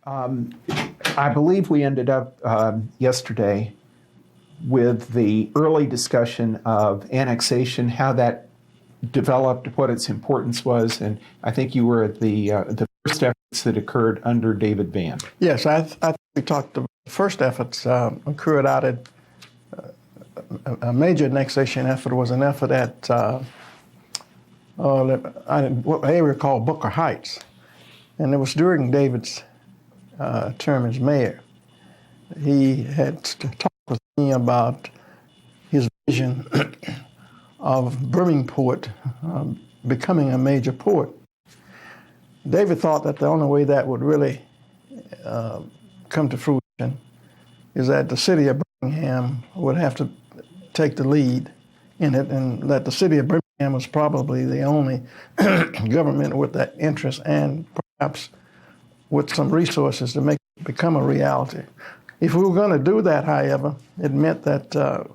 I believe we ended up yesterday with the early discussion of annexation, how that developed, what its importance was, and I think you were at the first efforts that occurred under David Vann. Yes, I think we talked. The first efforts occurred out at a major annexation effort was an effort at what area called Booker Heights, and it was during David's term as mayor. He had talked with me about his vision of Birmingham becoming a major port. David thought that the only way that would really come to fruition is that the city of Birmingham would have to take the lead in it, and that the city of Birmingham was probably the only government with that interest and perhaps with some resources to make it become a reality. If we were going to do that, however, it meant that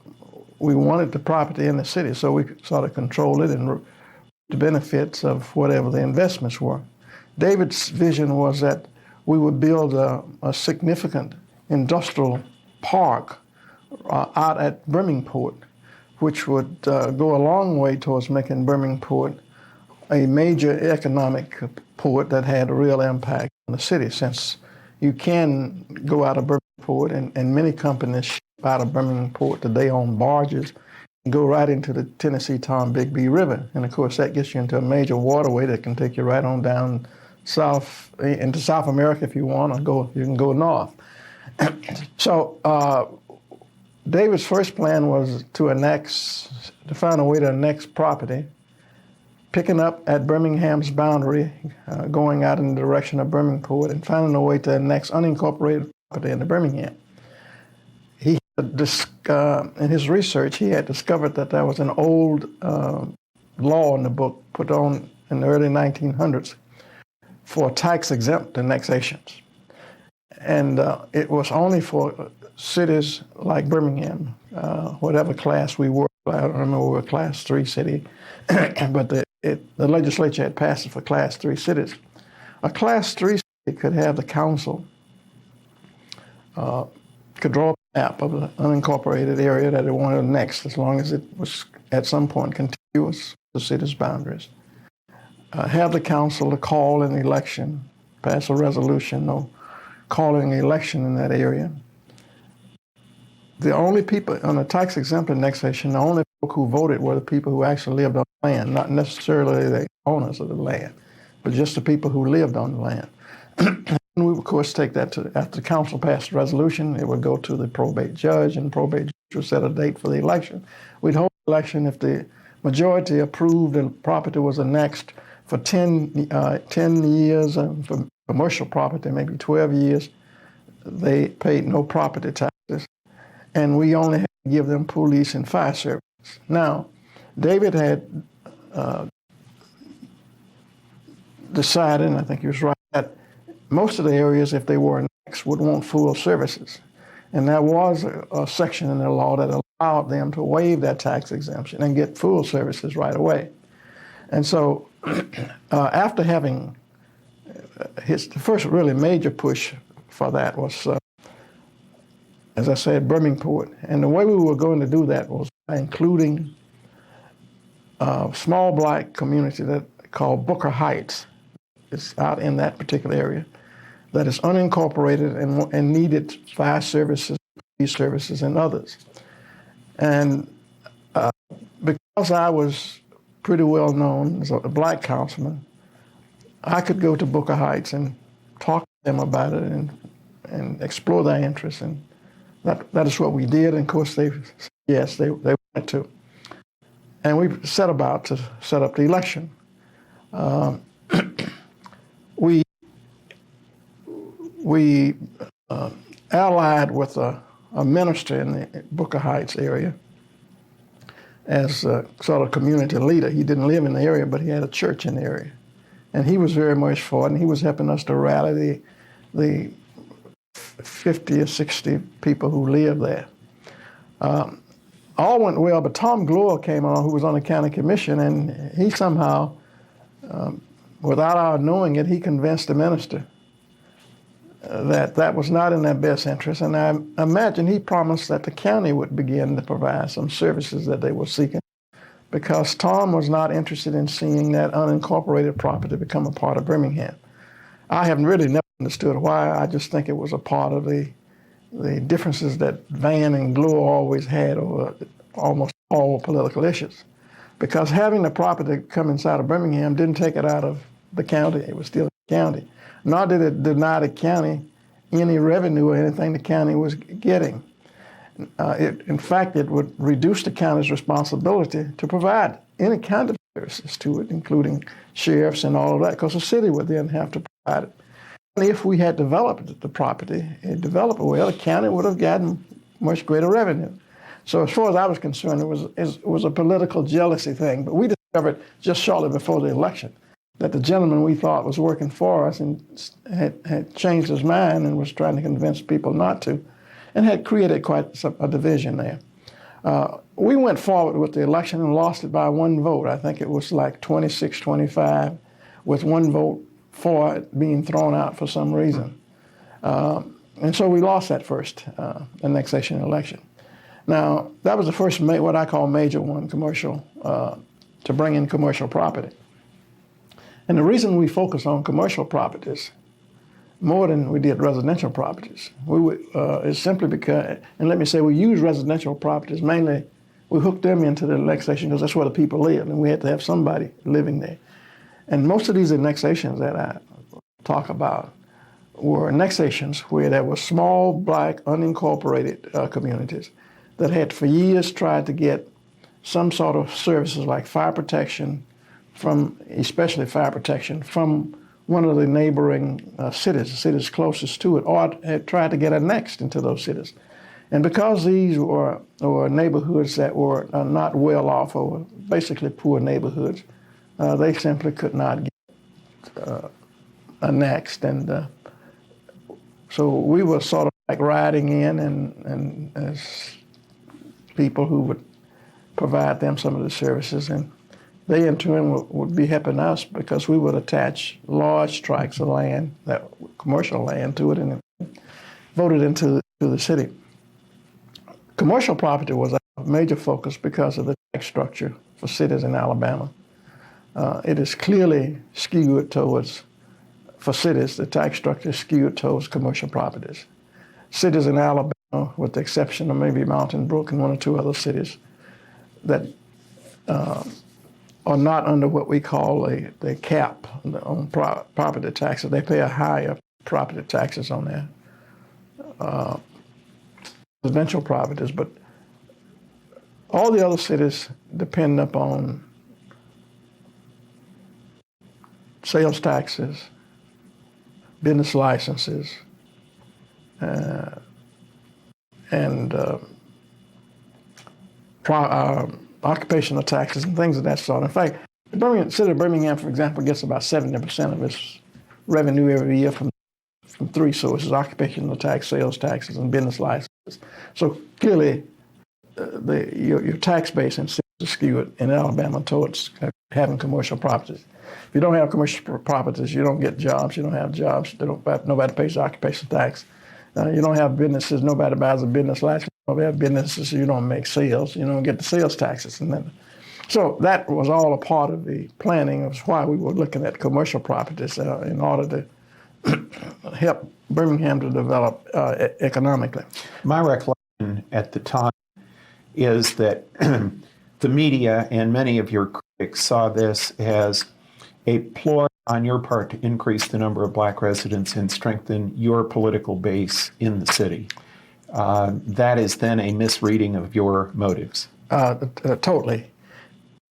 we wanted the property in the city, so we could sort of control it and the benefits of whatever the investments were. David's vision was that we would build a significant industrial park out at Birmingham, which would go a long way towards making Birmingham a major economic port that had a real impact on the city, since you can go out of Birmingham and many companies ship out of Birmingham today on barges and go right into the Tennessee-Tombigbee River. And of course, that gets you into a major waterway that can take you right on down south into South America if you want, or you can go north. So David's first plan was to find a way to annex property, picking up at Birmingham's boundary, going out in the direction of Birmingham, and finding a way to annex unincorporated property into Birmingham. He in his research, he had discovered that there was an old law in the book put on in the early 1900s for tax-exempt annexations. And it was only for cities like Birmingham, whatever class we were. I don't remember we were a Class 3 city, but the legislature had passed it for Class 3 cities. A Class 3 city could have the council, could draw a map of the unincorporated area that it wanted next, as long as it was at some point contiguous to the city's boundaries. Have the council to call an election, pass a resolution, calling an election in that area. The only people on a tax-exempt annexation, the only people who voted were the people who actually lived on the land, not necessarily the owners of the land, but just the people who lived on the land. And we, of course, take that after the council passed the resolution, it would go to the probate judge, and the probate judge would set a date for the election. We'd hold the election if the majority approved and property was annexed for 10 years, and for commercial property, maybe 12 years. They paid no property taxes, and we only had to give them police and fire services. Now, David had decided, and I think he was right, that most of the areas, if they were annexed, would want full services. And there was a section in the law that allowed them to waive that tax exemption and get full services right away. And so after having the first really major push for that was, as I said, Birmingham. And the way we were going to do that was by including a small black community that called Booker Heights. It's out in that particular area that is unincorporated and needed fire services, police services, and others. And because I was pretty well known as a black councilman, I could go to Booker Heights and talk to them about it and explore their interests. And that is what we did. And of course, they wanted to. And we set about to set up the election. We allied with a minister in the Booker Heights area as a sort of community leader. He didn't live in the area, but he had a church in the area. And he was very much for it, and he was helping us to rally the 50 or 60 people who lived there. All went well, but Tom Glover came on, who was on the county commission, and he somehow, without our knowing it, he convinced the minister that was not in their best interest. And I imagine he promised that the county would begin to provide some services that they were seeking, because Tom was not interested in seeing that unincorporated property become a part of Birmingham. I have really never understood why. I just think it was a part of the differences that Van and Glure always had over almost all political issues. Because having the property come inside of Birmingham didn't take it out of the county. It was still the county. Nor did it deny the county any revenue or anything the county was getting. In fact, it would reduce the county's responsibility to provide any kind of services to it, including sheriffs and all of that, because the city would then have to provide it. And if we had developed the property, well, the county would have gotten much greater revenue. So as far as I was concerned, it was a political jealousy thing. But we discovered just shortly before the election that the gentleman we thought was working for us and had changed his mind and was trying to convince people not to, and had created quite a division there. We went forward with the election and lost it by one vote. I think it was like 26-25, with one vote for it being thrown out for some reason. And so we lost that first annexation election. Now, that was the first, what I call major one, commercial, to bring in commercial property. And the reason we focus on commercial properties more than we did residential properties is simply because, and let me say, we use residential properties mainly, we hooked them into the annexation because that's where the people live, and we had to have somebody living there. And most of these annexations that I talk about were annexations where there were small, black, unincorporated communities that had for years tried to get some sort of services like fire protection especially fire protection, from one of the neighboring cities closest to it, or had tried to get annexed into those cities. And because these were neighborhoods that were not well off, or basically poor neighborhoods, they simply could not get annexed. And so we were sort of like riding in and as people who would provide them some of the services, and they in turn would be helping us because we would attach large tracts of land, that commercial land, to it and vote it into the city. Commercial property was a major focus because of the tax structure for cities in Alabama. It is clearly skewed towards, for cities, the tax structure is skewed towards commercial properties. Cities in Alabama, with the exception of maybe Mountain Brook and one or two other cities, that are not under what we call the cap on property taxes. They pay a higher property taxes on their residential properties, but all the other cities depend upon sales taxes, business licenses, and occupational taxes and things of that sort. In fact, the city of Birmingham, for example, gets about 70% of its revenue every year from three sources: occupational tax, sales taxes, and business licenses. So clearly, your tax base in cities is skewed in Alabama towards having commercial properties. If you don't have commercial properties, you don't get jobs. You don't have jobs. Nobody pays occupational tax. You don't have businesses. Nobody buys a business license. You don't have businesses. You don't make sales. You don't get the sales taxes. So that was all a part of the planning of why we were looking at commercial properties in order to help Birmingham to develop economically. My recollection at the time is that the media and many of your critics saw this as a ploy on your part to increase the number of black residents and strengthen your political base in the city. That is then a misreading of your motives. Totally.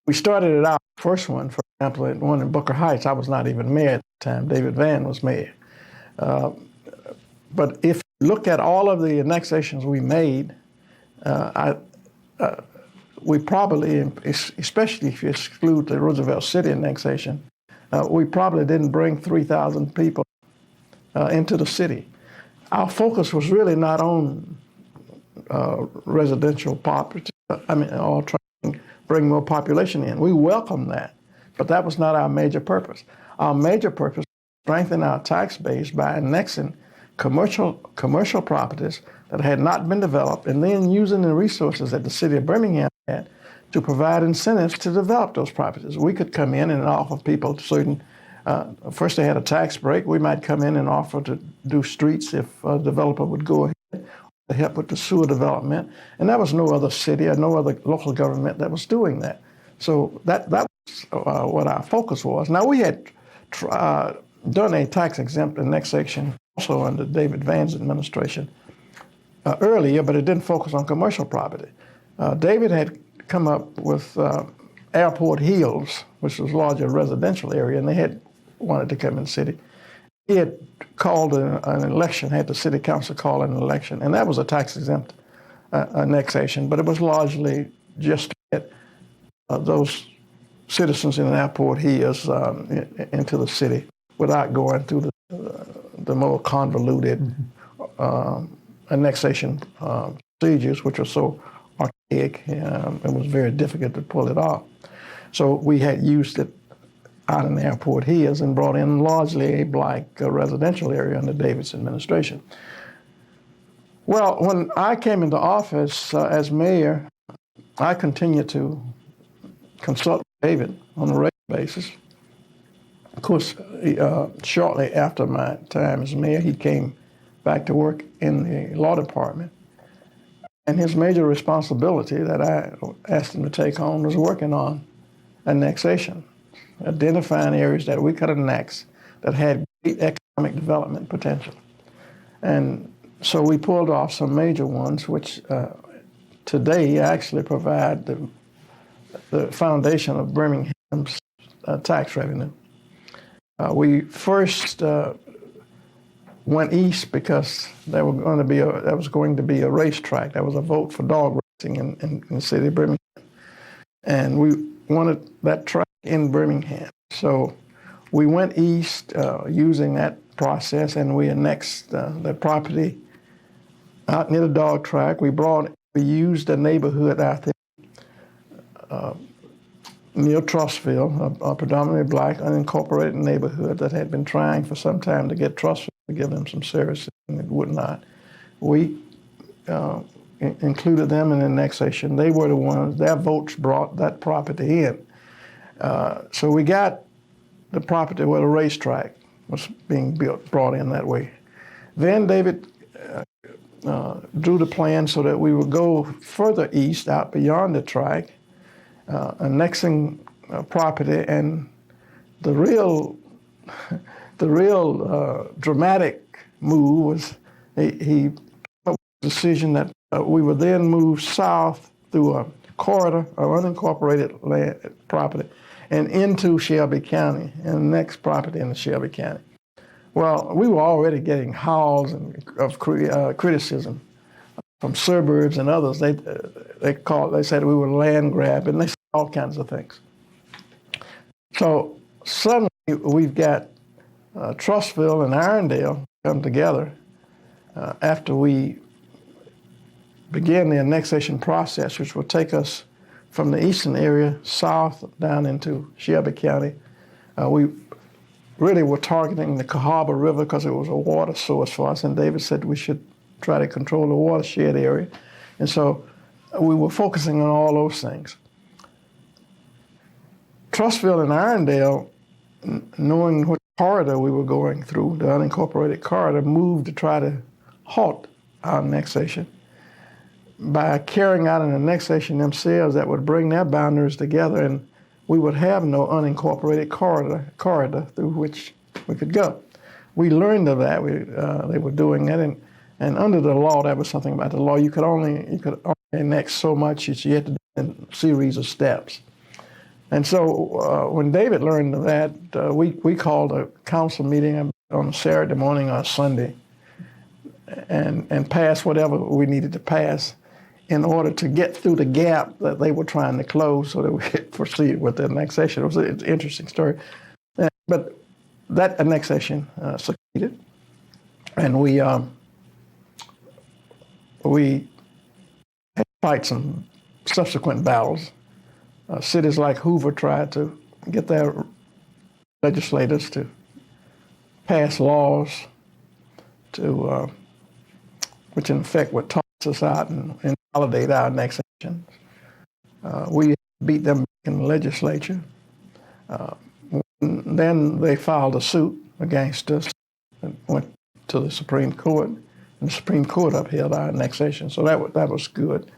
We started it out, first one, for example, the one in Booker Heights. I was not even mayor at the time. David Van was mayor. But if you look at all of the annexations we made, we probably, especially if you exclude the Roosevelt City annexation, we probably didn't bring 3,000 people into the city. Our focus was really not on residential property, or trying to bring more population in. We welcomed that, but that was not our major purpose. Our major purpose was to strengthen our tax base by annexing commercial properties that had not been developed, and then using the resources that the city of Birmingham had to provide incentives to develop those properties. We could come in and offer people certain, first they had a tax break. We might come in and offer to do streets if a developer would go ahead, to help with the sewer development. And there was no other city or no other local government that was doing that. So that was what our focus was. Now, we had done a tax-exempt annexation also under David Van's administration earlier, but it didn't focus on commercial property. David had come up with Airport Hills, which was a larger residential area, and they had wanted to come in the city. He had called an election, had the city council call an election, and that was a tax-exempt annexation, but it was largely just to get those citizens in Airport Hills into the city without going through the more convoluted annexation procedures, which are so archaic. It was very difficult to pull it off. So we had used it out in the Airport Hills and brought in largely a black residential area under David's administration. Well, when I came into office as mayor, I continued to consult with David on a regular basis. Of course, shortly after my time as mayor, he came back to work in the law department. And his major responsibility that I asked him to take on was working on annexation, identifying areas that we could annex that had great economic development potential. And so we pulled off some major ones, which today actually provide the foundation of Birmingham's tax revenue. We first went east because there was going to be a racetrack. There was a vote for dog racing in the city of Birmingham. And we wanted that track in Birmingham. So we went east using that process, and we annexed the property out near the dog track. We used a neighborhood out there near Trussville, a predominantly black, unincorporated neighborhood that had been trying for some time to get Trussville to give them some services, and it would not. We included them in the annexation. They were the ones, their votes brought that property in. So we got the property where the racetrack was being brought in that way. Then David drew the plan so that we would go further east, out beyond the track, annexing property, and the real dramatic move was he made a decision that we would then move south through a corridor of unincorporated land property and into Shelby County, and the next property in the Shelby County. Well, we were already getting howls of criticism from suburbs and others. They said we were land grab, and they said all kinds of things. So suddenly we've got Trussville and Irondale come together after we began the annexation process, which will take us from the eastern area south down into Shelby County. We really were targeting the Cahaba River because it was a water source for us, and David said we should try to control the watershed area. And so we were focusing on all those things. Trussville and Irondale, knowing what corridor we were going through, the unincorporated corridor, moved to try to halt our annexation by carrying out an annexation themselves that would bring their boundaries together, and we would have no unincorporated corridor through which we could go. We learned of that. They were doing that, and under the law, that was something about the law. You could only annex so much that you had to do in a series of steps. And so when David learned of that, we called a council meeting on a Saturday morning or a Sunday and passed whatever we needed to pass in order to get through the gap that they were trying to close so that we could proceed with the annexation. It was an interesting story. But that annexation succeeded, and we had to fight some subsequent battles. Cities like Hoover tried to get their legislators to pass laws to, which in effect would toss us out and invalidate our annexation. We beat them in the legislature. Then they filed a suit against us and went to the Supreme Court, and the Supreme Court upheld our annexation. So that was good.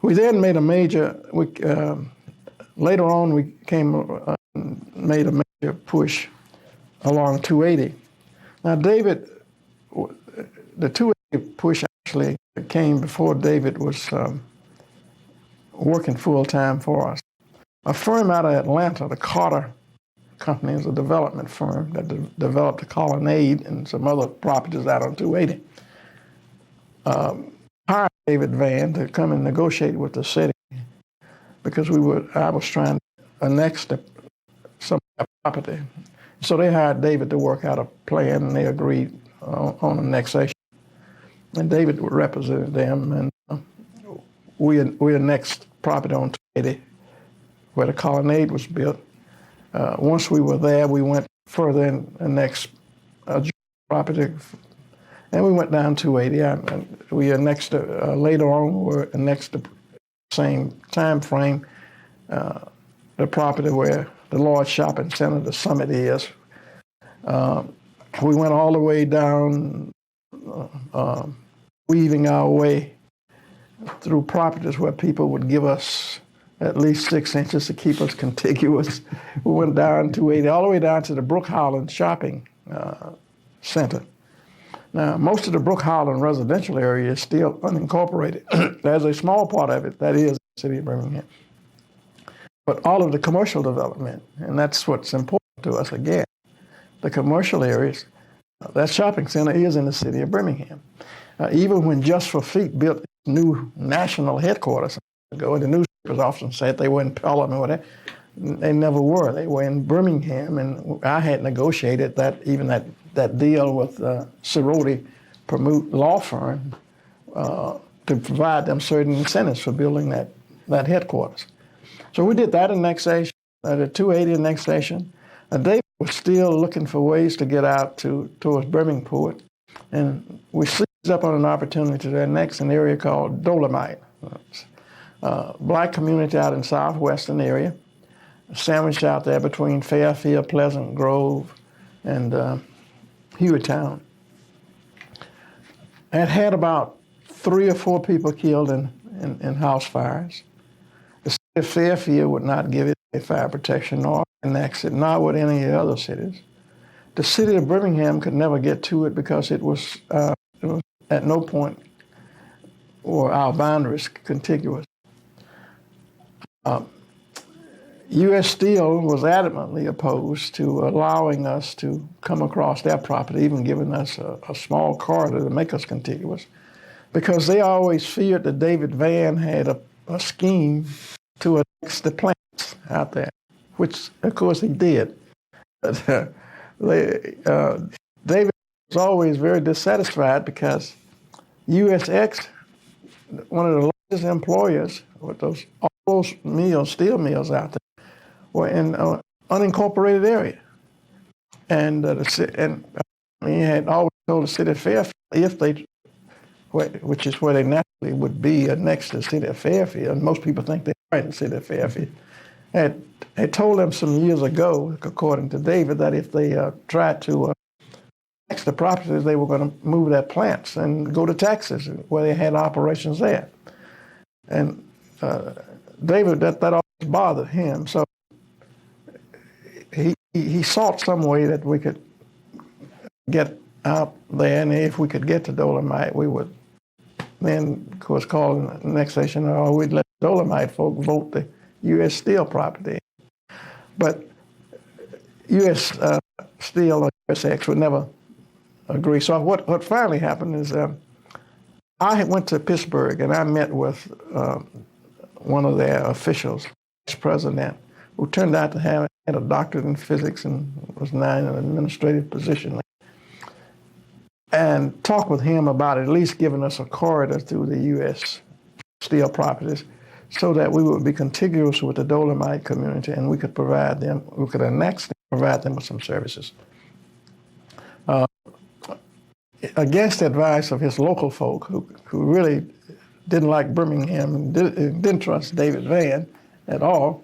We then made a major. Later on, we made a major push along 280. Now, David, the 280 push actually came before David was working full time for us. A firm out of Atlanta, the Carter Company, is a development firm that developed the Colonnade and some other properties out on 280. Hired David Van to come and negotiate with the city because I was trying to annex some property. So they hired David to work out a plan, and they agreed on annexation. And David represented them, and we annexed property on 280 where the Colonnade was built. Once we were there, we went further and annexed property, and we went down 280. And we annexed later on. We annexed the same time frame, the property where the Lord's Shopping Center, the Summit is. We went all the way down, weaving our way through properties where people would give us at least 6 inches to keep us contiguous. We went down 280, all the way down to the Brook Holland Shopping Center. Now, most of the Brook Holland residential area is still unincorporated. There's a small part of it that is the city of Birmingham. But all of the commercial development, and that's what's important to us again, the commercial areas, that shopping center is in the city of Birmingham. Even when Just for Feet built its new national headquarters ago, the newspapers often said they were in Pelham or whatever. They never were. They were in Birmingham, and I had negotiated that deal with Cerroti law firm to provide them certain incentives for building that headquarters. So we did that annexation, the 280 annexation. David was still looking for ways to get out towards Birmingport, and we seized up on an opportunity to annex an area called Dolomite, black community out in southwestern area, sandwiched out there between Fairfield, Pleasant Grove, and Hueytown. It had about 3 or 4 people killed in house fires. The city of Fairfield would not give it a fire protection nor annex it, nor would any of the other cities. The city of Birmingham could never get to it because it was at no point were our boundaries contiguous. U.S. Steel was adamantly opposed to allowing us to come across their property, even giving us a small corridor to make us contiguous, because they always feared that David Van had a scheme to annex the plants out there, which, of course, he did. But David was always very dissatisfied because USX, one of the largest employers with all those steel mills out there, were in an unincorporated area. And he had always told the city of Fairfield, if they, which is where they naturally would be next to the city of Fairfield, and most people think they are in the city of Fairfield, had told them some years ago, according to David, that if they tried to tax the properties, they were going to move their plants and go to Texas, where they had operations there. And David, that always bothered him. So he sought some way that we could get out there, and if we could get to Dolomite, we would then, of course, call the annexation, or we'd let Dolomite folk vote the U.S. Steel property. But U.S. Steel or USX would never agree. So what finally happened is I went to Pittsburgh, and I met with one of their officials, vice president, who turned out to have had a doctorate in physics and was now in an administrative position, and talked with him about at least giving us a corridor through the U.S. Steel properties so that we would be contiguous with the Dolomite community, and we could annex them, provide them with some services. against the advice of his local folk who really didn't like Birmingham and didn't trust David Van at all,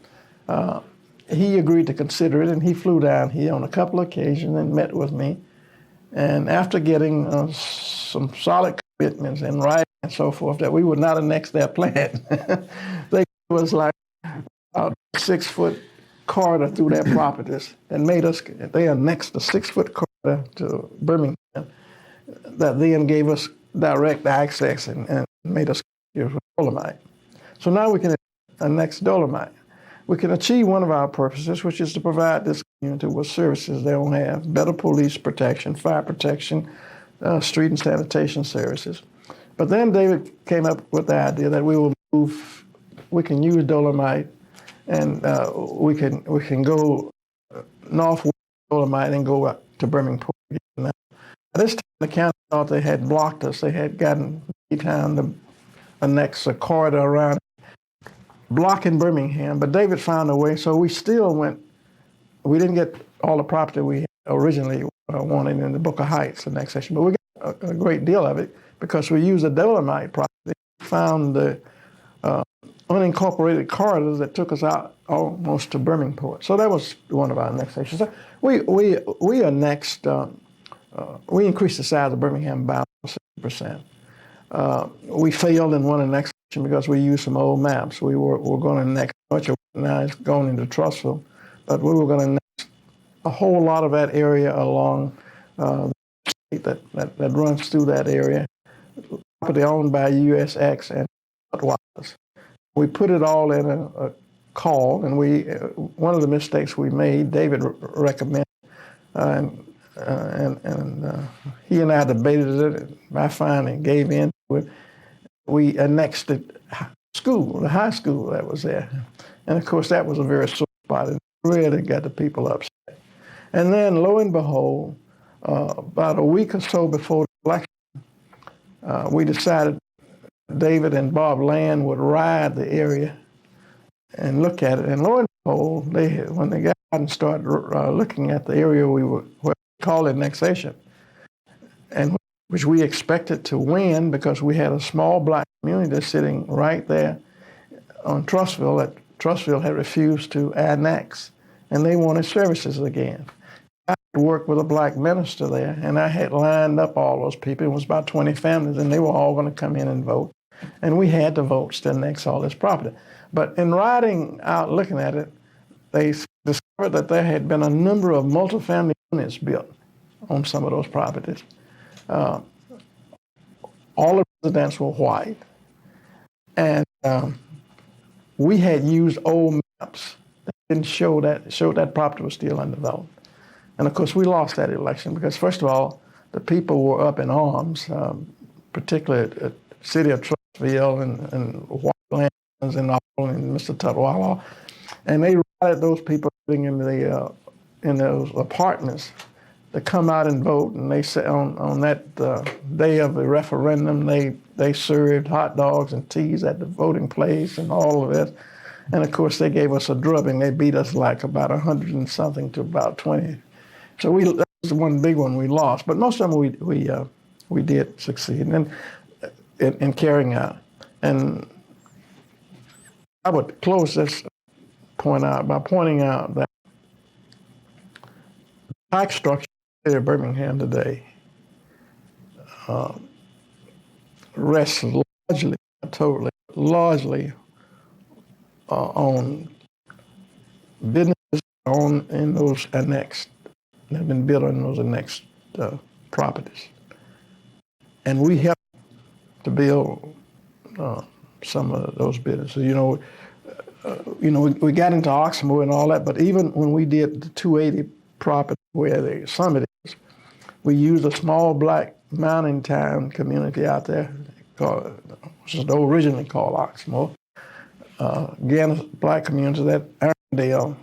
he agreed to consider it, and he flew down here on a couple of occasions and met with me. And after getting some solid commitments in writing and so forth that we would not annex their plant, they was like a 6-foot corridor through their properties and made us, they annexed a 6-foot corridor to Birmingham that then gave us direct access and made us use dolomite. So now we can annex dolomite. We can achieve one of our purposes, which is to provide this community with services they don't have: better police protection, fire protection, street and sanitation services. But then David came up with the idea that we can use dolomite, and we can go northwest dolomite and go up to Birmingham. Now, this time the county thought they had blocked us. They had gotten town to annex a corridor around blocking Birmingham, but David found a way, so we still went. We didn't get all the property we originally wanted in the Booker Heights annexation, but we got a great deal of it because we used the dolomite property. We found the unincorporated corridors that took us out almost to Birmingham. So that was one of our annexations. So we annexed. We increased the size of Birmingham by 60%. We failed in one annexation because we used some old maps. We were going to annex much of it. Now it's going into Trussville, but we were going to annex a whole lot of that area along the state that runs through that area, property owned by USX and Waters. We put it all in a call, and one of the mistakes we made, David recommended, and he and I debated it. I finally gave in to it. We annexed the high school that was there. And of course, that was a very sore spot and really got the people upset. And then lo and behold, about a week or so before the election, we decided David and Bob Land would ride the area and look at it. And lo and behold, when they got out and started looking at the area we were called annexation, and which we expected to win because we had a small black community sitting right there on Trussville that Trussville had refused to annex, and they wanted services again. I worked with a black minister there, and I had lined up all those people. It was about 20 families, and they were all going to come in and vote, and we had the votes to annex all this property. But in riding out looking at it, they discovered that there had been a number of multifamily units built on some of those properties. All the residents were white, and we had used old maps that didn't showed that property was still undeveloped. And of course, we lost that election because, first of all, the people were up in arms, particularly at the city of Trussville and White Lands and all, and Mr. Tutwiler, and they routed those people living in those apartments to come out and vote. And they said on that day of the referendum, they served hot dogs and teas at the voting place and all of it. And of course, they gave us a drubbing. They beat us like about 100 and something to about 20. So that was one big one we lost. But most of them we did succeed in carrying out. And I would close this point out by pointing out that the tax structure of Birmingham today rests largely on businesses in those annexed, that have been built on those annexed properties. And we helped to build some of those businesses. We got into Oxmoor and all that, but even when we did the 280 property where the summit is, we used a small black mountain town community out there, which was originally called Oxmoor. Again, a black community that Arrington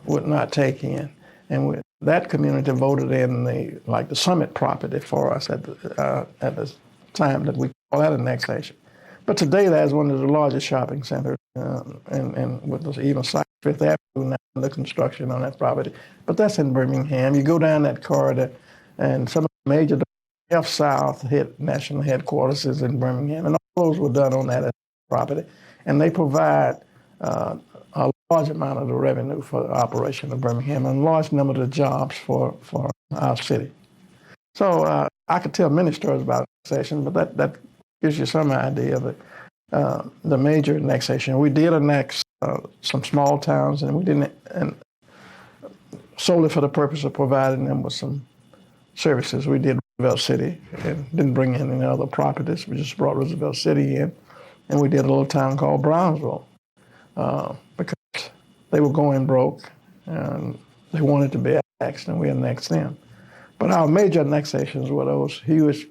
would not take in. And that community voted in the summit property for us at the time that we call that annexation. But today that's one of the largest shopping centers, and with even Fifth Avenue now, the construction on that property. But that's in Birmingham. You go down that corridor, and some of the major F South national headquarters is in Birmingham, and all those were done on that property, and they provide a large amount of the revenue for the operation of Birmingham and a large number of the jobs for our city. So I could tell many stories about annexation, but that gives you some idea of it. The major annexation. We did annex some small towns, and we didn't, and solely for the purpose of providing them with some services. We did Roosevelt City and didn't bring in any other properties. We just brought Roosevelt City in, and we did a little town called Brownsville because they were going broke and they wanted to be annexed, and we annexed them. But our major annexations were those huge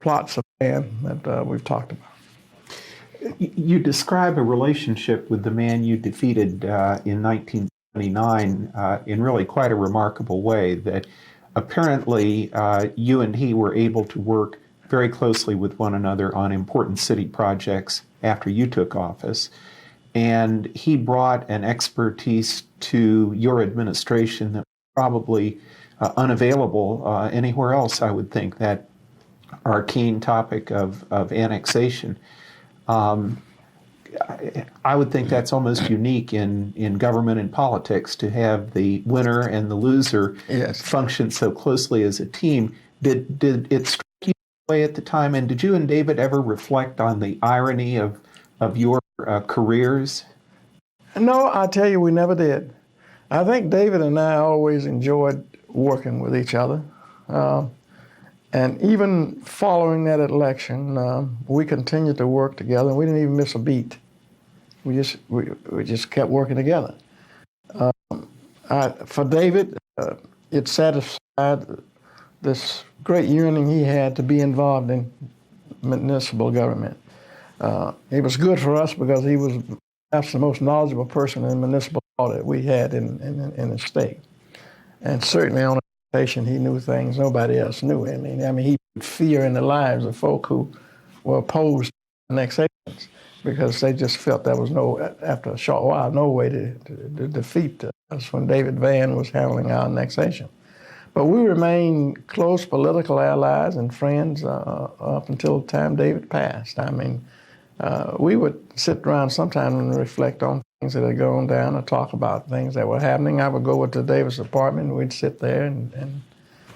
plots of land that we've talked about. You describe a relationship with the man you defeated in 1979 in really quite a remarkable way, that apparently you and he were able to work very closely with one another on important city projects after you took office. And he brought an expertise to your administration that was probably unavailable anywhere else, I would think, that arcane topic of annexation. I would think that's almost unique in government and politics, to have the winner and the loser function so closely as a team. Did it strike you that way at the time? And did you and David ever reflect on the irony of your careers? No, I tell you, we never did. I think David and I always enjoyed working with each other. And even following that election, we continued to work together. We didn't even miss a beat. We just kept working together. For David, it satisfied this great yearning he had to be involved in municipal government. It was good for us because he was perhaps the most knowledgeable person in municipal law that we had in the state. And certainly on annexation, he knew things nobody else knew. I mean, he put fear in the lives of folk who were opposed to annexations because they just felt there was after a short while, no way to defeat us when David Vann was handling our annexation. But we remained close political allies and friends up until the time David passed. I mean, we would sit around sometime and reflect on things that had gone down or talk about things that were happening. I would go over to David's apartment and we'd sit there and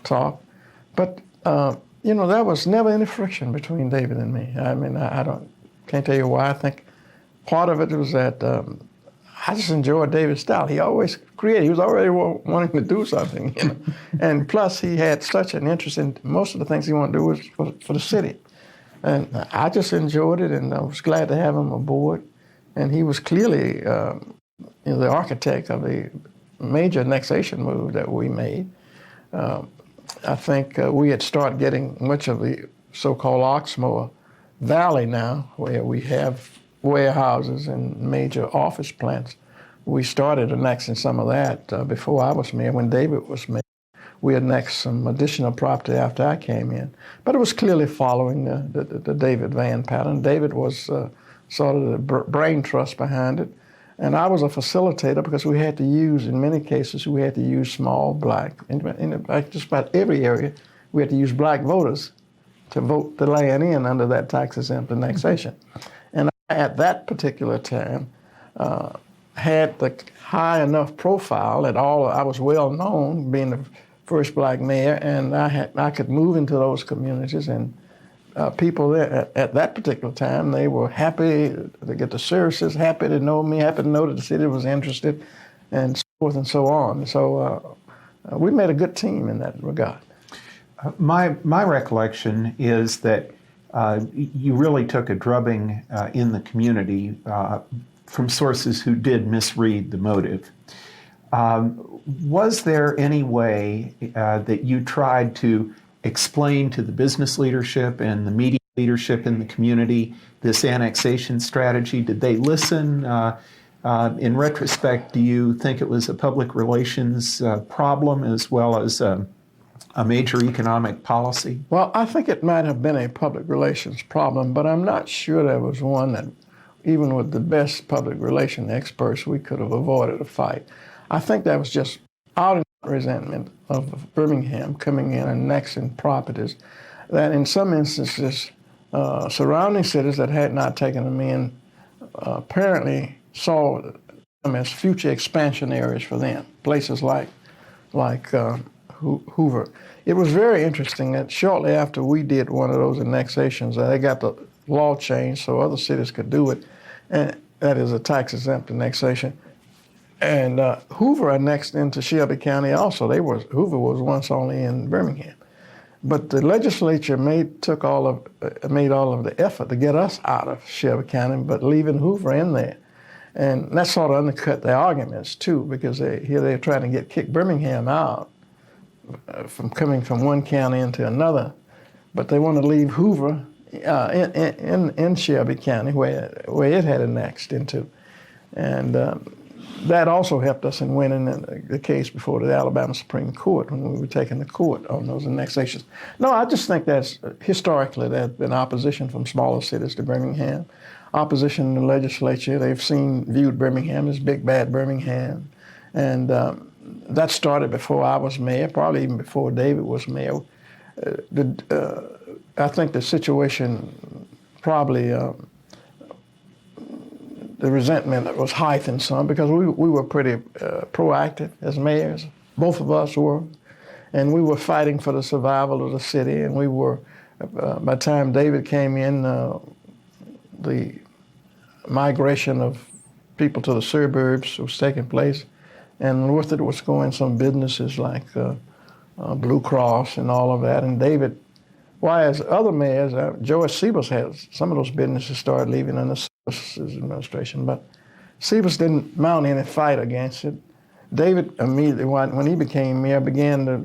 talk. But, there was never any friction between David and me. I mean, can't tell you why. I think part of it was that I just enjoyed David's style. He always created. He was already wanting to do something, And plus, he had such an interest in most of the things he wanted to do was for the city. And I just enjoyed it, and I was glad to have him aboard. And he was clearly the architect of the major annexation move that we made. I think we had started getting much of the so-called Oxmoor Valley now, where we have warehouses and major office plants. We started annexing some of that before I was mayor. When David was mayor, we annexed some additional property after I came in. But it was clearly following the David Vann pattern. David was sort of the brain trust behind it. And I was a facilitator because we had to use, in many cases, we had to use small black, in just about every area, we had to use black voters to vote the land in under that tax-exempt annexation. And at that particular time, had the high enough profile that I was well known, being the first black mayor, and I could move into those communities, and people there at that particular time, they were happy to get the services, happy to know me, happy to know that the city was interested, and so forth and so on. So we made a good team in that regard. My recollection is that you really took a drubbing in the community from sources who did misread the motive. Was there any way that you tried to explain to the business leadership and the media leadership in the community this annexation strategy? Did they listen? In retrospect, do you think it was a public relations problem as well as a major economic policy? Well, I think it might have been a public relations problem, but I'm not sure there was one that, even with the best public relation experts, we could have avoided a fight. I think that was just out in resentment of Birmingham coming in and annexing properties that in some instances surrounding cities that had not taken them in apparently saw them as future expansion areas for them, places like Hoover. It was very interesting that shortly after we did one of those annexations, they got the law changed so other cities could do it, and that is a tax-exempt annexation. And Hoover annexed into Shelby County also. Hoover was once only in Birmingham. But the legislature made all of the effort to get us out of Shelby County, but leaving Hoover in there. And that sort of undercut their arguments too, because they're trying to kick Birmingham out from coming from one county into another. But they want to leave Hoover in Shelby County where it had annexed into. And that also helped us in winning the case before the Alabama Supreme Court when we were taking the court on those annexations. No, I just think that's historically there's been opposition from smaller cities to Birmingham, opposition in the legislature. They've viewed Birmingham as big bad Birmingham, and that started before I was mayor, probably even before David was mayor. I think the situation probably. The resentment was heightened some because we were pretty proactive as mayors. Both of us were. And we were fighting for the survival of the city. And we were, by the time David came in, the migration of people to the suburbs was taking place. And with it was going some businesses like Blue Cross and all of that. And David, as other mayors, Joyce Sebas had some of those businesses started leaving in the administration, but Sebas didn't mount any fight against it. David immediately, when he became mayor, began to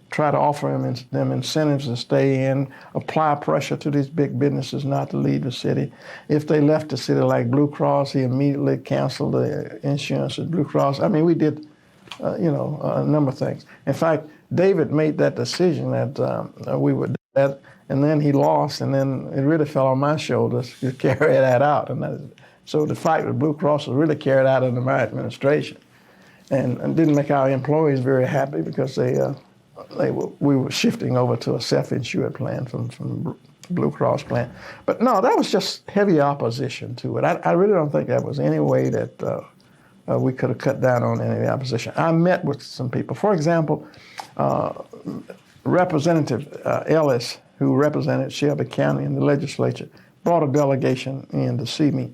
try to offer them incentives to stay in, apply pressure to these big businesses not to leave the city. If they left the city like Blue Cross, he immediately canceled the insurance at Blue Cross. I mean, we did, a number of things. In fact, David made that decision that we would do that, and then he lost, and then it really fell on my shoulders to carry that out. So the fight with Blue Cross was really carried out under my administration, and didn't make our employees very happy because we were shifting over to a self-insured plan from Blue Cross plan. But no, that was just heavy opposition to it. I really don't think that was any way that we could have cut down on any of the opposition. I met with some people. For example, Representative Ellis, who represented Shelby County in the legislature, brought a delegation in to see me.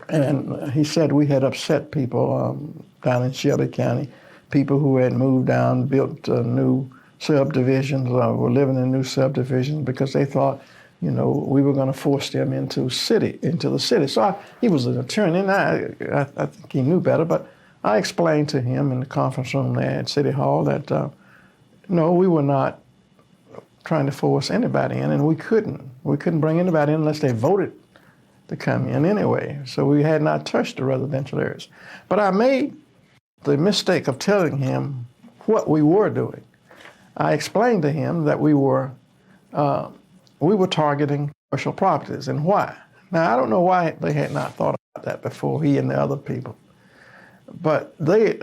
And he said we had upset people down in Shelby County, people who had moved down, built new subdivisions, were living in new subdivisions because they thought, we were going to force them into the city. So he was an attorney, and I think he knew better, but I explained to him in the conference room there at City Hall that, no, we were not trying to force anybody in, and we couldn't. We couldn't bring anybody in unless they voted to come in anyway. So we had not touched the residential areas. But I made the mistake of telling him what we were doing. I explained to him that we were targeting commercial properties and why. Now, I don't know why they had not thought about that before, he and the other people. But they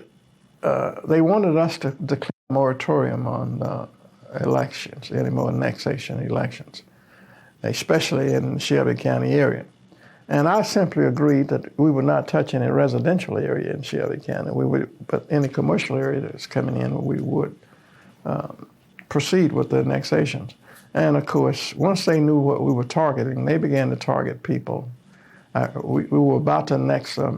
wanted us to declare a moratorium on elections, any more annexation elections, especially in the Shelby County area. And I simply agreed that we would not touch any residential area in Shelby County. But any commercial area that's coming in, we would proceed with the annexations. And of course, once they knew what we were targeting, they began to target people. We were about to annex a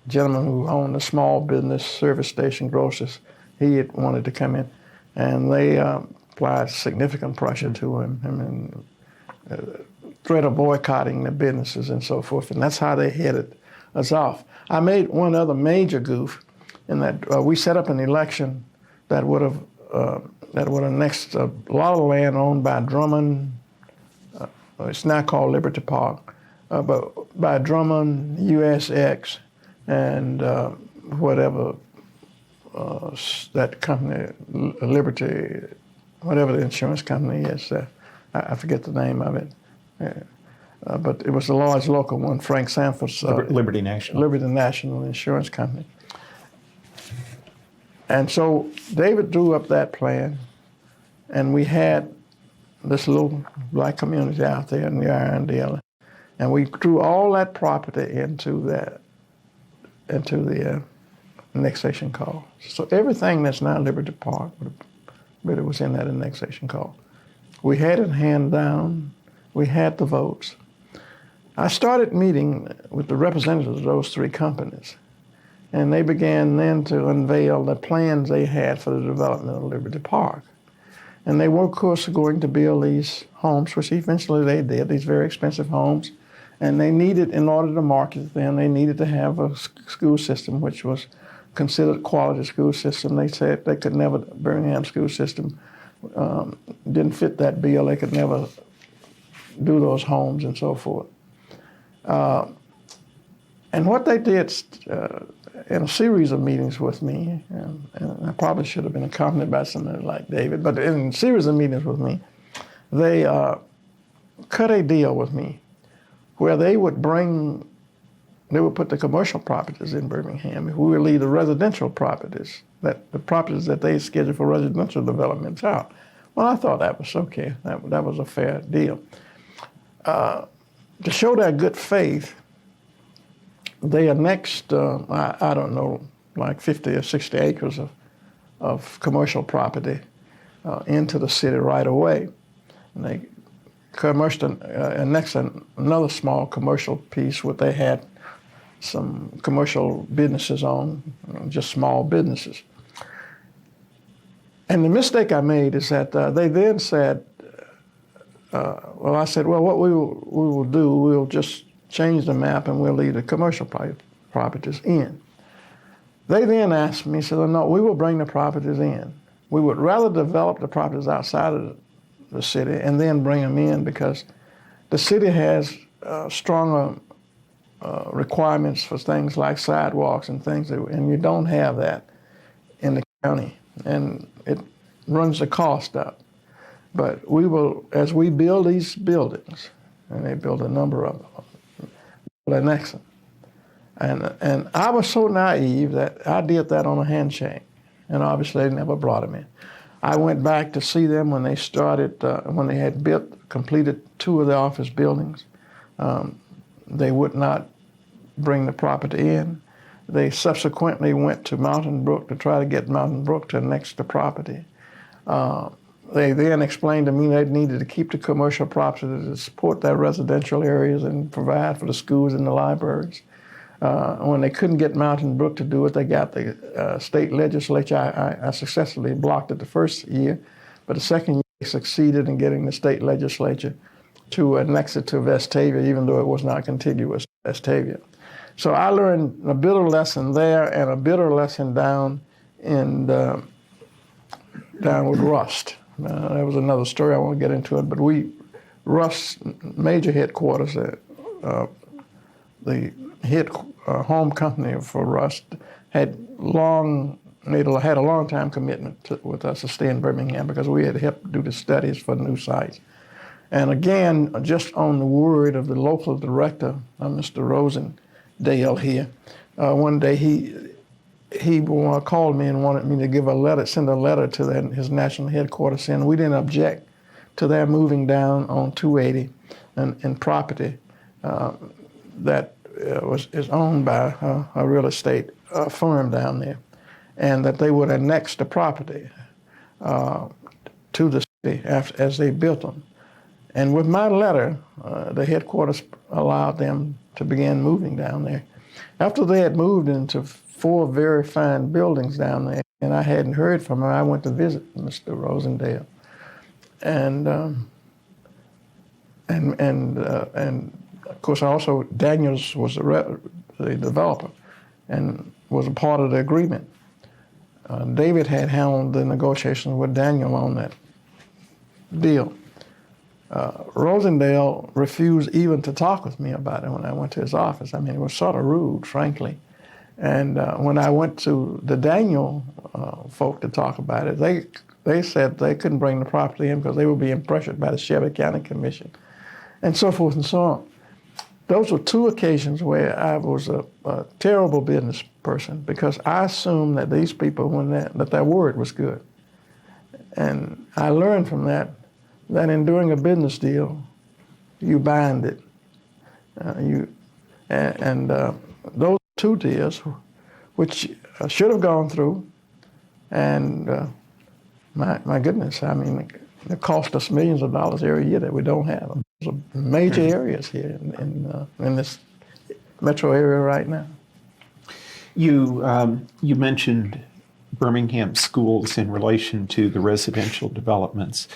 gentleman who owned a small business, service station, grocers. He had wanted to come in, and they applied significant pressure to him and threat of boycotting the businesses and so forth, and that's how they headed us off. I made one other major goof in that we set up an election that would have annexed a lot of land owned by Drummond. It's now called Liberty Park, but by Drummond, USX, and whatever that company, Liberty, whatever the insurance company is. I forget the name of it. But it was a large local one, Frank Sanford's Liberty National. Liberty National Insurance Company. And so David drew up that plan, and we had this little black community out there in the Irondale, and we drew all that property into the annexation call. So everything that's now Liberty Park, but it was in that annexation call. We had it hand down. We had the votes. I started meeting with the representatives of those three companies, and they began then to unveil the plans they had for the development of Liberty Park. And they were, of course, going to build these homes, which eventually they did, these very expensive homes. And they needed, in order to market them, they needed to have a school system which was considered quality school system. They said they could never, Birmingham school system didn't fit that bill. They could never do those homes and so forth. And what they did in a series of meetings with me, and I probably should have been accompanied by somebody like David, but in a series of meetings with me, they cut a deal with me where they would put the commercial properties in Birmingham. We would leave the residential properties, the properties that they scheduled for residential developments out. Well, I thought that was okay. That was a fair deal. To show their good faith, they annexed, I don't know, like 50 or 60 acres of commercial property into the city right away. And they annexed another small commercial piece where they had some commercial businesses on, just small businesses. And the mistake I made is that they then said, I said, well, what we will do, we'll just change the map and we'll leave the commercial properties in. They then asked me, said, no, we will bring the properties in. We would rather develop the properties outside of the city and then bring them in because the city has stronger requirements for things like sidewalks and things, and you don't have that in the county, and it runs the cost up. But we will, as we build these buildings, and they build a number of them, we'll annex them. And I was so naive that I did that on a handshake, and obviously they never brought them in. I went back to see them when they started, when they had completed 2 of the office buildings. They would not bring the property in. They subsequently went to Mountain Brook to try to get Mountain Brook to annex the property. They then explained to me they needed to keep the commercial property to support their residential areas and provide for the schools and the libraries. When they couldn't get Mountain Brook to do it, they got the state legislature. I successfully blocked it the first year, but the second year they succeeded in getting the state legislature to annex it to Vestavia, even though it was not contiguous to Vestavia. So I learned a bitter lesson there and a bitter lesson down with Rust. That was another story, I won't get into it, but Rust's major headquarters, the home company for Rust, had a long time commitment with us to stay in Birmingham because we had helped do the studies for new sites. And again, just on the word of the local director, Mr. Rosendale here, one day he called me and wanted me to send a letter to his national headquarters saying we didn't object to their moving down on 280 and property that is owned by a real estate firm down there, and that they would annex the property to the city as they built them. And with my letter, the headquarters allowed them to begin moving down there. After they had moved into 4 very fine buildings down there, and I hadn't heard from her, I went to visit Mr. Rosendale. And of course, also Daniels was the developer and was a part of the agreement. David had handled the negotiations with Daniel on that deal. Rosendale refused even to talk with me about it when I went to his office. I mean, it was sort of rude, frankly. And when I went to the Daniel folk to talk about it, they said they couldn't bring the property in because they were being pressured by the Shelby County Commission, and so forth and so on. those were two occasions where I was a terrible business person because I assumed that these people, that their word was good. And I learned from that in doing a business deal, you bind it. Those two deals, which should have gone through, and my goodness, I mean, it cost us millions of dollars every year that we don't have. Those are major areas here in this metro area right now. You mentioned Birmingham schools in relation to the residential developments.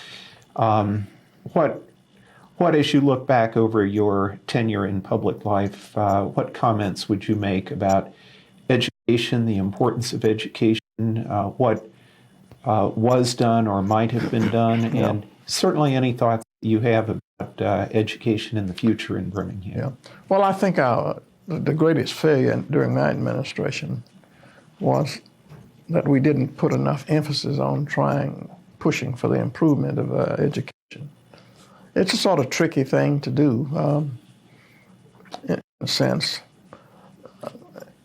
What, as you look back over your tenure in public life, what comments would you make about education, the importance of education, what was done or might have been done, and certainly any thoughts that you have about education in the future in Birmingham? Yeah. Well, I think the greatest failure during my administration was that we didn't put enough emphasis on pushing for the improvement of education. It's a sort of tricky thing to do, in a sense,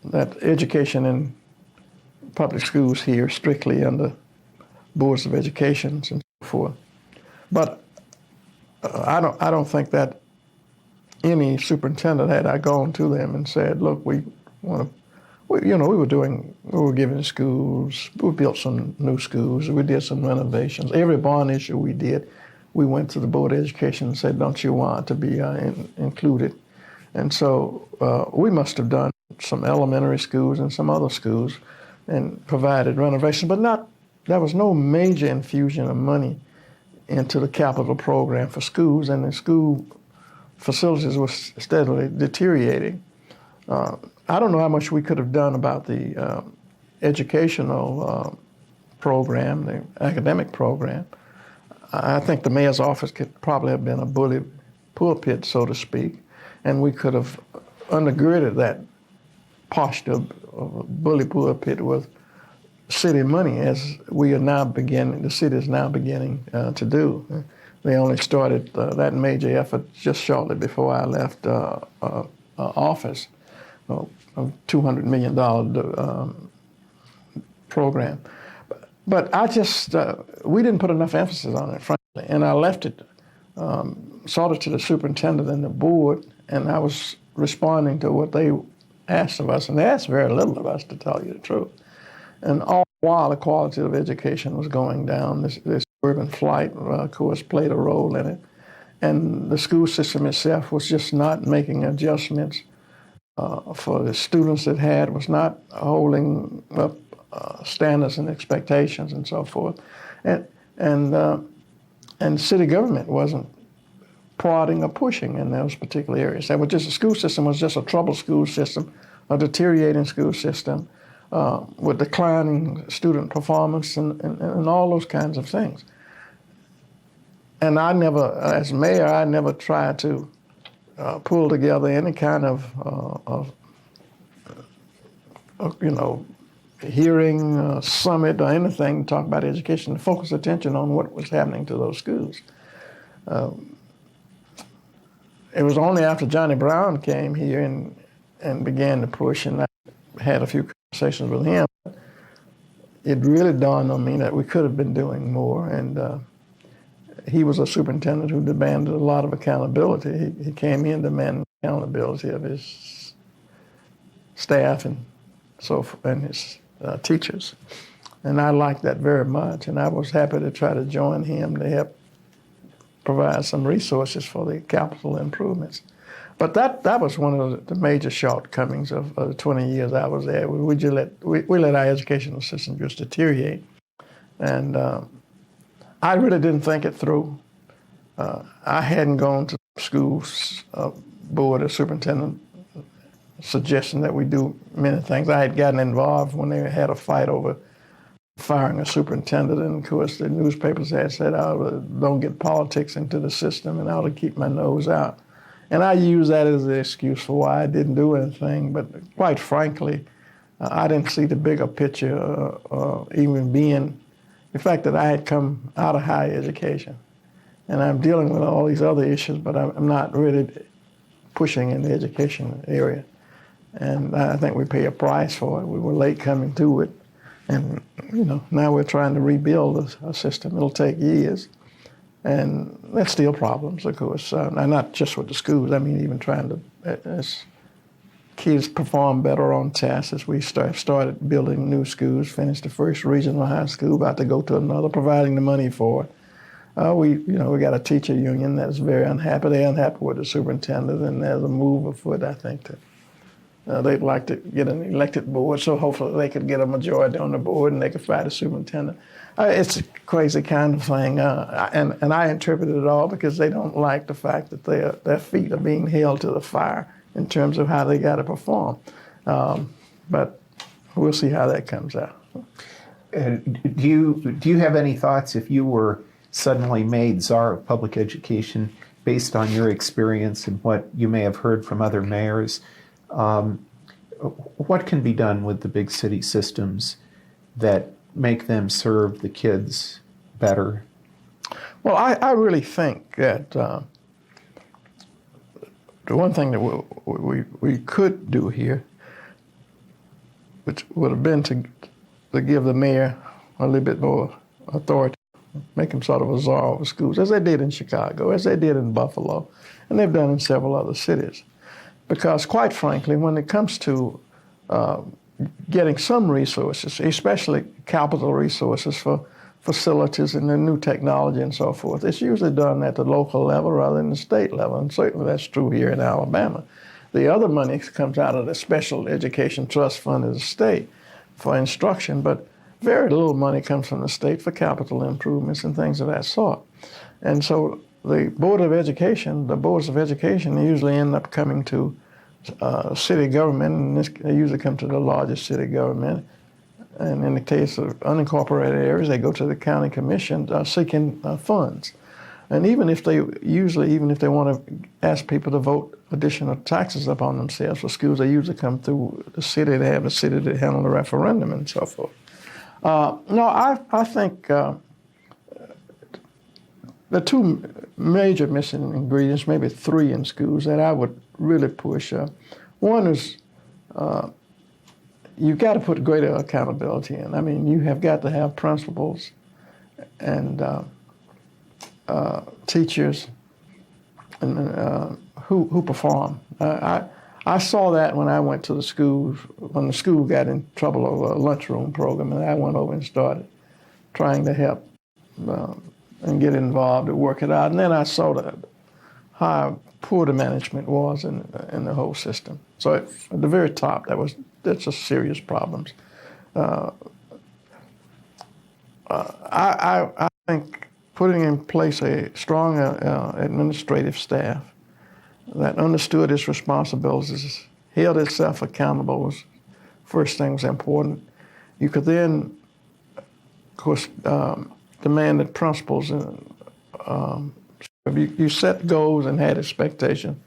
that education in public schools here strictly under boards of education and so forth. But I don't think that any superintendent, had I gone to them and said, look, we were giving schools, we built some new schools, we did some renovations. Every bond issue we did, we went to the Board of Education and said, don't you want to be included? And so we must have done some elementary schools and some other schools and provided renovations, but there was no major infusion of money into the capital program for schools, and the school facilities were steadily deteriorating. I don't know how much we could have done about the educational program, the academic program. I think the mayor's office could probably have been a bully pulpit, so to speak, and we could have undergirded that posture of a bully pulpit with city money, as the city is now beginning to do. They only started that major effort just shortly before I left office, a $200 million program. But we didn't put enough emphasis on it, frankly, and I left it sort of to the superintendent and the board, and I was responding to what they asked of us, and they asked very little of us, to tell you the truth. And all the while, the quality of education was going down. This urban flight, of course, played a role in it. And the school system itself was just not making adjustments for the students it had, was not holding up standards and expectations and so forth. And city government wasn't prodding or pushing in those particular areas. The school system was just a troubled school system, a deteriorating school system, with declining student performance and all those kinds of things. And I never, as mayor, I never tried to pull together any kind of hearing, summit, or anything to talk about education, to focus attention on what was happening to those schools. It was only after Johnny Brown came here and began to push, and I had a few conversations with him, it really dawned on me that we could have been doing more. And he was a superintendent who demanded a lot of accountability. He came in demanding accountability of his staff and his teachers. And I liked that very much, and I was happy to try to join him to help provide some resources for the capital improvements. But that was one of the major shortcomings of the 20 years I was there. We let our educational system just deteriorate. And I really didn't think it through. I hadn't gone to schools board or superintendent suggesting that we do many things. I had gotten involved when they had a fight over firing a superintendent, and of course the newspapers had said, don't get politics into the system, and I ought to keep my nose out. And I used that as the excuse for why I didn't do anything, but quite frankly, I didn't see the bigger picture, even being the fact that I had come out of higher education. And I'm dealing with all these other issues, but I'm not really pushing in the education area. And I think we pay a price for it. We were late coming to it. And, now we're trying to rebuild a system. It'll take years. And there's still problems, of course. And not just with the schools. I mean, even trying to, as kids perform better on tests, as we started building new schools, finished the first regional high school, about to go to another, providing the money for it. We got a teacher union that's very unhappy. They're unhappy with the superintendent, and there's a move afoot, I think, to they'd like to get an elected board, so hopefully they could get a majority on the board and they could fire the superintendent. It's a crazy kind of thing, and I interpret it all because they don't like the fact that their feet are being held to the fire in terms of how they got to perform. But we'll see how that comes out. Do you have any thoughts if you were suddenly made czar of public education based on your experience and what you may have heard from other mayors? What can be done with the big city systems that make them serve the kids better? Well, I really think that the one thing that we could do here, which would have been to give the mayor a little bit more authority, make him sort of a czar over schools, as they did in Chicago, as they did in Buffalo, and they've done in several other cities. Because quite frankly, when it comes to getting some resources, especially capital resources for facilities and the new technology and so forth, it's usually done at the local level rather than the state level, and certainly that's true here in Alabama. The other money comes out of the Special Education Trust Fund of the state for instruction, but very little money comes from the state for capital improvements and things of that sort. And so the boards of education usually end up coming to city government, and they usually come to the largest city government. And in the case of unincorporated areas, they go to the county commission seeking funds. And even if they want to ask people to vote additional taxes upon themselves for schools, they usually come through the city. They have the city to handle the referendum and so forth. I think the two major missing ingredients, maybe three in schools, that I would really push. One is you've got to put greater accountability in. I mean, you have got to have principals and teachers and who perform. I saw that when I went to the schools, when the school got in trouble over a lunchroom program, and I went over and started trying to help and get involved and work it out. And then I saw how poor the management was in the whole system. So at the very top, that's just serious problems. I think putting in place a strong administrative staff that understood its responsibilities, held itself accountable was first thing was important. You could then, of course, demand that principals, you set goals and had expectations,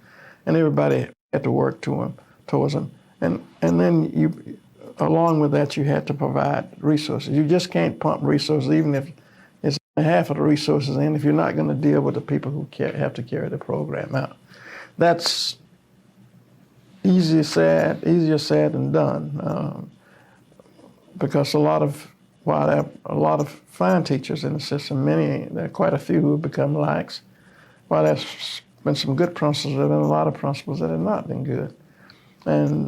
and everybody had to work towards them. And then you, along with that, you had to provide resources. You just can't pump resources, even if it's half of the resources in, if you're not going to deal with the people who have to carry the program out. That's easier said than done, because while there are a lot of fine teachers in the system, there are quite a few who have become lax. While there's been some good principals, there have been a lot of principals that have not been good. And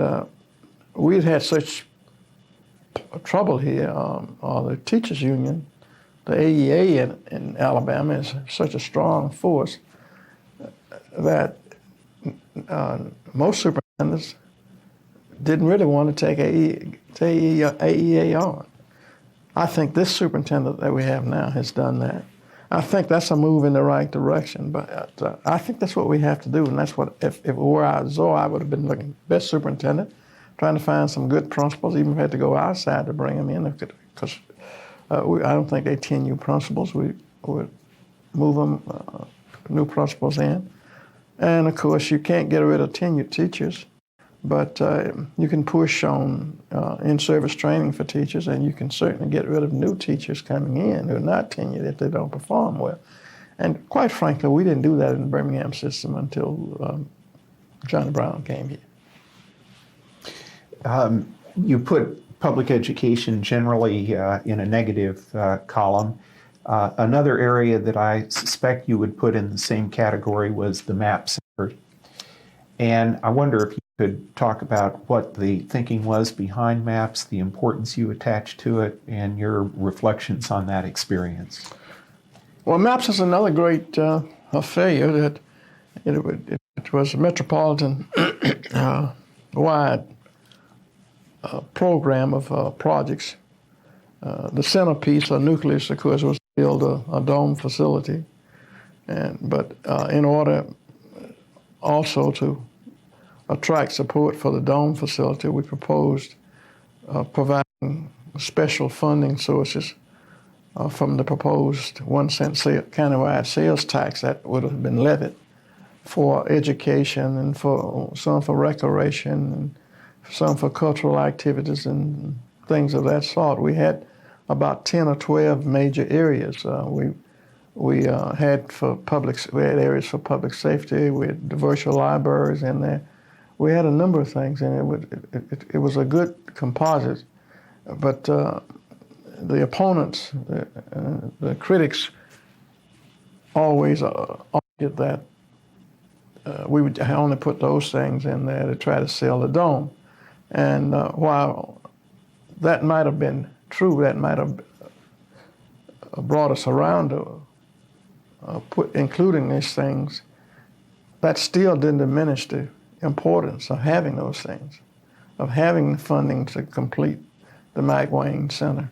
we've had such trouble here, or the teachers union, the AEA in Alabama is such a strong force that most superintendents didn't really want to take AEA on. I think this superintendent that we have now has done that. I think that's a move in the right direction, but I think that's what we have to do, and that's what, if it were I was Zoe, I would have been looking best superintendent, trying to find some good principals, even if we had to go outside to bring them in, because I don't think they tenure principals. We would move them, new principals in. And of course, you can't get rid of tenured teachers, but you can push on in-service training for teachers, and you can certainly get rid of new teachers coming in who are not tenured if they don't perform well. And quite frankly, we didn't do that in the Birmingham system until Johnny Brown came here. You put public education generally in a negative column. Another area that I suspect you would put in the same category was the MAP Center. And I wonder if you could talk about what the thinking was behind MAPS, the importance you attach to it, and your reflections on that experience. Well, MAPS is another great failure. That it was a metropolitan wide program of projects. The centerpiece or nucleus, of course, was to build a dome facility, but in order also to attract support for the dome facility, we proposed providing special funding sources from the proposed 1 cent countywide sales tax that would have been levied for education and for some for recreation and some for cultural activities and things of that sort. We had about 10 or 12 major areas. We had areas for public safety. We had the virtual libraries in there. We had a number of things, and it was a good composite. But the opponents, the critics, always argued that we would only put those things in there to try to sell the dome. And while that might have been true, that might have brought us around to including these things, that still didn't diminish the importance of having those things, of having the funding to complete the McWayne Center,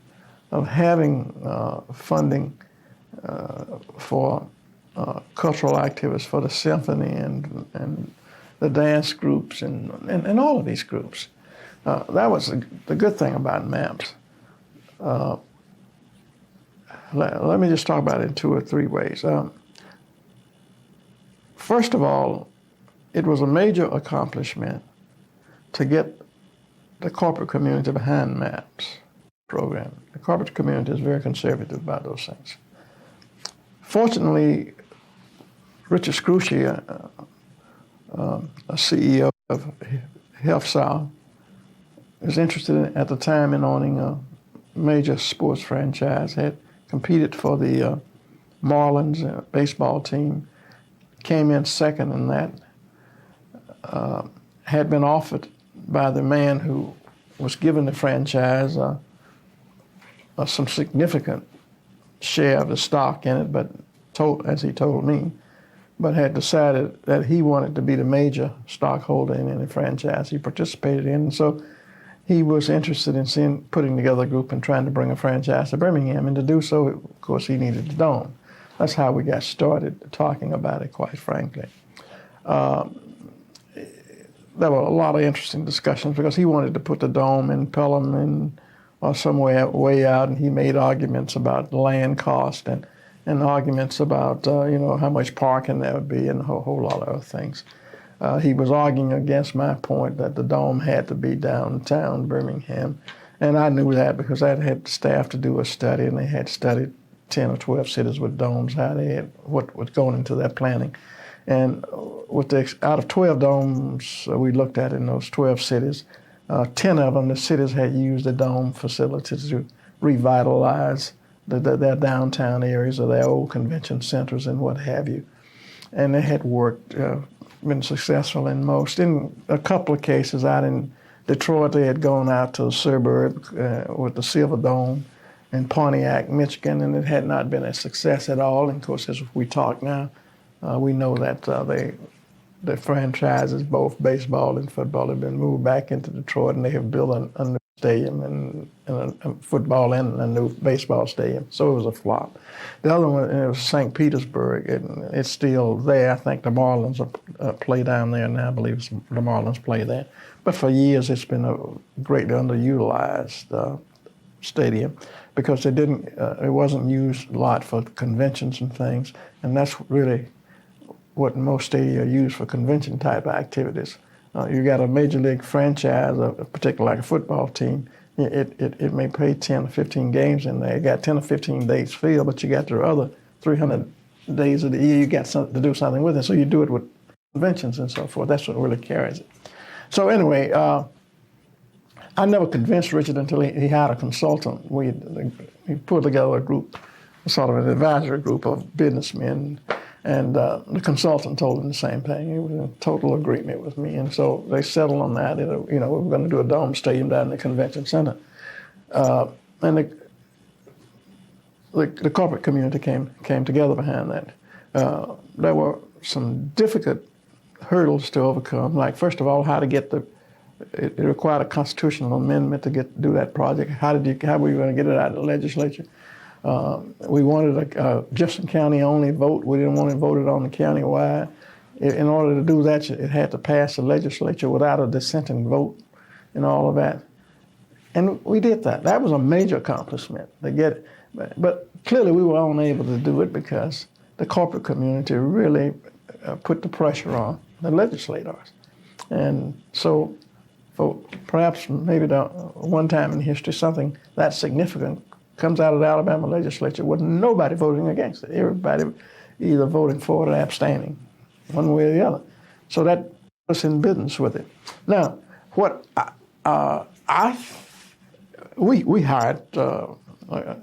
of having funding for cultural activities, for the symphony and the dance groups and all of these groups. That was the good thing about MAPS. Let me just talk about it in 2 or 3 ways. First of all, it was a major accomplishment to get the corporate community behind MAPS program. The corporate community is very conservative about those things. Fortunately, Richard Scrushy, a CEO of HealthSouth, was interested at the time in owning a major sports franchise, had competed for the Marlins baseball team, came in second in that, had been offered by the man who was given the franchise some significant share of the stock in it, but as he told me, but had decided that he wanted to be the major stockholder in any franchise he participated in. And so he was interested in putting together a group and trying to bring a franchise to Birmingham. And to do so, of course, he needed the dome. That's how we got started talking about it, quite frankly. There were a lot of interesting discussions because he wanted to put the dome in Pelham or somewhere way out, and he made arguments about land cost and arguments about how much parking there would be and a whole lot of other things. He was arguing against my point that the dome had to be downtown Birmingham, and I knew that because I had staff to do a study, and they had studied 10 or 12 cities with domes, how they had what was going into that planning. And out of 12 domes we looked at in those 12 cities, 10 of them, the cities had used the dome facilities to revitalize their downtown areas or their old convention centers and what have you. And they had worked, been successful in most. In a couple of cases out in Detroit, they had gone out to the suburb with the Silver Dome in Pontiac, Michigan, and it had not been a success at all. And of course, as we talk now, we know that the franchises, both baseball and football, have been moved back into Detroit, and they have built a new stadium and a football and a new baseball stadium. So it was a flop. The other one, it was St. Petersburg, and it's still there. I think the Marlins play down there now. I believe the Marlins play there. But for years, it's been a greatly underutilized stadium because it wasn't used a lot for conventions and things, and that's really what most stadia are used for convention-type activities. You got a major league franchise, particularly like a football team, it may play 10 or 15 games in there. You got 10 or 15 days filled, but you got the other 300 days of the year, you got to do something with it. So you do it with conventions and so forth. That's what really carries it. So anyway, I never convinced Richard until he had a consultant. He put together a group, sort of an advisory group of businessmen, and the consultant told him the same thing. He was in total agreement with me, and so they settled on that. We were going to do a dome stadium down in the convention center, and the corporate community came together behind that. There were some difficult hurdles to overcome, like first of all, how to get it required a constitutional amendment to do that project. How were you going to get it out of the legislature? We wanted a Jefferson County only vote. We didn't want it voted on the county-wide. In order to do that, it had to pass the legislature without a dissenting vote and all of that. And we did that. That was a major accomplishment to get it. But clearly we were unable to do it because the corporate community really put the pressure on the legislators. And so for perhaps maybe the one time in history something that significant comes out of the Alabama legislature with nobody voting against it. Everybody either voting for it or abstaining, one way or the other. So that put us in business with it. Now, what we hired,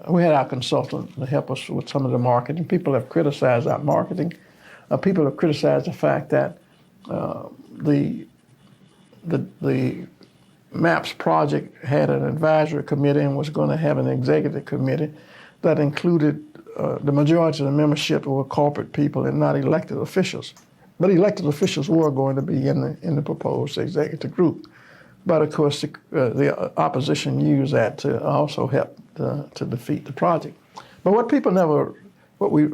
we had our consultant to help us with some of the marketing. People have criticized our marketing. People have criticized the fact that the MAPS project had an advisory committee and was going to have an executive committee that included the majority of the membership were corporate people and not elected officials. But elected officials were going to be in the proposed executive group. But of course, the opposition used that to also help to defeat the project. But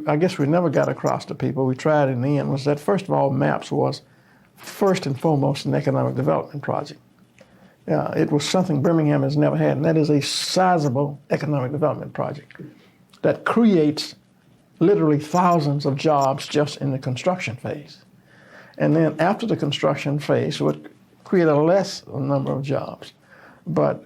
I guess we never got across to people, we tried in the end, was that first of all, MAPS was first and foremost an economic development project. It was something Birmingham has never had, and that is a sizable economic development project that creates literally thousands of jobs just in the construction phase. And then after the construction phase, it would create a less number of jobs, but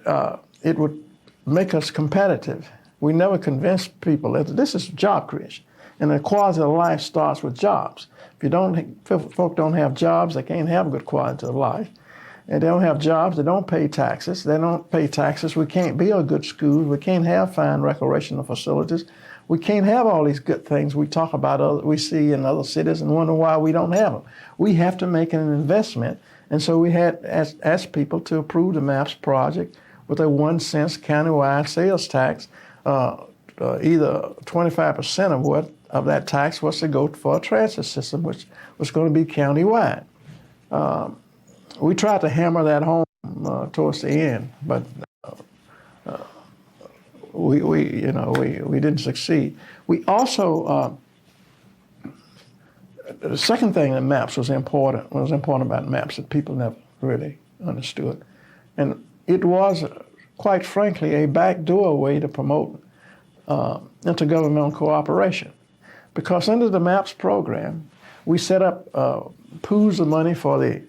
it would make us competitive. We never convinced people that this is job creation, and the quality of life starts with jobs. If folk don't have jobs, they can't have a good quality of life. And they don't have jobs, they don't pay taxes. They don't pay taxes, we can't build good schools, we can't have fine recreational facilities. We can't have all these good things we talk about, we see in other cities and wonder why we don't have them. We have to make an investment. And so we had asked people to approve the MAPS project with a 1 cent countywide sales tax. Either 25% of that tax was to go for a transit system, which was going to be countywide. We tried to hammer that home towards the end, but we didn't succeed. We also the second thing that MAPS was important about MAPS that people never really understood, and it was, quite frankly, a backdoor way to promote intergovernmental cooperation, because under the MAPS program, we set up pools of money for the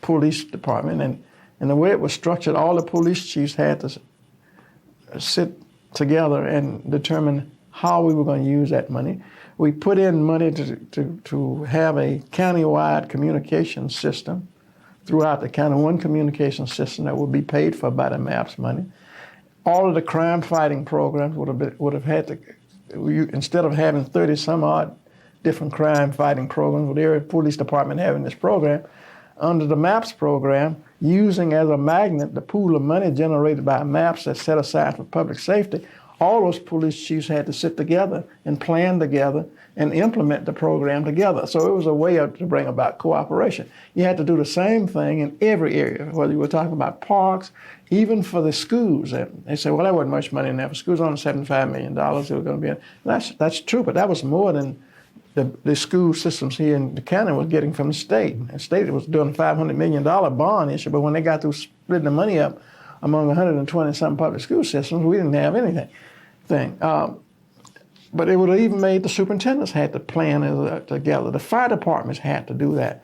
police department, and the way it was structured, all the police chiefs had to sit together and determine how we were going to use that money. We put in money to have a county-wide communication system throughout the county, one communication system that would be paid for by the MAPS money. All of the crime-fighting programs would have had to, instead of having 30-some-odd different crime-fighting programs, with every police department having this program, under the MAPS program, using as a magnet the pool of money generated by MAPS that's set aside for public safety, all those police chiefs had to sit together and plan together and implement the program together. So it was a way to bring about cooperation. You had to do the same thing in every area, whether you were talking about parks, even for the schools. They said, well, there wasn't much money in there for schools, only $75 million they were going to be in. That's true, but that was more than the school systems here in the county was getting from the state. The state was doing a $500 million bond issue, but when they got through splitting the money up among 120-something public school systems, we didn't have anything. But it would have even made the superintendents had to plan together. The fire departments had to do that.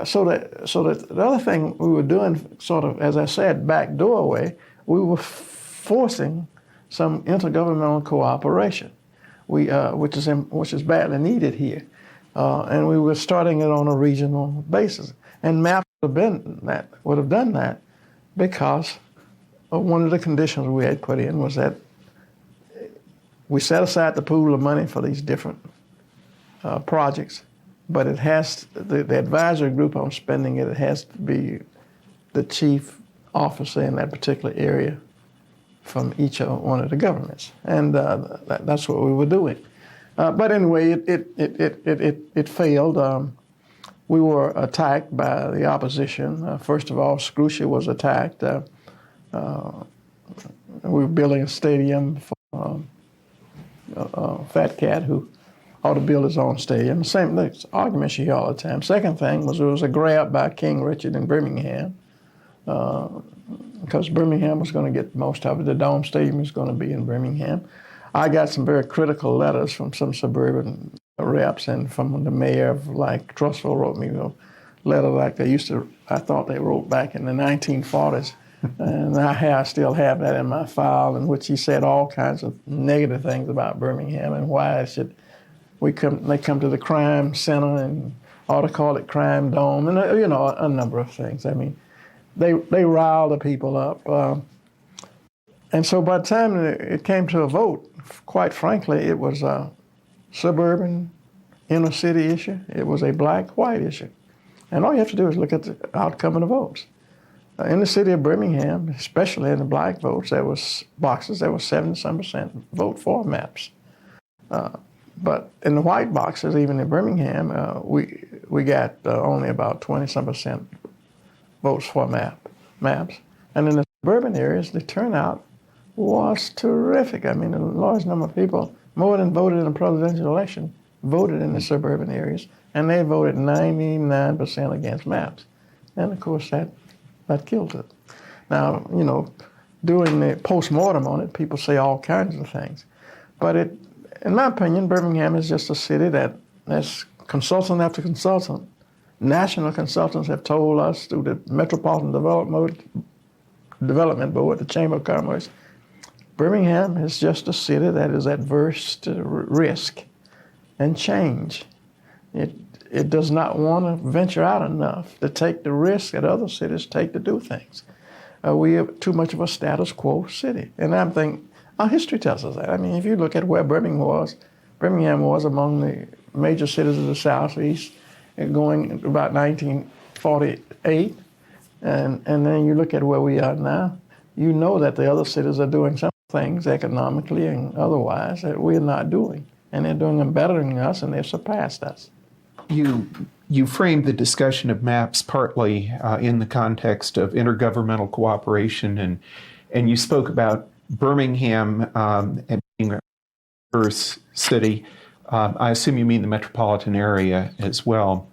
So that the other thing we were doing, sort of, as I said, backdoor way, we were forcing some intergovernmental cooperation, which is badly needed here. and we were starting it on a regional basis. And MAP would have done that because one of the conditions we had put in was that we set aside the pool of money for these different projects, but it has the advisory group on spending it has to be the chief officer in that particular area from each one of the governments, and that's what we were doing. But anyway, it failed. We were attacked by the opposition. First of all, Scruscia was attacked. We were building a stadium for Fat Cat, who ought to build his own stadium. Same arguments you hear all the time. Second thing was there was a grab by King Richard in Birmingham, because Birmingham was going to get most of it. The Dome Stadium is going to be in Birmingham. I got some very critical letters from some suburban reps and from the mayor of, like, Trussville wrote me a letter like I thought they wrote back in the 1940s. And I still have that in my file, in which he said all kinds of negative things about Birmingham and why they come to the crime center and ought to call it Crime Dome, and a number of things. I mean, they riled the people up. And so by the time it came to a vote, quite frankly, it was a suburban, inner city issue. It was a black-white issue. And all you have to do is look at the outcome of the votes. In the city of Birmingham, especially in the black votes, there was boxes, there was 70-some% vote for maps. But in the white boxes, even in Birmingham, we got only about 20-some% votes for maps. And in the suburban areas, the turnout was terrific. I mean, a large number of people, more than voted in the presidential election, voted in the suburban areas, and they voted 99% against maps. And of course, that killed it. Now, doing the post-mortem on it, people say all kinds of things. But in my opinion, Birmingham is just a city that has consultant after consultant, national consultants have told us through the Metropolitan Development Board, the Chamber of Commerce, Birmingham is just a city that is adverse to risk and change. It does not want to venture out enough to take the risk that other cities take to do things. We have too much of a status quo city. And I'm thinking, our history tells us that. I mean, if you look at where Birmingham was among the major cities of the Southeast, going about 1948, and then you look at where we are now, you know that the other cities are doing some things economically and otherwise that we're not doing. And they're doing them better than us, and they've surpassed us. You framed the discussion of maps partly in the context of intergovernmental cooperation, and you spoke about Birmingham and being a diverse city. I assume you mean the metropolitan area as well.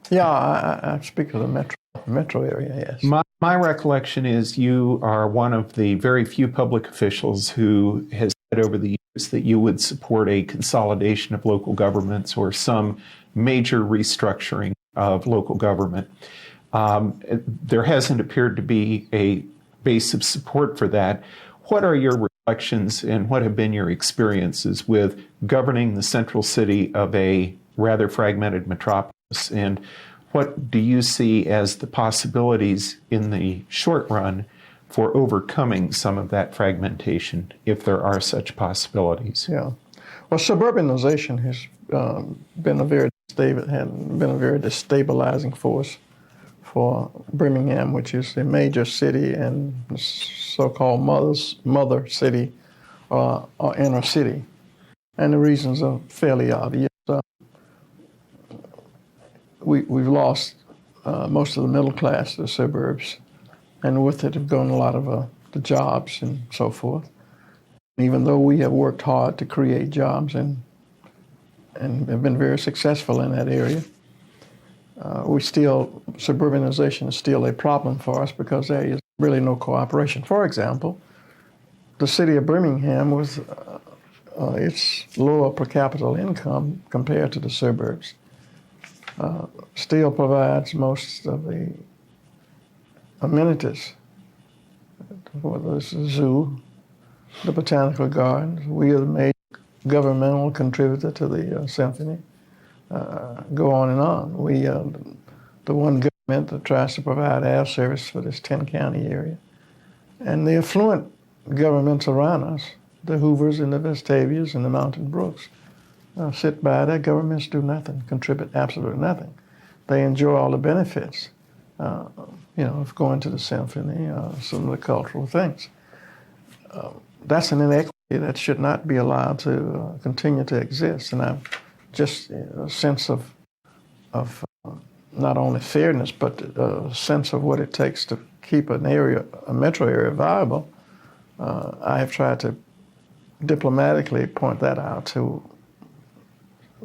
Yeah, I speak of the metro area, yes. My recollection is you are one of the very few public officials who has said over the years that you would support a consolidation of local governments or some major restructuring of local government. There hasn't appeared to be a base of support for that. What are your reflections and what have been your experiences with governing the central city of a rather fragmented metropolis? And what do you see as the possibilities in the short run for overcoming some of that fragmentation, if there are such possibilities? Yeah. Well, suburbanization has been a very destabilizing force for Birmingham, which is a major city and so-called mother city or inner city. And the reasons are fairly obvious. We've lost most of the middle class to the suburbs, and with it have gone a lot of the jobs and so forth. Even though we have worked hard to create jobs and have been very successful in that area, suburbanization is still a problem for us because there is really no cooperation. For example, the city of Birmingham was its lower per capita income compared to the suburbs. Still provides most of the amenities, whether it's the zoo, the botanical gardens. We are the major governmental contributor to the symphony. go on and on. We, the one government that tries to provide air service for this 10-county area, and the affluent governments around us, the Hoovers and the Vestavias and the Mountain Brooks, sit by. Their governments do nothing, contribute absolutely nothing. They enjoy all the benefits, of going to the symphony, some of the cultural things. That's an inequity that should not be allowed to continue to exist. And I've just a sense of not only fairness, but a sense of what it takes to keep a metro area viable. I have tried to diplomatically point that out to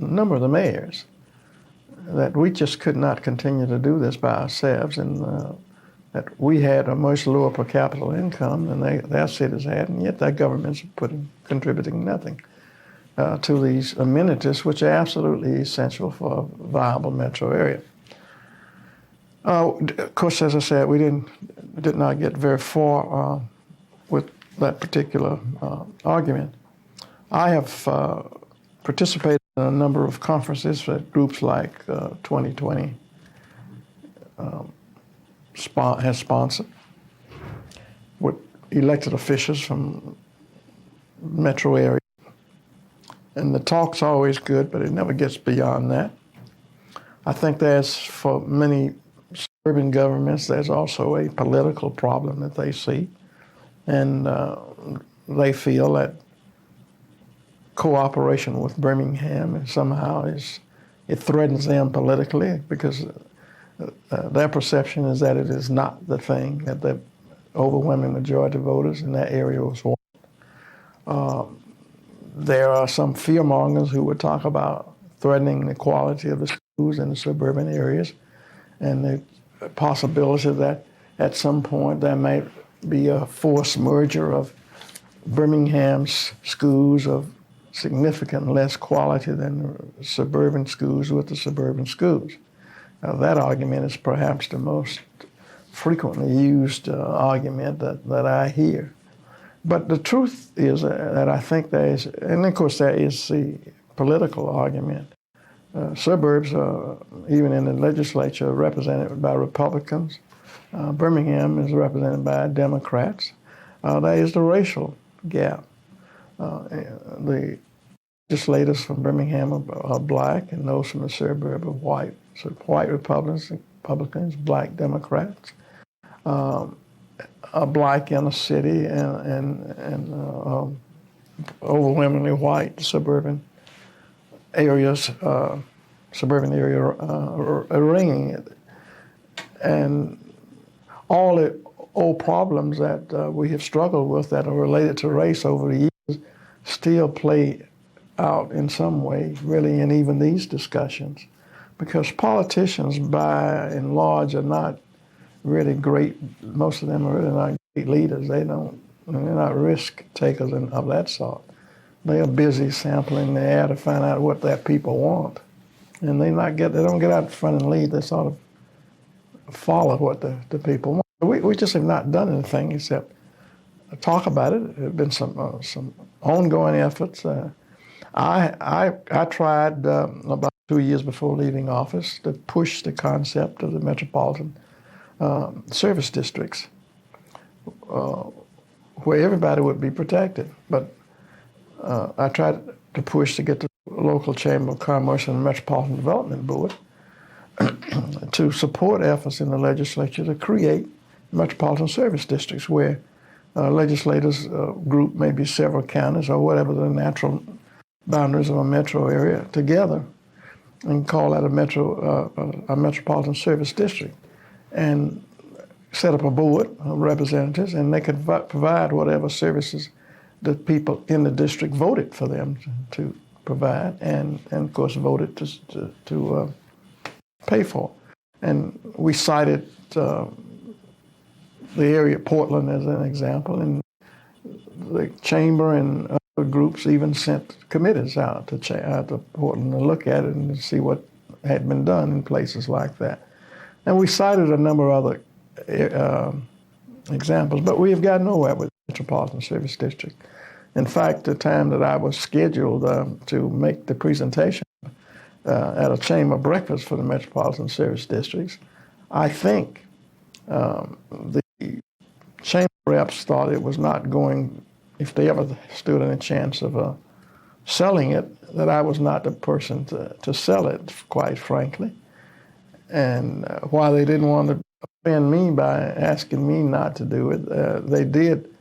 a number of the mayors, that we just could not continue to do this by ourselves, and that we had a much lower per capita income than their cities had, and yet their governments are contributing nothing to these amenities, which are absolutely essential for a viable metro area. Of course, as I said, we did not get very far with that particular argument. I have participated in a number of conferences that groups like 2020 has sponsored, with elected officials from metro area. And the talk's always good, but it never gets beyond that. I think for many suburban governments, there's also a political problem that they see. And they feel that cooperation with Birmingham somehow it threatens them politically, because their perception is that it is not the thing that the overwhelming majority of voters in that area want. There are some fearmongers who would talk about threatening the quality of the schools in the suburban areas, and the possibility that at some point there might be a forced merger of Birmingham's schools of significantly less quality than the suburban schools with the suburban schools. Now, that argument is perhaps the most frequently used argument that I hear. But the truth is that I think there is, and of course there is the political argument. Suburbs, even in the legislature, are represented by Republicans. Birmingham is represented by Democrats. There is the racial gap. The legislators from Birmingham are black, and those from the suburb are white. So white Republicans, black Democrats, are black in the city, and overwhelmingly white suburban areas, are ringing it. And all the old problems that we have struggled with that are related to race over the years still play out in some way, really, in even these discussions. Because politicians, by and large, are not really great. Most of them are really not great leaders. They're not risk takers of that sort. They are busy sampling the air to find out what their people want, and they don't get out front and lead. They sort of follow what the people want. We just have not done anything except talk about it. There have been some ongoing efforts. I tried about 2 years before leaving office to push the concept of the metropolitan service districts, where everybody would be protected. But I tried to push to get the local Chamber of Commerce and the Metropolitan Development Board to support efforts in the legislature to create metropolitan service districts, where legislators group maybe several counties or whatever the natural boundaries of a metro area together and call that a metropolitan service district, and set up a board of representatives, and they could provide whatever services the people in the district voted for them to provide, and of course voted to pay for. And we cited the area, Portland, as an example, and the chamber and other groups even sent committees out to Portland to look at it and to see what had been done in places like that. And we cited a number of other examples, but we have got nowhere with the Metropolitan Service District. In fact, the time that I was scheduled to make the presentation, at a chamber breakfast for the Metropolitan Service Districts. I think the chamber reps thought it was not going, if they ever stood any chance of selling it, that I was not the person to sell it, quite frankly. And while they didn't want to offend me by asking me not to do it, they did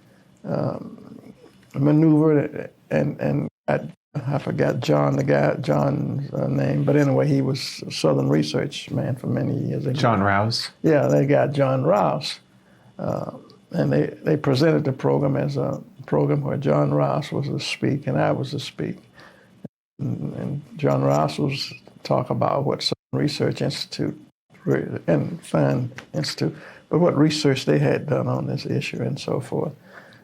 maneuver and I forgot John's name, but anyway, he was a Southern research man for many years. John Rouse. Yeah, they got John Rouse, and they presented the program as a program where John Rouse was to speak and I was to speak. And John Rouse was talk about what Southern Research Institute and Fine Institute, but what research they had done on this issue and so forth.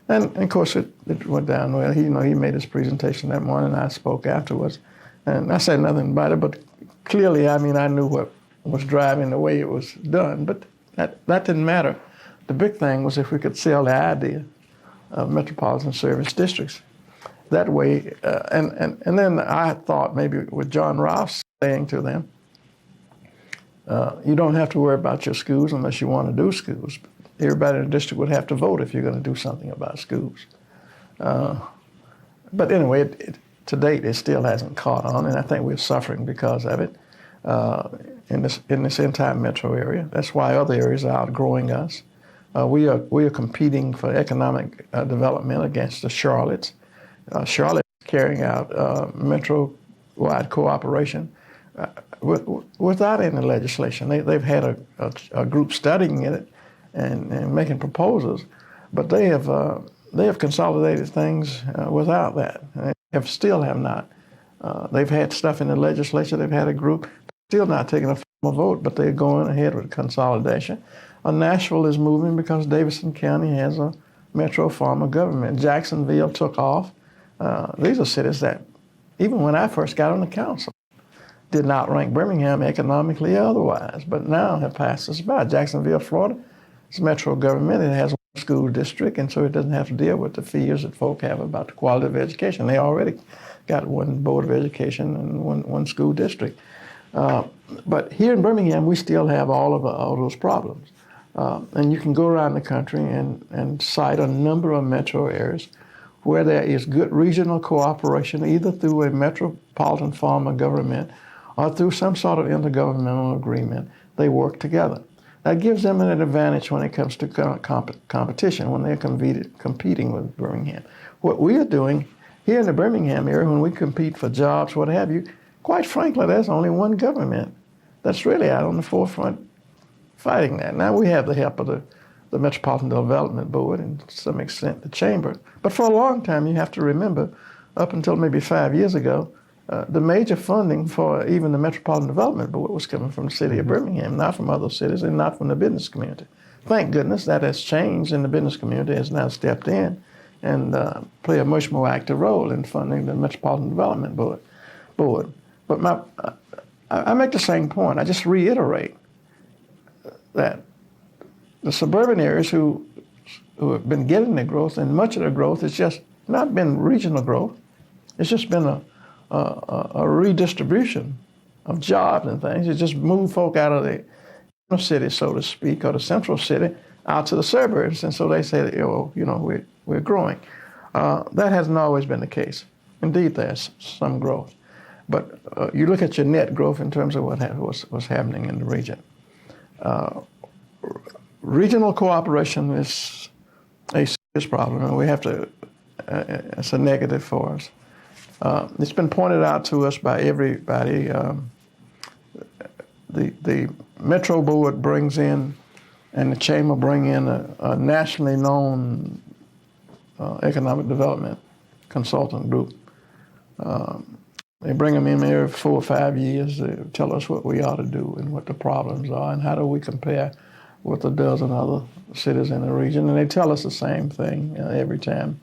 And of course, it went down well. He made his presentation that morning. I spoke afterwards, and I said nothing about it. But clearly, I knew what was driving the way it was done. But that didn't matter. The big thing was if we could sell the idea of metropolitan service districts. That way, and then I thought maybe with John Rouse saying to them, you don't have to worry about your schools unless you want to do schools. Everybody in the district would have to vote if you're going to do something about schools. But anyway, to date, it still hasn't caught on, and I think we're suffering because of it in this entire metro area. That's why other areas are outgrowing us. We are competing for economic development against the Charlottes. Charlotte is carrying out metro-wide cooperation without any legislation. They've had a group studying it and making proposals, but they have consolidated things without that. They still have not. They've had stuff in the legislature. They've had a group, still not taking a formal vote, but they're going ahead with consolidation. Nashville is moving because Davidson County has a metro form of government. Jacksonville took off. These are cities that, even when I first got on the council, did not rank Birmingham economically or otherwise, but now have passed us by. Jacksonville, Florida, it's metro government. It has one school district, and so it doesn't have to deal with the fears that folk have about the quality of education. They already got one board of education and one school district. But here in Birmingham, we still have all those problems. And you can go around the country and cite a number of metro areas where there is good regional cooperation, either through a metropolitan form of government or through some sort of intergovernmental agreement. They work together. That gives them an advantage when it comes to competition, when they're competing with Birmingham. What we are doing here in the Birmingham area, when we compete for jobs, what have you, quite frankly, there's only one government that's really out on the forefront fighting that. Now we have the help of the Metropolitan Development Board and to some extent the Chamber. But for a long time, you have to remember, up until maybe 5 years ago, the major funding for even the Metropolitan Development Board was coming from the city of Birmingham, not from other cities and not from the business community. Thank goodness that has changed, and the business community has now stepped in and play a much more active role in funding the Metropolitan Development Board. But I make the same point. I just reiterate that the suburban areas who have been getting the growth, and much of the growth has just not been regional growth. It's just been a redistribution of jobs and things. It just moved folk out of the inner city, so to speak, or the central city, out to the suburbs. And so they say, we're growing. That hasn't always been the case. Indeed, there's some growth. But you look at your net growth in terms of what's happening in the region. Regional cooperation is a serious problem, and we have to, it's a negative for us. It's been pointed out to us by everybody. The Metro Board brings in, and the Chamber bring in a nationally known economic development consultant group. They bring them in every 4 or 5 years to tell us what we ought to do and what the problems are and how do we compare with a dozen other cities in the region. And they tell us the same thing every time.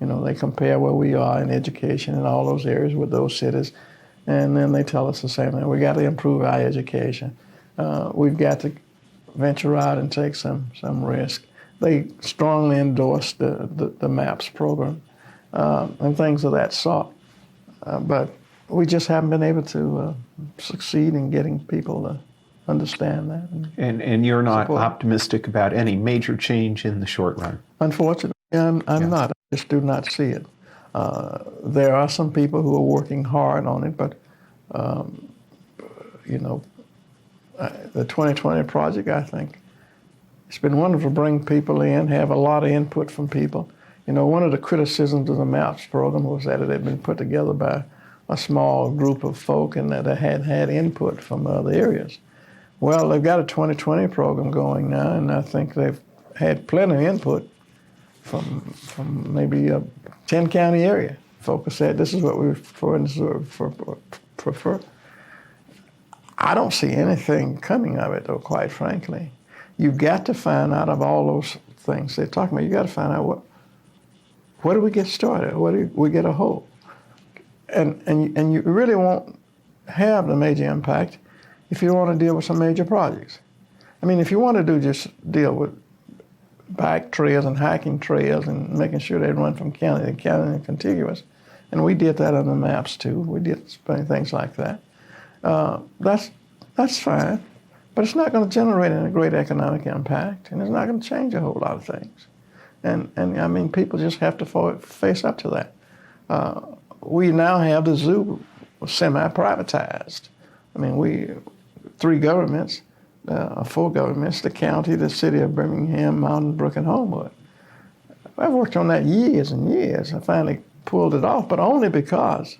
They compare where we are in education in all those areas with those cities. And then they tell us the same thing. We got to improve our education. We've got to venture out and take some risk. They strongly endorse the MAPS program and things of that sort. But we just haven't been able to succeed in getting people to understand that. And you're not support. optimistic about any major change in the short run? Unfortunately, I'm not. I just do not see it. There are some people who are working hard on it, but the 2020 project, I think, it's been wonderful to bring people in, have a lot of input from people. One of the criticisms of the MAPS program was that it had been put together by a small group of folk and that it had had input from other areas. Well, they've got a 2020 program going now, and I think they've had plenty of input from maybe a 10-county area. Folk have said, this is what we prefer and this is what we prefer. I don't see anything coming of it, though, quite frankly. You've got to find out of all those things they're talking about. You've got to find out where do we get started? Where do we get a hold? And you really won't have the major impact if you want to deal with some major projects. I mean, if you want to just deal with bike trails and hiking trails and making sure they run from county to county and contiguous, and we did that on the maps too. We did things like that. That's fine, but it's not going to generate any great economic impact, and it's not going to change a whole lot of things. And I mean, people just have to face up to that. We now have the zoo semi-privatized. I mean, three governments, four governments, the county, the city of Birmingham, Mountain Brook, and Homewood. I've worked on that years and years. I finally pulled it off, but only because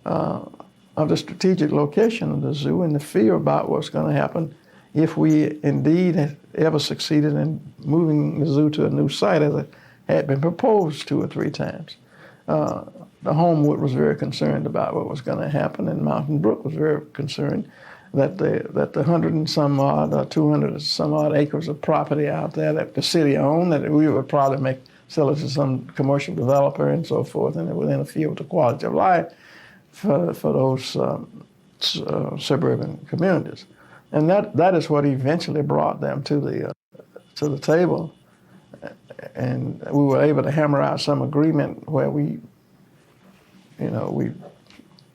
of the strategic location of the zoo and the fear about what's going to happen if we indeed ever succeeded in moving the zoo to a new site, as it had been proposed 2 or 3 times. The Homewood was very concerned about what was going to happen, and Mountain Brook was very concerned that the 100 and some odd, 200 and some odd acres of property out there that the city owned, that we would probably sell it to some commercial developer and so forth, and it would interfere with the quality of life for those suburban communities. And that is what eventually brought them to the table, and we were able to hammer out some agreement where we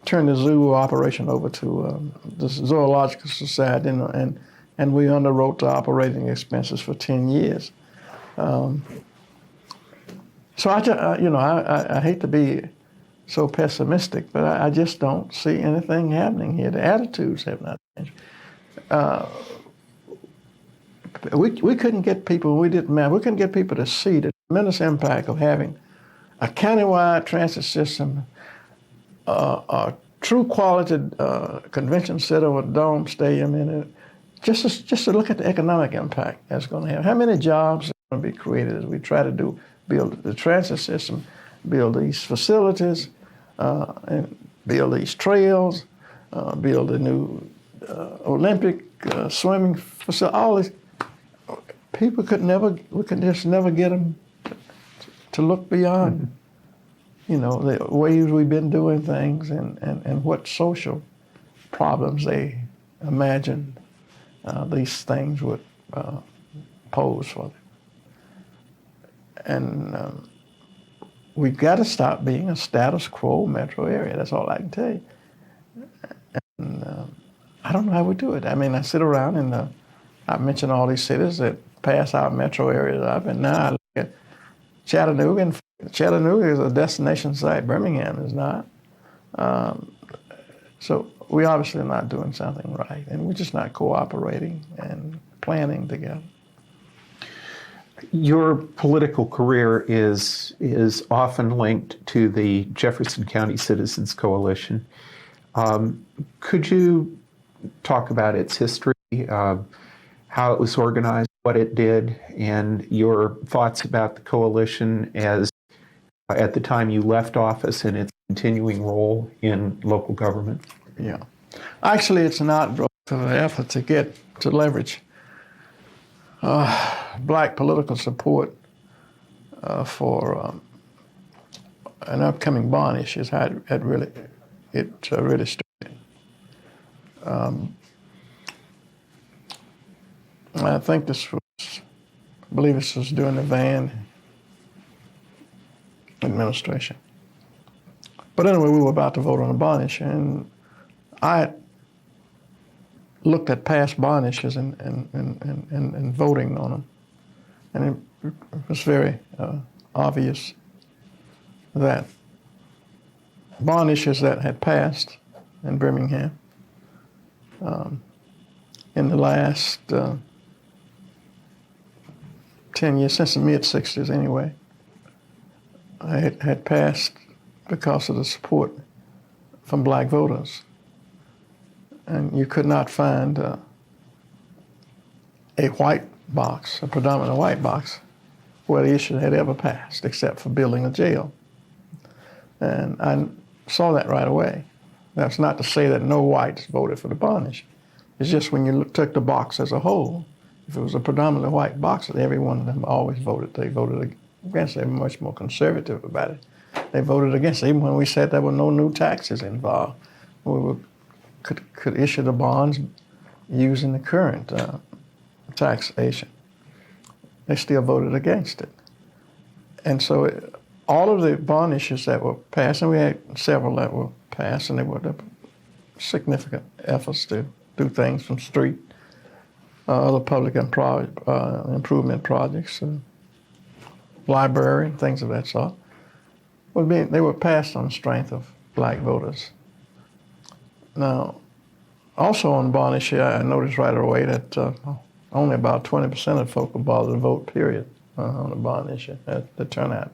turned the zoo operation over to the Zoological Society, and we underwrote the operating expenses for 10 years. So I hate to be so pessimistic, but I just don't see anything happening here. The attitudes have not changed. We couldn't get people, we couldn't get people to see the tremendous impact of having a countywide transit system, a true quality convention center with a dome stadium in it, just to look at the economic impact that's going to have. How many jobs are going to be created as we try to build the transit system, build these facilities, and build these trails, build a new Olympic swimming facility. All these people we could just never get them to look beyond, the ways we've been doing things and what social problems they imagine these things would pose for them. And we've got to stop being a status quo metro area. That's all I can tell you. And I don't know how we do it. I mean, I sit around and I mentioned all these cities that pass our metro areas up, and now I look at Chattanooga, and Chattanooga is a destination site. Birmingham is not. So we obviously are not doing something right, and we're just not cooperating and planning together. Your political career is often linked to the Jefferson County Citizens Coalition. Could you talk about its history, how it was organized, what it did, and your thoughts about the coalition as at the time you left office and its continuing role in local government? Yeah. Actually, it's an outgrowth of an effort to leverage black political support for an upcoming bond issue. Is how it really started. I think I believe this was during the Van administration. But anyway, we were about to vote on a bond issue, and I looked at past bond issues and voting on them. And it was very obvious that bond issues that had passed in Birmingham in the last 10 years, since the mid-60s anyway, had passed because of the support from black voters. And you could not find a white box, a predominant white box, where the issue had ever passed, except for building a jail. And I saw that right away. That's not to say that no whites voted for the bond issue. It's just when you took the box as a whole, if it was a predominantly white box, every one of them always voted. They voted against it. They were much more conservative about it. They voted against it, even when we said there were no new taxes involved. We could issue the bonds using the current taxation. They still voted against it. And so all of the bond issues that were passed, and we had several that were passed, and they were significant efforts to do things from street, other public improvement projects, library, and things of that sort. They were passed on the strength of black voters. Now, also on the bond issue, I noticed right away that only about 20% of folk were bothered to vote, period, on the bond issue. The turnout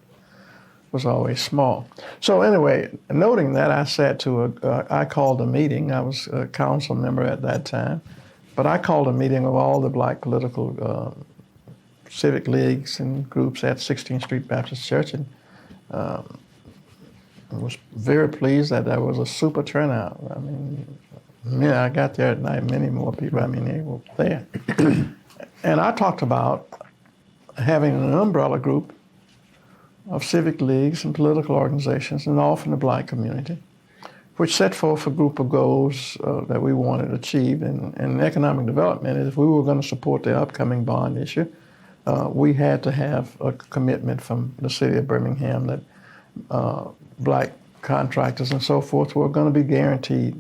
was always small. So anyway, noting that, I called a meeting. I was a council member at that time, but I called a meeting of all the black political civic leagues and groups at 16th Street Baptist Church, and I was very pleased that there was a super turnout. I mean, I got there at night, many more people, they were there. And I talked about having an umbrella group of civic leagues and political organizations, and all from the black community, which set forth a group of goals that we wanted achieved in economic development. If we were going to support the upcoming bond issue, we had to have a commitment from the city of Birmingham that black contractors and so forth were going to be guaranteed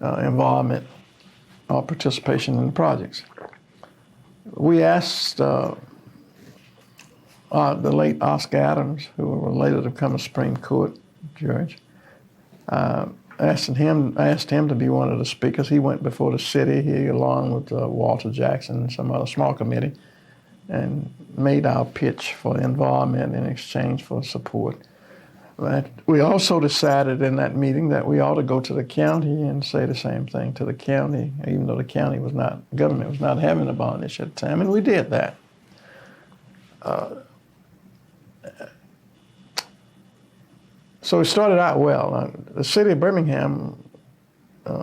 involvement or participation in the projects. We asked the late Oscar Adams, who would later become a Supreme Court judge, asked him to be one of the speakers. He went before the city, he along with Walter Jackson and some other small committee, and made our pitch for involvement in exchange for support. But we also decided in that meeting that we ought to go to the county and say the same thing to the county, even though the government was not having a bond issue at the time, and we did that. So it started out well. The city of Birmingham,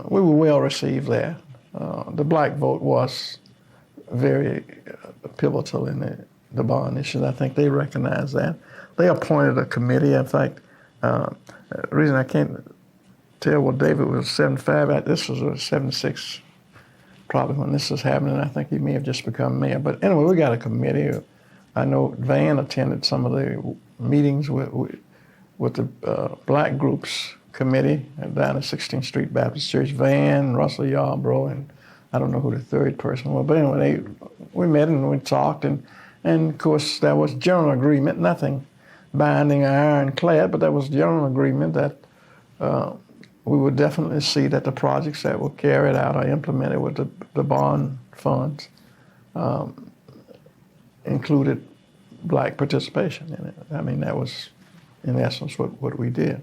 we were well received there. The black vote was very pivotal in the bond issue. I think they recognized that. They appointed a committee. In fact, the reason I can't tell what David was 75, this was 76 probably when this was happening. I think he may have just become mayor. But anyway, we got a committee. I know Van attended some of the meetings with the black groups committee down at 16th Street Baptist Church. Van, Russell Yarbrough, and I don't know who the third person was. But anyway, we met and we talked, and of course there was general agreement, nothing binding or ironclad, but there was general agreement that we would definitely see that the projects that were carried out or implemented with the bond funds included black participation in it. I mean, that was, in essence, what we did.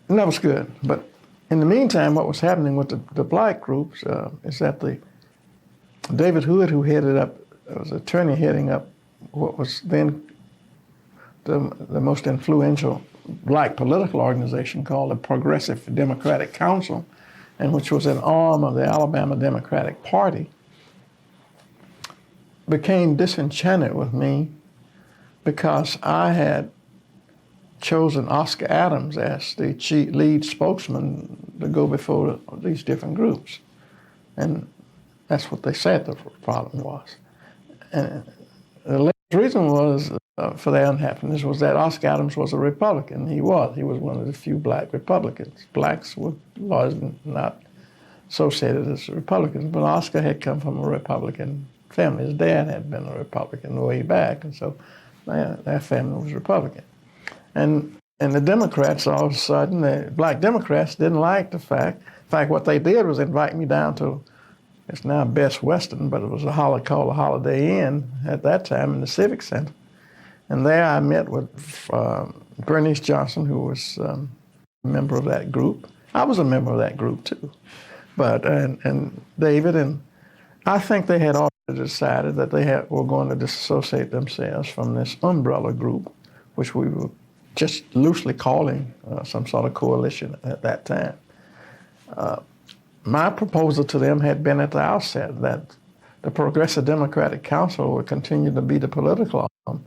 And that was good. But in the meantime, what was happening with the black groups is that David Hood, who headed up, was an attorney heading up what was then the most influential black political organization called the Progressive Democratic Council, and which was an arm of the Alabama Democratic Party, became disenchanted with me because I had chosen Oscar Adams as the lead spokesman to go before these different groups. And that's what they said the problem was. And the The reason was for their unhappiness was that Oscar Adams was a Republican. He was. He was one of the few black Republicans. Blacks were largely not associated as Republicans, but Oscar had come from a Republican family. His dad had been a Republican way back, and so their family was Republican. And the Democrats, all of a sudden, the black Democrats didn't like the fact. In fact, what they did was invite me down to, it's now Best Western, but it was called a Holiday Inn at that time in the Civic Center. And there I met with Bernice Johnson, who was a member of that group. I was a member of that group too. But, and David, and I think they had already decided that they were going to disassociate themselves from this umbrella group, which we were just loosely calling some sort of coalition at that time. My proposal to them had been at the outset that the Progressive Democratic Council would continue to be the political arm,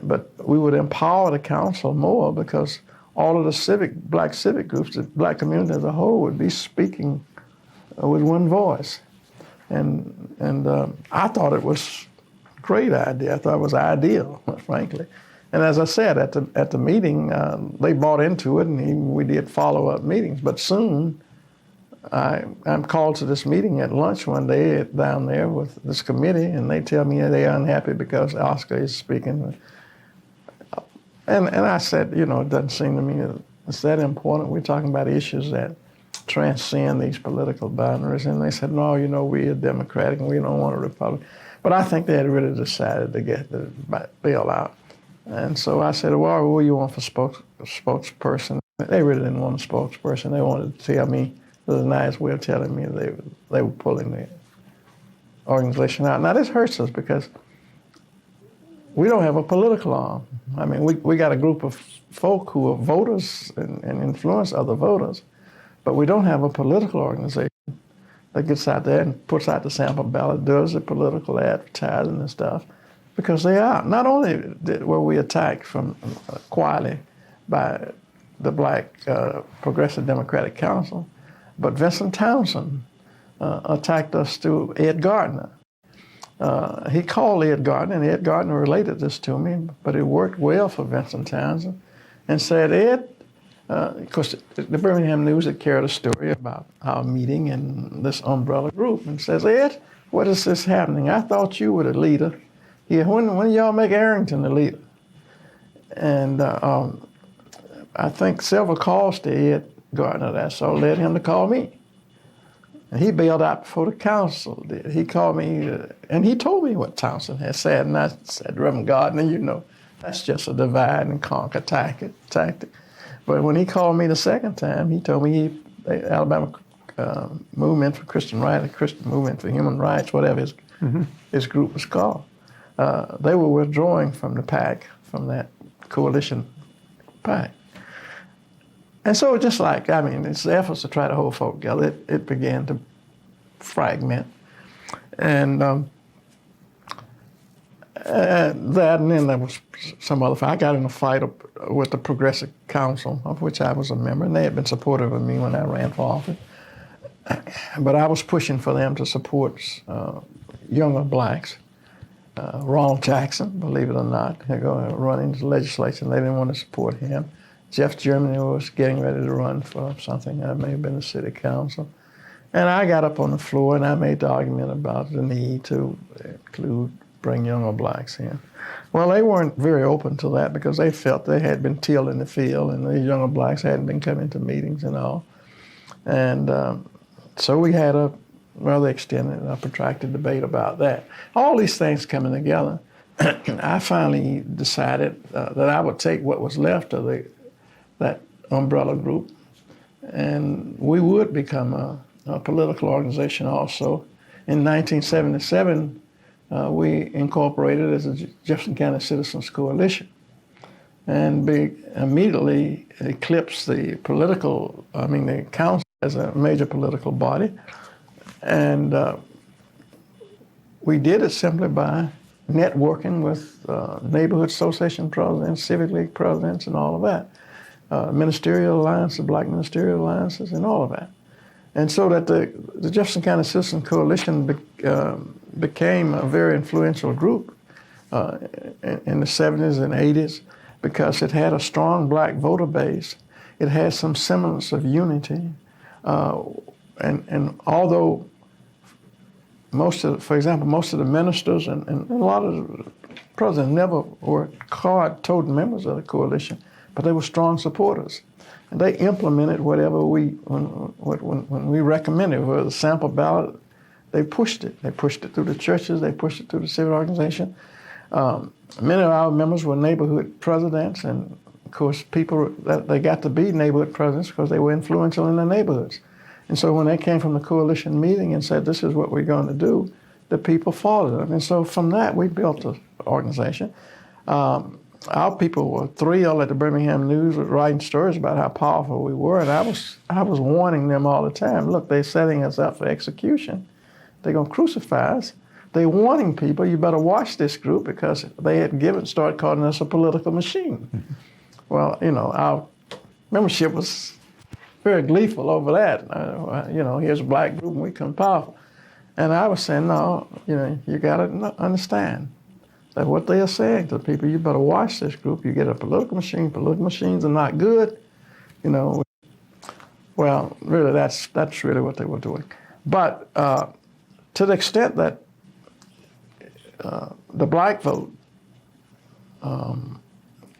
but we would empower the council more because all of the black civic groups, the black community as a whole, would be speaking with one voice. And I thought it was a great idea. I thought it was ideal, frankly. And as I said, at the meeting, they bought into it, and we did follow-up meetings. But soon, I'm called to this meeting at lunch one day down there with this committee, and they tell me they're unhappy because Oscar is speaking. And I said, you know, it doesn't seem to me it's that important. We're talking about issues that transcend these political boundaries. And they said, no, you know, we're Democratic and we don't want a Republican. But I think they had really decided to get the bailout. And so I said, well, what do you want for spokesperson? They really didn't want a spokesperson. They wanted to tell me, it was a nice way of telling me they were pulling the organization out. Now, this hurts us because we don't have a political arm. I mean, we got a group of folk who are voters and influence other voters, but we don't have a political organization that gets out there and puts out the sample ballot, does the political advertising and stuff, because they are. Not only were we attacked from quietly by the Black Progressive Democratic Council, but Vincent Townsend attacked us through Ed Gardner. He called Ed Gardner, and Ed Gardner related this to me, but it worked well for Vincent Townsend, and said, Ed, because the Birmingham News had carried a story about our meeting in this umbrella group, and says, Ed, what is this happening? I thought you were the leader. Yeah, when y'all make Arrington the leader? And I think several calls to Ed Gardner that so led him to call me. And he bailed out before the council did. He called me, and he told me what Townsend had said, and I said, Reverend Gardner, you know, that's just a divide and conquer tactic. But when he called me the second time, he told me the Alabama Movement for Christian Rights, the Christian Movement for Human Rights, whatever his group was called, they were withdrawing from the pack, from that coalition pack. And so just like, I mean, it's efforts to try to hold folk together, it began to fragment. And and then there was some other fight. I got in a fight with the Progressive Council, of which I was a member, and they had been supportive of me when I ran for office. But I was pushing for them to support younger blacks. Ronald Jackson, believe it or not, they're going to run into the legislature, and they didn't want to support him. Jeff Germany was getting ready to run for something, that may have been the city council. And I got up on the floor and I made the argument about the need to bring younger blacks in. Well, they weren't very open to that because they felt they had been tilled in the field and the younger blacks hadn't been coming to meetings and all. And so we had a rather extended, protracted debate about that. All these things coming together, I finally decided that I would take what was left of that umbrella group, and we would become a political organization also. In 1977, we incorporated as a Jefferson County Citizens Coalition, and immediately eclipsed the council as a major political body. And we did it simply by networking with neighborhood association presidents, civic league presidents, and all of that. Ministerial alliances, black ministerial alliances, and all of that. And so that the Jefferson County Citizen Coalition became a very influential group in the 70s and 80s because it had a strong black voter base. It had some semblance of unity. And although for example, most of the ministers and a lot of the presidents never were hard-toed members of the coalition, but they were strong supporters. And they implemented whatever when we recommended, whether the sample ballot, they pushed it. They pushed it through the churches, they pushed it through the civic organization. Many of our members were neighborhood presidents, and of course they got to be neighborhood presidents because they were influential in their neighborhoods. And so when they came from the coalition meeting and said, this is what we're going to do, the people followed them. And so from that, we built an organization. Our people were thrilled at the Birmingham News with writing stories about how powerful we were. And I was warning them all the time, look, they're setting us up for execution. They're going to crucify us. They're warning people, you better watch this group, because they had started calling us a political machine. Well, our membership was very gleeful over that. Here's a black group and we become powerful. And I was saying, no, you got to understand that what they are saying to people, you better watch this group. You get a political machine. Political machines are not good. Well, really, that's really what they were doing. But to the extent that the black vote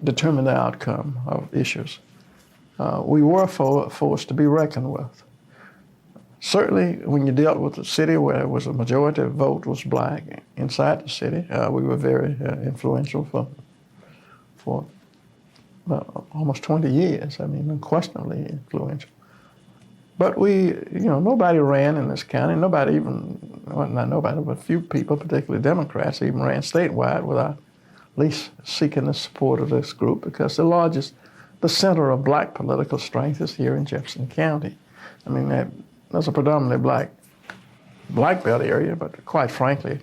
determined the outcome of issues, we were a force to be reckoned with. Certainly, when you dealt with a city where there was a majority of vote was black inside the city, we were very influential for almost 20 years. I mean, unquestionably influential. But nobody ran in this county. Nobody even, well, not nobody, but a few people, particularly Democrats, even ran statewide without at least seeking the support of this group, because the center of black political strength is here in Jefferson County. I mean, that's a predominantly black belt area, but quite frankly,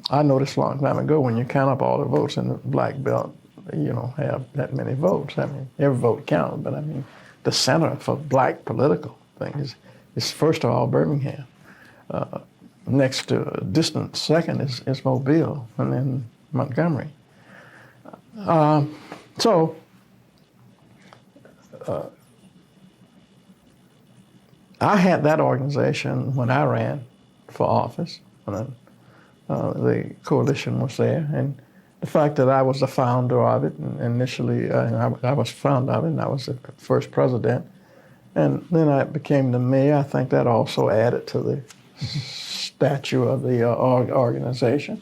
I noticed a long time ago when you count up all the votes in the black belt, you don't have that many votes. I mean, every vote counted, but I mean, the center for black political thing is first of all Birmingham. Next to distant second is Mobile, and then Montgomery. I had that organization when I ran for office, when the coalition was there, and the fact that I was the founder of it, and initially I was founder of it, and I was the first president, and then I became the mayor. I think that also added to the stature of the organization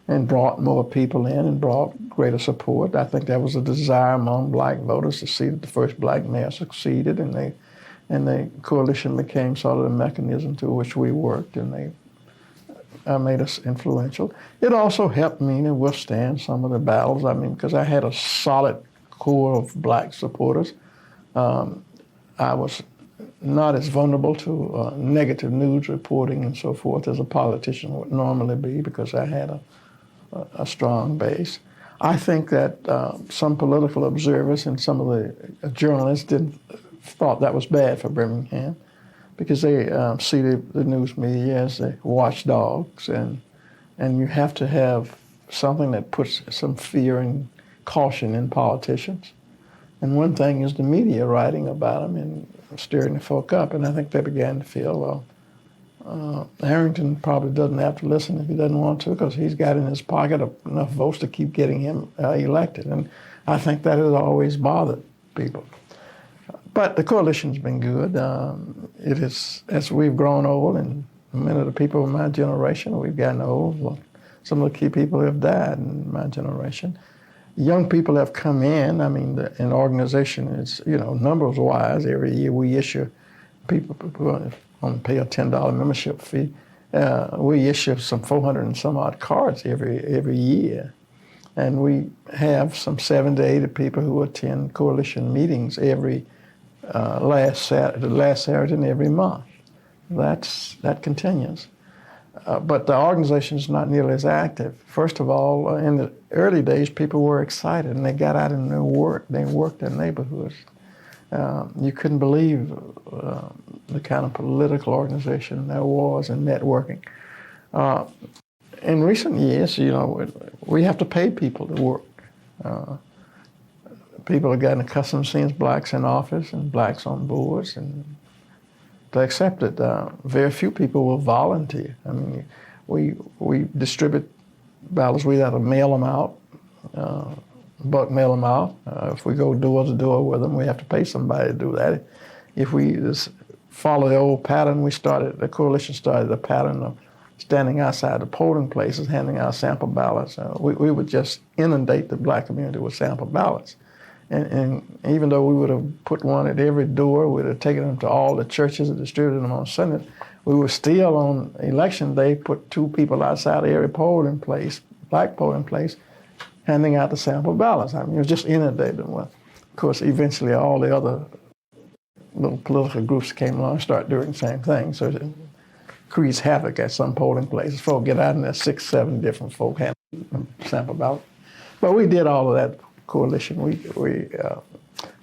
and brought more people in and brought greater support. I think there was a desire among black voters to see that the first black mayor succeeded, and the coalition became sort of the mechanism through which we worked, and they made us influential. It also helped me to withstand some of the battles. I mean, because I had a solid core of black supporters. I was not as vulnerable to negative news reporting and so forth as a politician would normally be, because I had a strong base. I think that some political observers and some of the journalists thought that was bad for Birmingham, because they see the news media as the watchdogs, and you have to have something that puts some fear and caution in politicians. And one thing is the media writing about them and stirring the folk up, and I think they began to feel, well, Arrington probably doesn't have to listen if he doesn't want to, because he's got in his pocket enough votes to keep getting him elected. And I think that has always bothered people. But the coalition's been good. It is, as we've grown old, and many of the people of my generation, we've gotten old. Well, some of the key people have died in my generation. Young people have come in. I mean, an organization is, numbers-wise, every year we issue people who want to pay a $10 membership fee. We issue some 400 and some odd cards every year. And we have some 70 to 80 people who attend coalition meetings every last Saturday in every month. That continues. But the organization is not nearly as active. First of all, in the early days, people were excited and they got out and they worked in neighborhoods. You couldn't believe the kind of political organization there was and networking. in recent years, we have to pay people to work. People have gotten accustomed to seeing blacks in office and blacks on boards, and they accept it. Very few people will volunteer. I mean, we distribute ballots. We have to mail them out, bulk mail them out. If we go door to door with them, we have to pay somebody to do that. If we just follow the old pattern, the coalition started the pattern of standing outside the polling places, handing out sample ballots. We would just inundate the black community with sample ballots. And even though we would have put one at every door, we would have taken them to all the churches and distributed them on Sundays, we would still on election day put 2 people outside every polling place, black polling place, handing out the sample ballots. I mean, it was just inundated with. Of course, eventually all the other little political groups came along and started doing the same thing. So it creates havoc at some polling places. Folk get out and there's 6, 7 different folk handing sample ballots. But we did all of that coalition.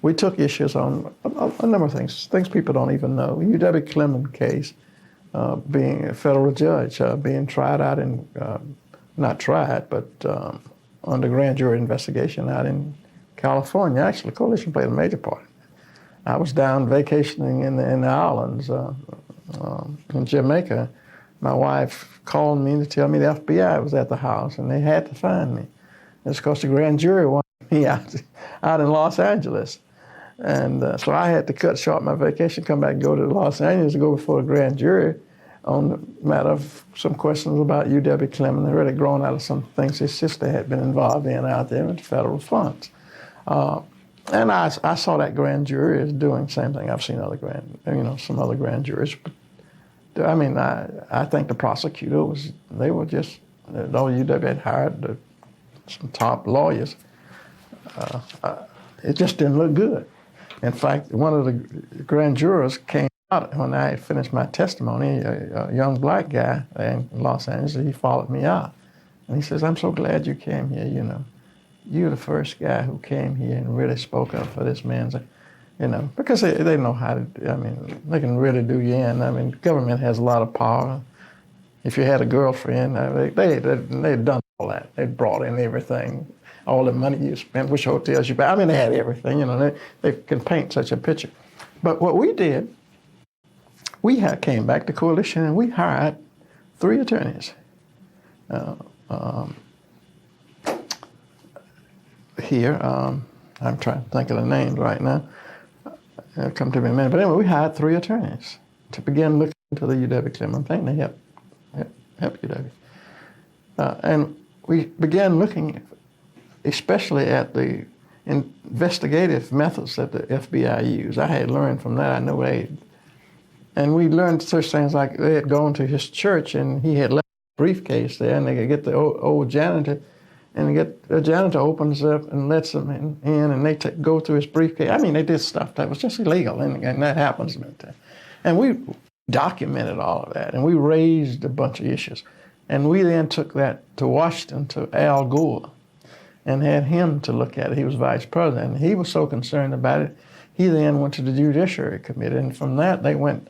We took issues on a number of things people don't even know. UW Clemens case, being a federal judge, being tried out in, not tried, but under grand jury investigation out in California. Actually, the coalition played a major part. I was down vacationing in the islands in Jamaica. My wife called me to tell me the FBI was at the house and they had to find me. It's because the grand jury wanted me out in Los Angeles. And so I had to cut short my vacation, come back and go to Los Angeles to go before the grand jury on the matter of some questions about UW Clemens. They're really grown out of some things his sister had been involved in out there with federal funds. And I saw that grand jury as doing the same thing. I've seen some other grand juries. But, I mean, I think the prosecutor UW had hired some top lawyers. It just didn't look good. In fact, one of the grand jurors came out when I had finished my testimony, a young black guy in Los Angeles. He followed me out. And he says, "I'm so glad you came here, You're the first guy who came here and really spoke up for this man's, because they know how to, they can really do you in. I mean, government has a lot of power. If you had a girlfriend, they'd done all that. They'd brought in everything, all the money you spent, which hotels you bought. I mean, they had everything, they can paint such a picture. But what we did, came back to coalition and we hired 3 attorneys. Here, I'm trying to think of the names right now. It'll come to me in a minute. But anyway, we hired 3 attorneys to begin looking into the UW Clemens thing. They help UW. And we began looking especially at the investigative methods that the FBI used. I had learned from that. I know and we learned such things like they had gone to his church and he had left a briefcase there, and they could get the old janitor, and the janitor opens up and lets them in and they go through his briefcase. I mean, they did stuff that was just illegal, and that happens. And we documented all of that, and we raised a bunch of issues. And we then took that to Washington to Al Gore and had him to look at it. He was vice president. And he was so concerned about it, he then went to the Judiciary Committee, and from that they went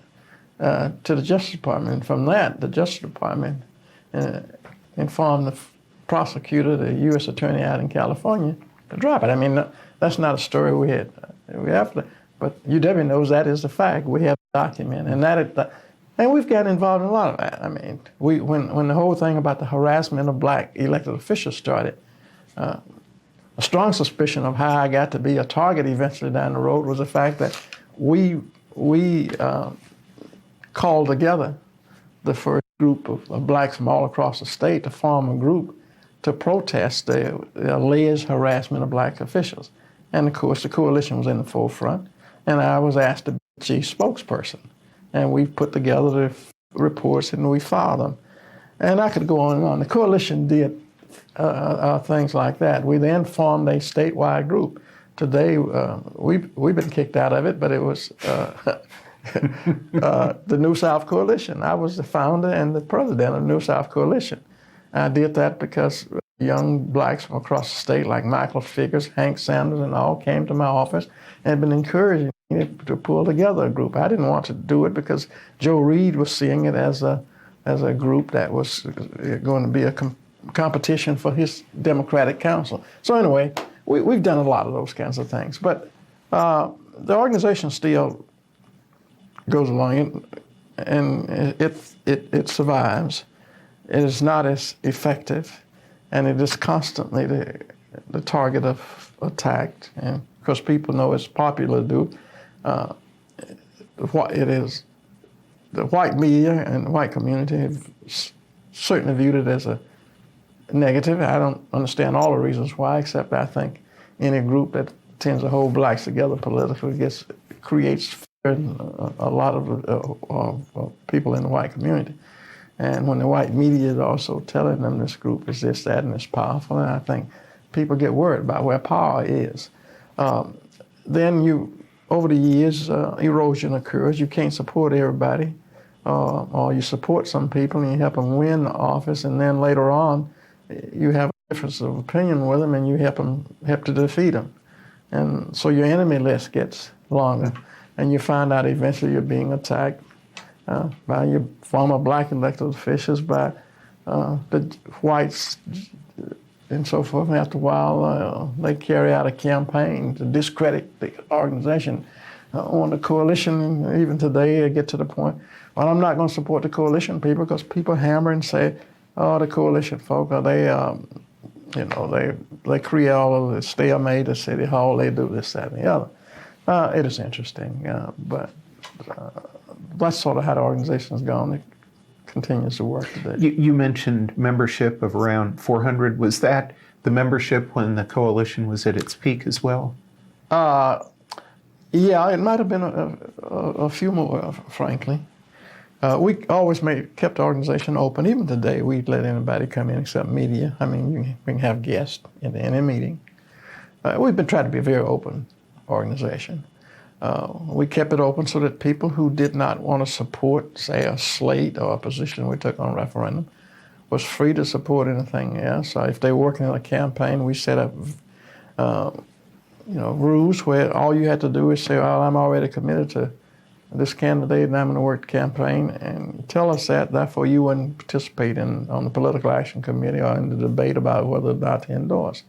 to the Justice Department. And from that, the Justice Department informed the prosecutor, the U.S. attorney out in California, to drop it. I mean, that's not a story we have to, but UW knows that is the fact. We have to document, and we've gotten involved in a lot of that. I mean, when the whole thing about the harassment of black elected officials started, a strong suspicion of how I got to be a target eventually down the road was the fact that we called together the first group of blacks from all across the state to form a group to protest the alleged harassment of black officials. And of course, the coalition was in the forefront, and I was asked to be the chief spokesperson. And we put together the reports and we filed them. And I could go on and on. The coalition did things like that. We then formed a statewide group. Today, we've been kicked out of it, but it was the New South Coalition. I was the founder and the president of New South Coalition. I did that because young blacks from across the state, like Michael Figures, Hank Sanders, and all, came to my office and had been encouraging me to pull together a group. I didn't want to do it because Joe Reed was seeing it as a as a group that was going to be a competition for his Democratic council. So anyway, we've done a lot of those kinds of things. But the organization still goes along, and it survives. It is not as effective, and it is constantly the target of attack. And because people know it's popular to do, what it is. The white media and the white community have certainly viewed it as a negative. I don't understand all the reasons why, except I think any group that tends to hold blacks together politically creates fear in a lot of people in the white community. And when the white media is also telling them this group is this, that, and it's powerful, and I think people get worried about where power is. Then over the years, erosion occurs. You can't support everybody, or you support some people and you help them win the office, and then later on, you have a difference of opinion with them and you help to defeat them. And so your enemy list gets longer, and you find out eventually you're being attacked by your former black elected officials, by the whites, and so forth. And after a while, they carry out a campaign to discredit the organization on the coalition. And even today, they get to the point, well, I'm not going to support the coalition people, because people hammer and say, oh, the coalition folk, they create all of the stalemate at City Hall, they do this, that, and the other. It is interesting, but that's sort of how the organization's gone. It continues to work today. You mentioned membership of around 400. Was that the membership when the coalition was at its peak as well? Yeah, it might have been a few more, frankly. We always kept the organization open. Even today, we'd let anybody come in except media. I mean, we can have guests in any meeting. We've been trying to be a very open organization. We kept it open so that people who did not want to support, say, a slate or a position we took on referendum was free to support anything else. If they were working in a campaign, we set up rules where all you had to do is say, well, I'm already committed to this candidate and I'm going to work the campaign, and tell us that, therefore you wouldn't participate on the political action committee or in the debate about whether or not to endorse.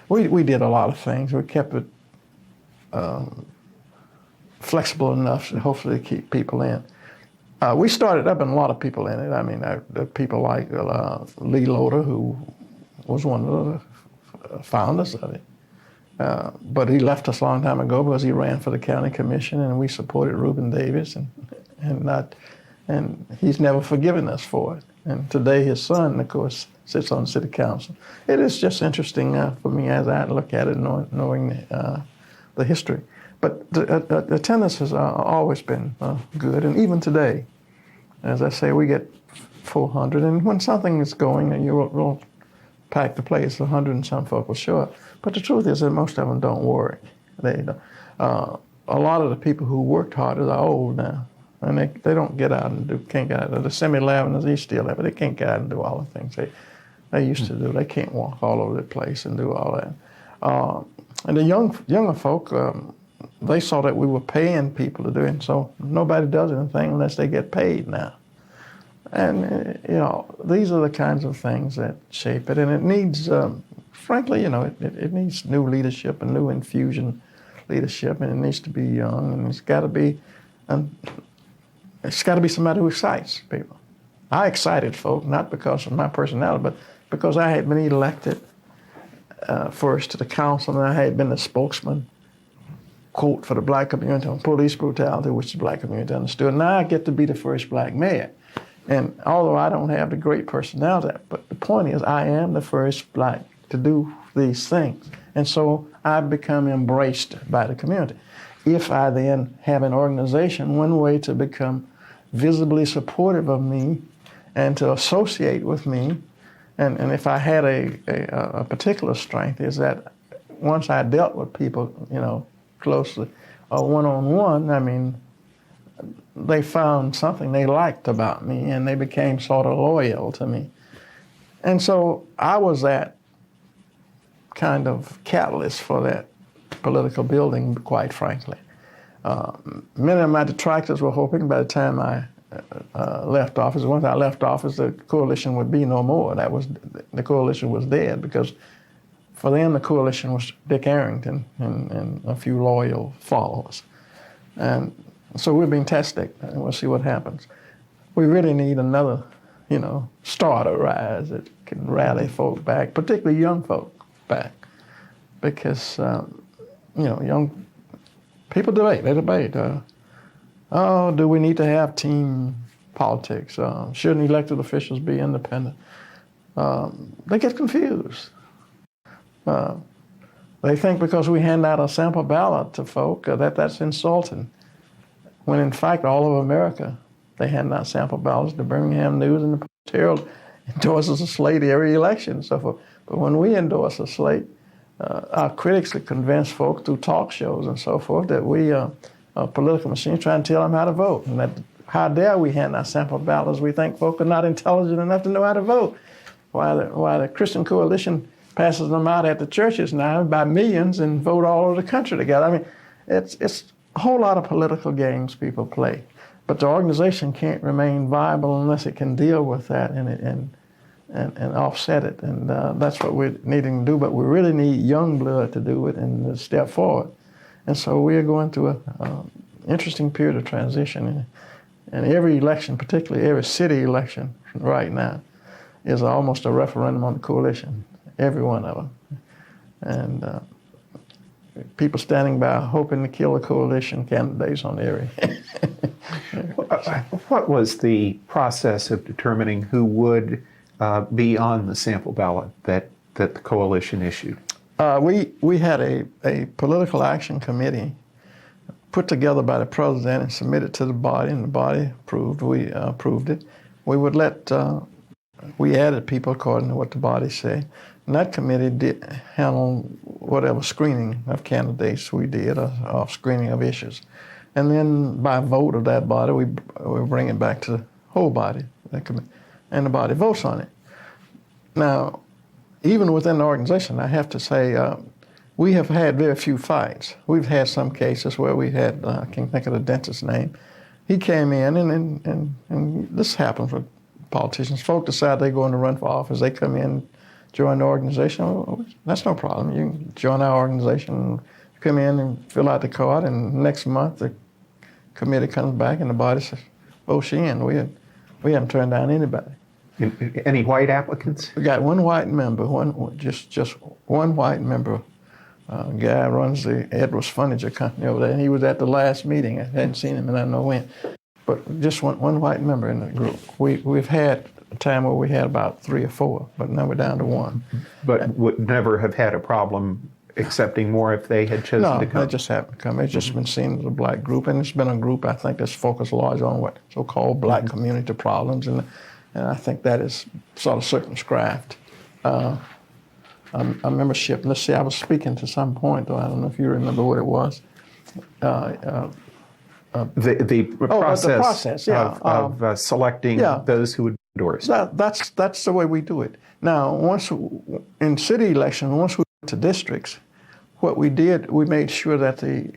We did a lot of things. We kept it flexible enough to hopefully keep people in. We started up and a lot of people in it. I mean, people like Lee Loader, who was one of the founders of it. But he left us a long time ago because he ran for the county commission, and we supported Reuben Davis, and he's never forgiven us for it. And today his son, of course, sits on the city council. It is just interesting for me as I look at it, knowing the history. But the attendance has always been good, and even today, as I say, we get 400, and when something is going, and you'll pack the place, 100 and some folk will show up. But the truth is that most of them don't work. A lot of the people who worked hard are old now, and they don't get out and can't get out. The semi-leaveners, they still have it. They can't get out and do all the things they used to do. They can't walk all over the place and do all that. And the younger folk, they saw that we were paying people to do it, and so nobody does anything unless they get paid now. And, these are the kinds of things that shape it, and it needs, frankly, it needs new leadership and new infusion leadership, and it needs to be young, and it's got to be somebody who excites people. I excited folk, not because of my personality, but because I had been elected first to the council, and I had been the spokesman, quote, for the black community on police brutality, which the black community understood. Now I get to be the first black mayor. And although I don't have the great personality, but the point is I am the first black to do these things. And so I've become embraced by the community. If I then have an organization, one way to become visibly supportive of me and to associate with me, and if I had a particular strength, is that once I dealt with people, closely, or one-on-one, I mean, they found something they liked about me, and they became sort of loyal to me. And so I was that kind of catalyst for that political building, quite frankly. Many of my detractors were hoping by the time I left office. Once I left office, the coalition would be no more. The coalition was dead, because for them the coalition was Dick Arrington and a few loyal followers. And so we're being tested, and we'll see what happens. We really need another, starter rise that can rally folk back, particularly young folk back, because young people debate. They debate. Do we need to have team politics? Shouldn't elected officials be independent? They get confused. They think because we hand out a sample ballot to folk that's insulting, when in fact all over America they hand out sample ballots. The Birmingham News and the Post Herald endorses a slate every election and so forth. But when we endorse a slate, our critics are convinced folk through talk shows and so forth that we are political machines trying to tell them how to vote. And that how dare we hand out sample ballots? We think folk are not intelligent enough to know how to vote. Why the Christian Coalition passes them out at the churches now by millions and vote all over the country together. I mean, it's a whole lot of political games people play. But the organization can't remain viable unless it can deal with that and offset it. And that's what we're needing to do. But we really need young blood to do it and to step forward. And so we are going through an interesting period of transition. And every election, particularly every city election right now, is almost a referendum on the coalition, every one of them. And people standing by hoping to kill the coalition candidates on every. What was the process of determining who would be on the sample ballot that the coalition issued? We had a political action committee put together by the president and submitted to the body, and the body approved. We approved it. We added people according to what the body said. And that committee did handle whatever screening of candidates we did, or screening of issues. And then by vote of that body, we bring it back to the whole body, and the body votes on it. Now, even within the organization, I have to say, we have had very few fights. We've had some cases where we had, I can't think of the dentist's name. He came in, and this happens with politicians. Folk decide they're going to run for office. They come in, join the organization. Oh, that's no problem. You can join our organization, come in and fill out the card, and next month the committee comes back and the body says, vote you in. We haven't turned down anybody. Any white applicants? We got one white member, just one white member. Guy runs the Edwards Furniture Company over there, and he was at the last meeting. I hadn't seen him, and I don't know when. But just one white member in the group. We've had a time where we had about 3 or 4, but now we're down to 1. But would never have had a problem accepting more if they had chosen to come? No, they just happened to come. It's just been seen as a black group, and it's been a group, I think, that's focused large on what so-called black community problems, and I think that is sort of circumscribed. Our membership, let's see, I was speaking to some point, though I don't know if you remember what it was. The process yeah. of selecting those who would endorse. That's the way we do it. Now, in city elections, once we went to districts, what we did, we made sure that the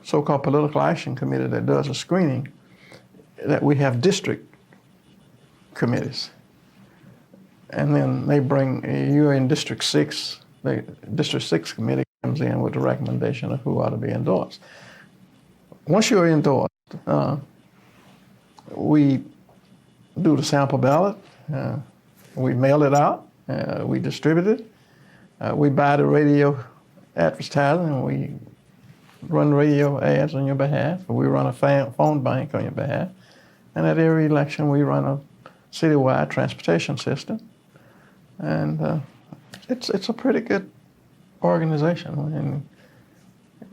so-called political action committee that does the screening, that we have district committees. And then they bring, you're in District 6, the District 6 committee comes in with the recommendation of who ought to be endorsed. Once you're endorsed, we do the sample ballot, we mail it out, we distribute it, we buy the radio advertising, and we run radio ads on your behalf, or we run a phone bank on your behalf, and at every election we run a citywide transportation system, and it's a pretty good organization,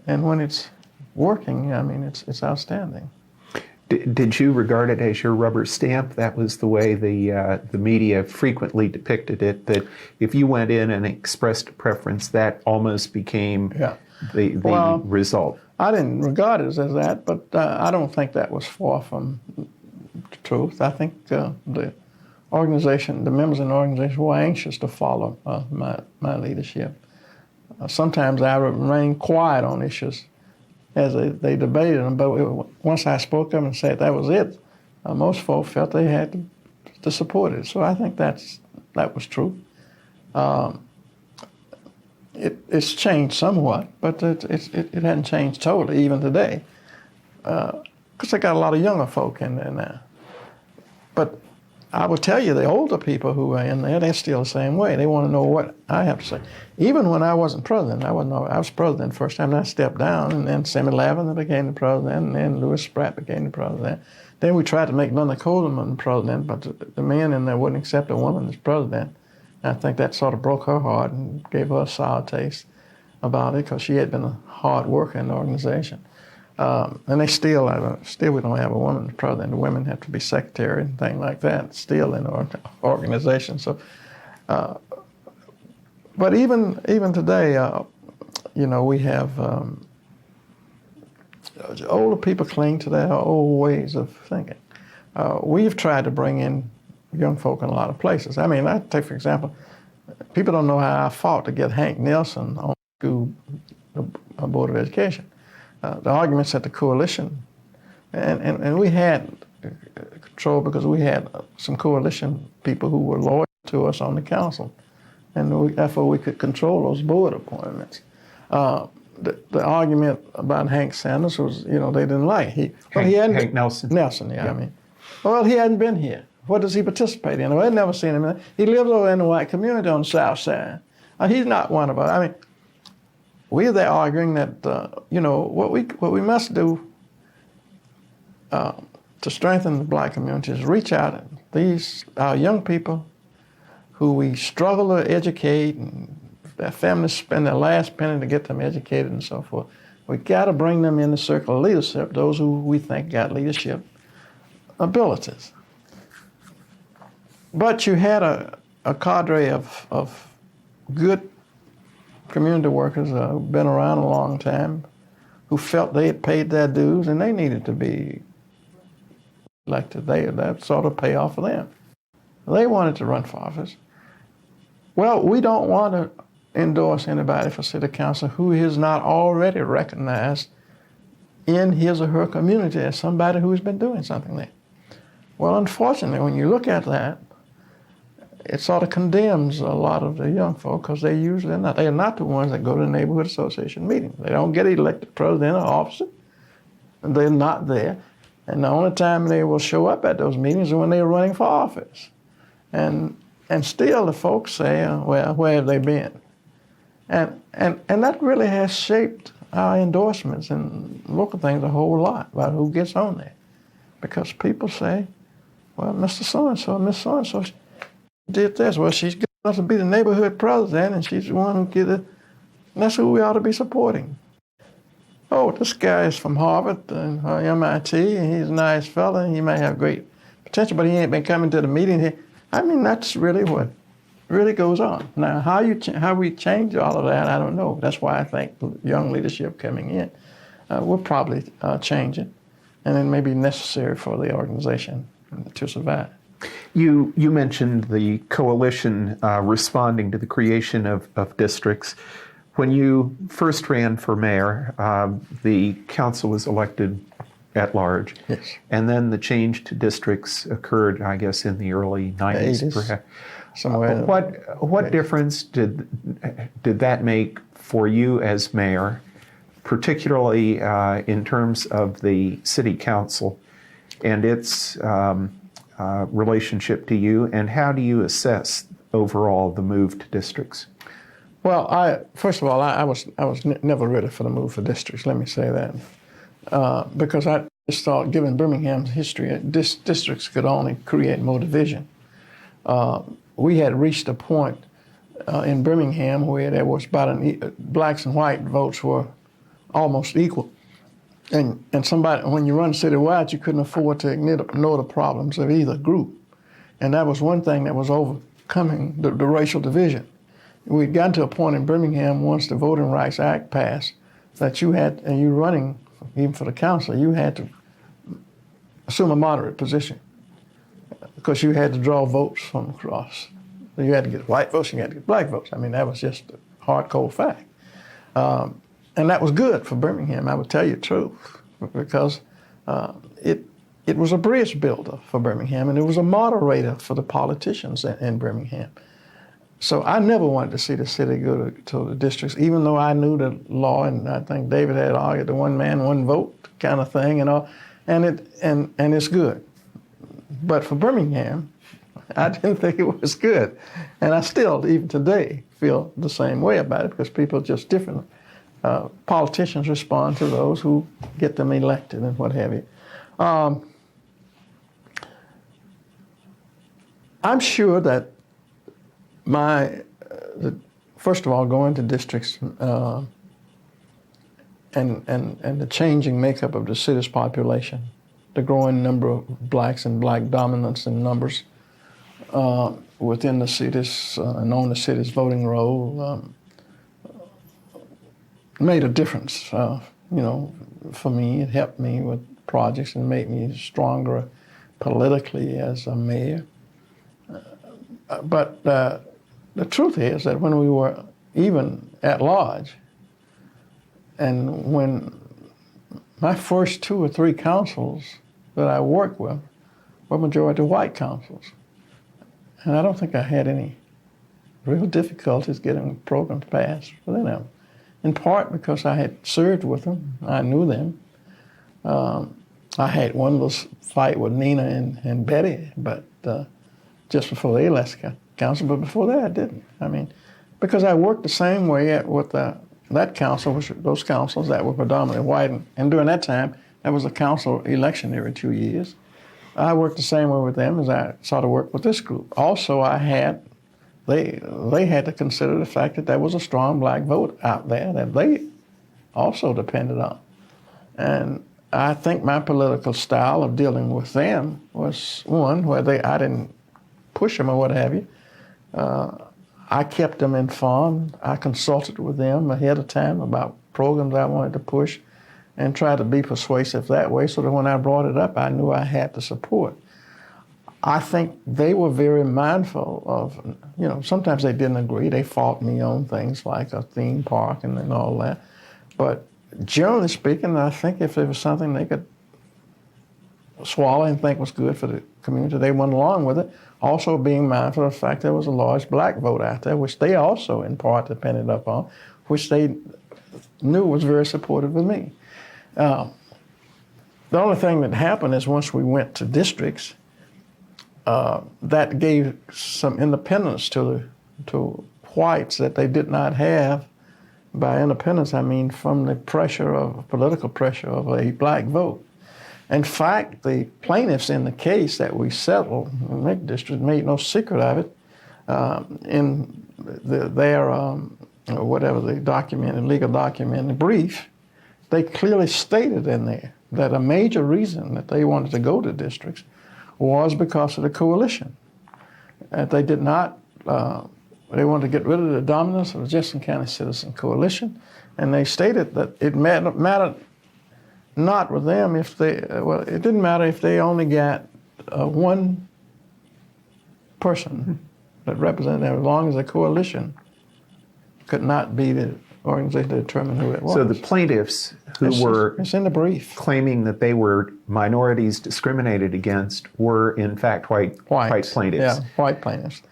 and when it's working, I mean, it's outstanding. Did you regard it as your rubber stamp? That was the way the media frequently depicted it, that if you went in and expressed a preference, that almost became the result. I didn't regard it as that, but I don't think that was far from the truth. I think the organization, the members in the organization were anxious to follow my leadership. Sometimes I remained quiet on issues as they debated them, but once I spoke up and said that was it, most folks felt they had to support it. So I think that was true. It's changed somewhat, but it hasn't changed totally even today. Because they got a lot of younger folk in there now. But I will tell you, the older people who are in there, they're still the same way. They want to know what I have to say. Even when I wasn't president, I was president the first time, and I stepped down, and then Sammy Lavin became the president, and then Louis Spratt became the president. Then we tried to make Linda Coleman president, but the men in there wouldn't accept a woman as president. And I think that sort of broke her heart and gave her a sour taste about it, because she had been a hard worker in the organization. And they still we don't have a woman president. The women have to be secretary and things like that, still in our organization. So, but even today, we have older people cling to their old ways of thinking. We've tried to bring in young folk in a lot of places. I mean, I take for example, people don't know how I fought to get Hank Nelson on the school board of education. The arguments at the coalition, and we had control because we had some coalition people who were loyal to us on the council, and therefore we could control those board appointments. The argument about Hank Sanders was, they didn't like. Hank Nelson. Nelson, yeah. I mean, well, he hadn't been here. What does he participate in? Well, I'd never seen him. He lives over in the white community on the south side. He's not one of us. I mean, we're there arguing that, what we must do to strengthen the black community is reach out to our young people who we struggle to educate, and their families spend their last penny to get them educated and so forth. We got to bring them in the circle of leadership, those who we think got leadership abilities. But you had a cadre of good community workers who've been around a long time, who felt they had paid their dues and they needed to be elected. That sort of pay off for them. They wanted to run for office. Well, we don't want to endorse anybody for city council who is not already recognized in his or her community as somebody who's been doing something there. Well, unfortunately, when you look at that, it sort of condemns a lot of the young folk, because they are not the ones that go to the neighborhood association meetings. They don't get elected president or officer. They're not there. And the only time they will show up at those meetings is when they're running for office. And still the folks say, well, where have they been? And that really has shaped our endorsements and local things a whole lot about who gets on there. Because people say, well, Mr. So-and-so, Miss So-and-so did this. Well, she's good enough to be the neighborhood president, and she's the one who get it. And that's who we ought to be supporting. Oh, this guy is from Harvard and MIT, and he's a nice fella, and he may have great potential, but he ain't been coming to the meeting here. I mean, that's really what really goes on. Now, how we change all of that, I don't know. That's why I think young leadership coming in will probably change it, and it may be necessary for the organization to survive. You mentioned the coalition responding to the creation of districts. When you first ran for mayor, the council was elected at large. Yes. And then the change to districts occurred, I guess, in the early 90s, perhaps. What difference did that make for you as mayor, particularly in terms of the city council and its relationship to you, and how do you assess overall the move to districts? Well, first of all, I was never ready for the move for districts. Let me say that, because I just thought, given Birmingham's history, districts could only create more division. We had reached a point in Birmingham where there was blacks and white votes were almost equal. And when you run citywide, you couldn't afford to ignore the problems of either group. And that was one thing that was overcoming the racial division. We'd gotten to a point in Birmingham, once the Voting Rights Act passed, that you running, even for the council, you had to assume a moderate position, because you had to draw votes from across. You had to get white votes, you had to get black votes. I mean, that was just a hard, cold fact. And that was good for Birmingham, I would tell you the truth, because it was a bridge builder for Birmingham, and it was a moderator for the politicians in Birmingham. So I never wanted to see the city go to the districts, even though I knew the law, and I think David had argued the one man, one vote kind of thing and all, and it's good. But for Birmingham, I didn't think it was good. And I still, even today, feel the same way about it because people are just different. Politicians respond to those who get them elected and what have you. I'm sure that first of all, going to districts and the changing makeup of the city's population, the growing number of blacks and black dominance in numbers within the cities and on the city's voting roll made a difference. For me, it helped me with projects and made me stronger politically as a mayor. But the truth is that when we were even at large, and when my first 2 or 3 councils that I worked with were majority white councils, and I don't think I had any real difficulties getting programs passed for them, in part because I had served with them, I knew them. I had one little fight with Nina and Betty, but just before they left council, but before that I didn't. I mean, because I worked the same way with that council, those councils that were predominantly white, and during that time, there was a council election every 2 years. I worked the same way with them as I sort of worked with this group. Also, they had to consider the fact that there was a strong black vote out there that they also depended on. And I think my political style of dealing with them was one where I didn't push them or what have you. I kept them informed. I consulted with them ahead of time about programs I wanted to push and tried to be persuasive that way so that when I brought it up, I knew I had the support. I think they were very mindful of, sometimes they didn't agree. They fought me on things like a theme park and all that. But generally speaking, I think if there was something they could swallow and think was good for the community, they went along with it. Also being mindful of the fact there was a large black vote out there, which they also in part depended upon, which they knew was very supportive of me. The only thing that happened is once we went to districts, that gave some independence to whites that they did not have. By independence, I mean from the political pressure of a black vote. In fact, the plaintiffs in the case that we settled in the district made no secret of it. In their legal document, the brief, they clearly stated in there that a major reason that they wanted to go to districts was because of the coalition. They did not, they wanted to get rid of the dominance of the Jefferson County Citizen Coalition, and they stated that it mattered not with them it didn't matter if they only got one person that represented them, as long as the coalition could not be the organization to determine who it was. So the plaintiffs it's in the brief. Claiming that they were minorities discriminated against were in fact white plaintiffs. Yeah, white plaintiffs.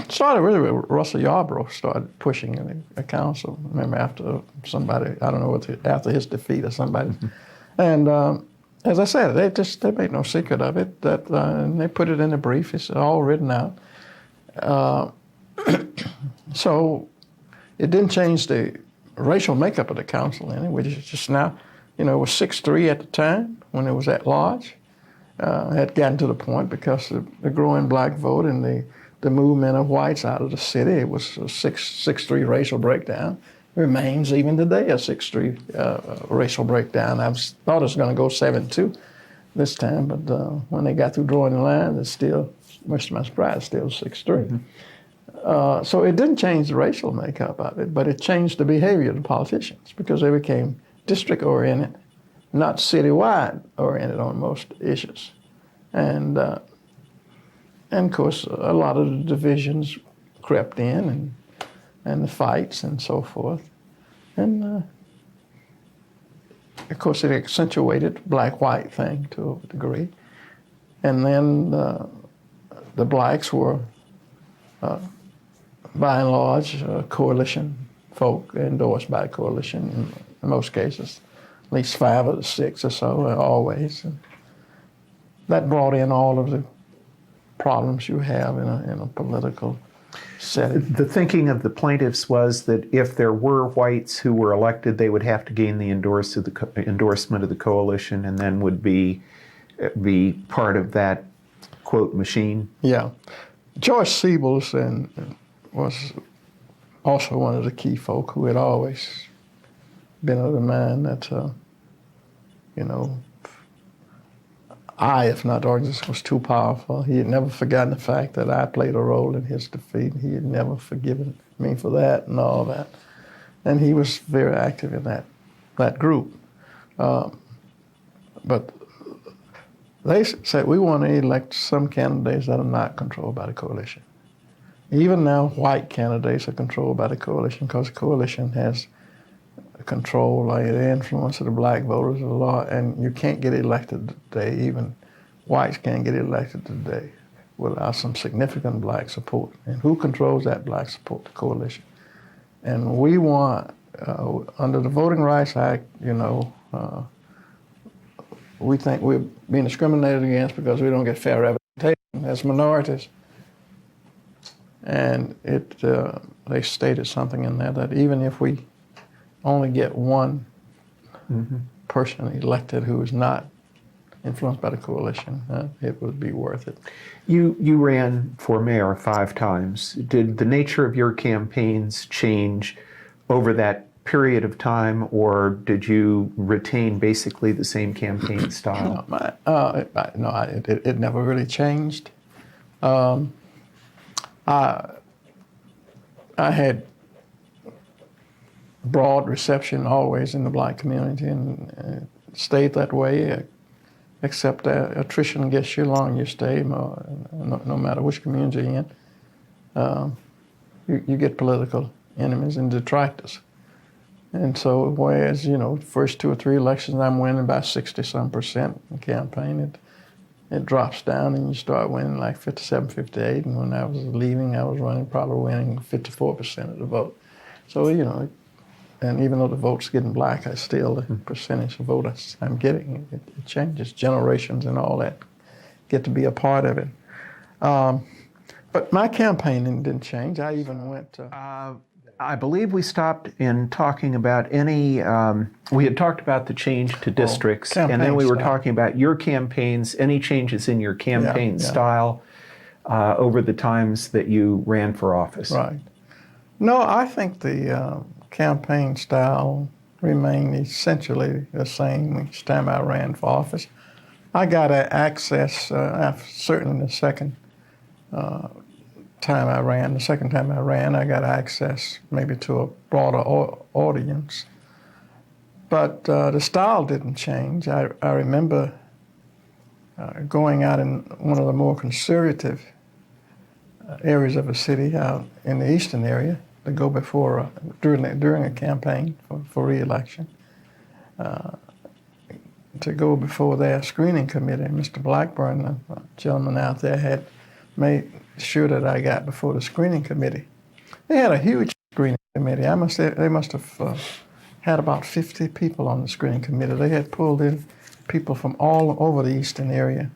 Started really with Russell Yarborough started pushing in a council. Remember after somebody, I don't know after his defeat or somebody, and as I said, they made no secret of it. And they put it in the brief. It's all written out. So it didn't change the racial makeup of the council any, which is just now, it was 6-3 at the time when it was at large. Had gotten to the point because of the growing black vote and the movement of whites out of the city. It was a 6-3 racial breakdown. It remains even today a 6-3 racial breakdown. I thought it was going to go 7-2 this time, but when they got through drawing the line, it's still, much to my surprise, still 6-3. So it didn't change the racial makeup of it, but it changed the behavior of the politicians because they became district-oriented, not citywide oriented on most issues. And of course, a lot of the divisions crept in and the fights and so forth. And of course, it accentuated black-white thing to a degree. And then the blacks were, by and large, coalition folk, endorsed by coalition in most cases, at least 5 of the 6 or so, always. And that brought in all of the problems you have in a political setting. The thinking of the plaintiffs was that if there were whites who were elected, they would have to gain the endorsement of the coalition and then would be part of that, quote, machine. Yeah. George Siebels was also one of the key folk who had always been of the mind that, if not Arrington, was too powerful. He had never forgotten the fact that I played a role in his defeat. He had never forgiven me for that and all that. And he was very active in that group. But they said, we want to elect some candidates that are not controlled by the coalition. Even now, white candidates are controlled by the coalition because the coalition has control, like the influence of the black voters a lot, and you can't get elected today. Even whites can't get elected today without some significant black support. And who controls that black support? The coalition. And we want, under the Voting Rights Act, we think we're being discriminated against because we don't get fair representation as minorities. And they stated something in there that even if we only get one person elected who is not influenced by the coalition, it would be worth it. You ran for mayor 5 times. Did the nature of your campaigns change over that period of time, or did you retain basically the same campaign style? It never really changed. I had broad reception always in the black community and stayed that way, except attrition gets you along your stay, no matter which community you're in. You get political enemies and detractors. And so whereas, first 2 or 3 elections I'm winning by 60-some% in campaign, it drops down and you start winning like 57, 58. And when I was leaving, I was probably winning 54% of the vote. So, and even though the vote's getting black, the percentage of vote I'm getting, it changes. Generations and all that get to be a part of it. But my campaigning didn't change. I even went to... I believe we stopped in talking about we had talked about the change to districts, and then we were talking about your campaigns, any changes in your campaign style over the times that you ran for office. Right. No, I think the campaign style remained essentially the same each time I ran for office. I got access, certainly the second time I ran, I got access maybe to a broader audience. But the style didn't change. I remember going out in one of the more conservative areas of the city, out in the eastern area, to go before, during a campaign for re-election, to go before their screening committee. Mr. Blackburn, a gentleman out there, had made sure that I got before the screening committee. They had a huge screening committee. They must have had about 50 people on the screening committee. They had pulled in people from all over the eastern area,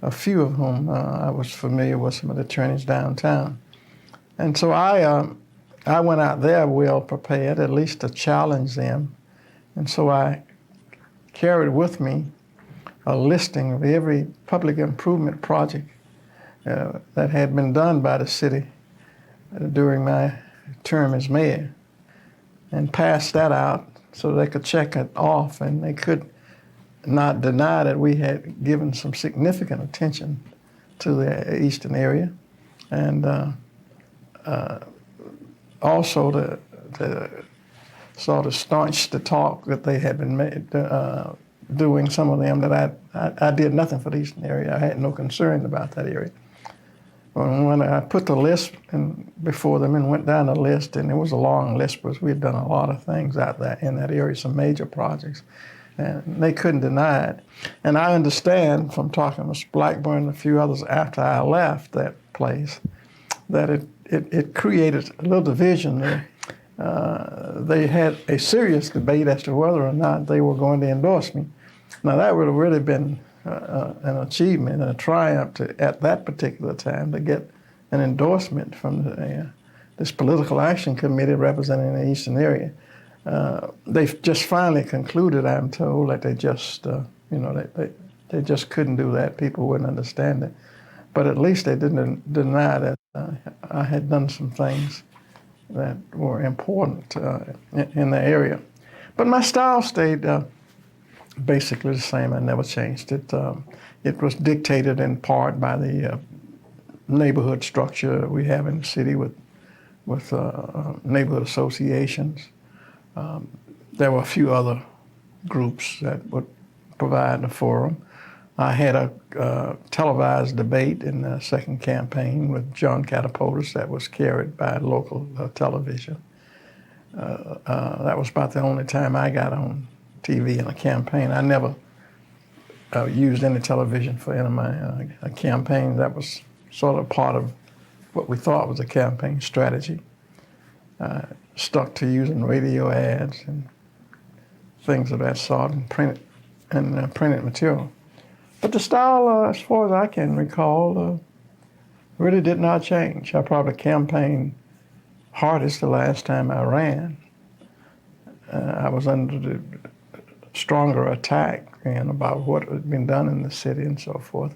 a few of whom I was familiar with, some of the attorneys downtown. And so I went out there well prepared, at least to challenge them. And so I carried with me a listing of every public improvement project that had been done by the city during my term as mayor, and passed that out so they could check it off, and they could not deny that we had given some significant attention to the eastern area, and also to sort of staunch the talk that they had been doing, some of them, that I did nothing for the eastern area. I had no concern about that area. When I put the list before them and went down the list, and it was a long list because we had done a lot of things out there in that area, some major projects. and they couldn't deny it. And I understand from talking to Mr. Blackburn and a few others after I left that place that it created a little division there. They had a serious debate as to whether or not they were going to endorse me. Now, that would have really been an achievement and a triumph at that particular time to get an endorsement from this political action committee representing the Eastern area. They've just finally concluded, I'm told, that they just, they just couldn't do that. People wouldn't understand it. But at least they didn't deny that I had done some things that were important in the area. But my style stayed basically the same. I never changed it. It was dictated in part by the neighborhood structure we have in the city with neighborhood associations. There were a few other groups that would provide a forum. I had a televised debate in the second campaign with John Catapultus that was carried by local television. That was about the only time I got on TV in a campaign. I never used any television for any of my campaigns. That was sort of part of what we thought was a campaign strategy. Stuck to using radio ads and things of that sort and printed material. But the style, as far as I can recall, really did not change. I probably campaigned hardest the last time I ran. I was under the stronger attack and about what had been done in the city and so forth.